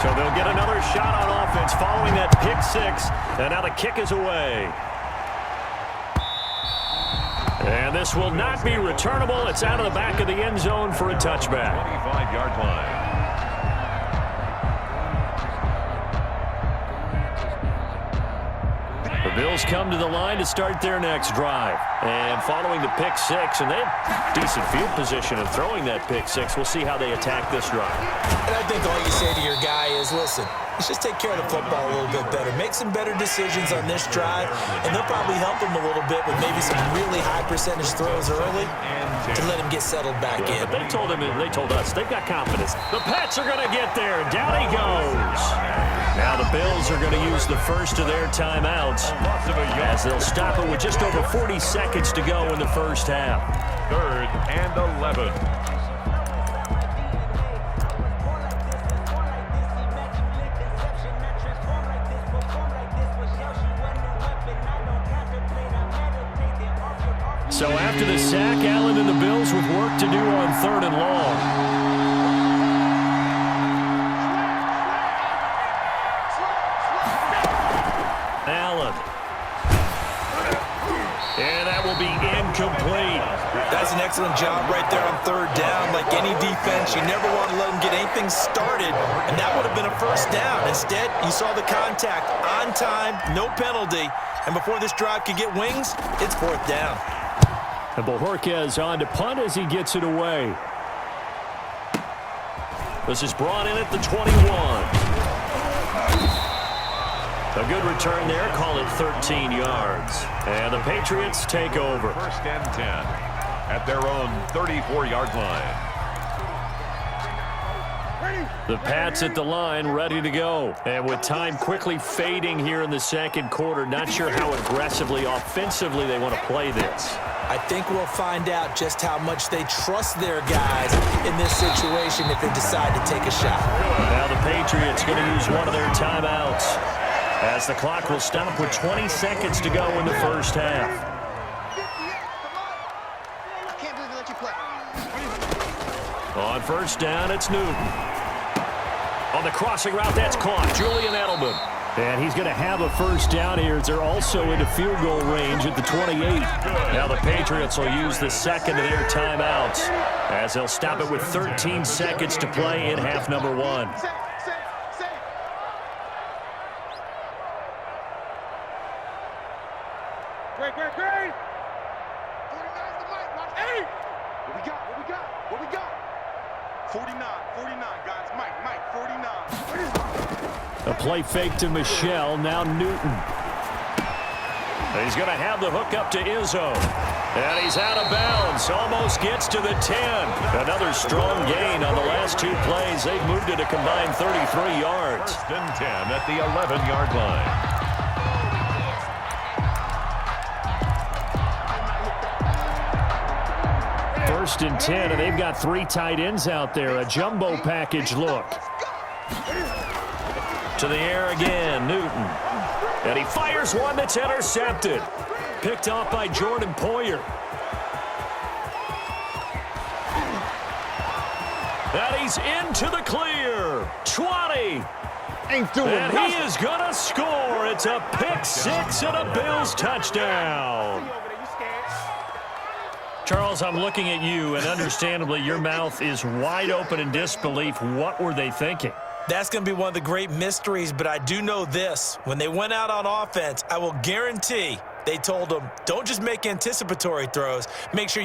So they'll get another shot on offense following that pick six, and now the kick is away. And this will not be returnable. It's out of the back of the end zone for a touchback. 25-yard line. The Bills come to the line to start their next drive. And following the pick six, and they have decent field position in throwing that pick six. We'll see how they attack this drive. And I think all you say to your guy is, listen, let's just take care of the football a little bit better. Make some better decisions on this drive, and they'll probably help him a little bit with maybe some really high percentage throws early to let him get settled back in. But they told us they've got confidence. The Pats are going to get there. Down he goes. Now the Bills are going to use the first of their timeouts as they'll stop it with just over 40 seconds to go in the first half. 3rd and 11. So after the sack, Allen and the Bills with work to do on 3rd and long. Allen. And that will be incomplete. That's an excellent job right there on 3rd down. Like any defense, you never want to let them get anything started, and that would have been a first down. Instead, you saw the contact on time, no penalty, and before this drive could get wings, it's 4th down. And Bojorquez on to punt as he gets it away. This is brought in at the 21. A good return there, call it 13 yards. And the Patriots take over. 1st and 10 at their own 34-yard line. The Pats at the line, ready to go. And with time quickly fading here in the second quarter, not sure how aggressively, offensively they want to play this. I think we'll find out just how much they trust their guys in this situation if they decide to take a shot. Now the Patriots going to use one of their timeouts as the clock will stop with 20 seconds to go in the first half. I can't believe they let you play. On 1st down, it's Newton. On the crossing route, that's caught. Julian Edelman. And he's going to have a 1st down here as they're also into field goal range at the 28. Now the Patriots will use the second of their timeouts as they'll stop it with 13 seconds to play in half number 1. Great. 49's the mic. Watch. Hey! What we got? 49, guys. Mike, 49. A play fake to Michelle, now Newton. He's going to have the hook up to Izzo. And he's out of bounds, almost gets to the 10. Another strong gain on the last 2 plays. They've moved it a combined 33 yards. 1st and 10 at the 11-yard line. First and 10, and they've got 3 tight ends out there. A jumbo package look. To the air again, Newton. And he fires one that's intercepted. Picked off by Jordan Poyer. And he's into the clear. 20. Ain't doing And nothing. he is going to score. It's a pick six and a Bills touchdown. Charles, I'm looking at you, and understandably, your mouth is wide open in disbelief. What were they thinking? That's going to be one of the great mysteries, but I do know this. When they went out on offense, I will guarantee they told them, don't just make anticipatory throws. Make sure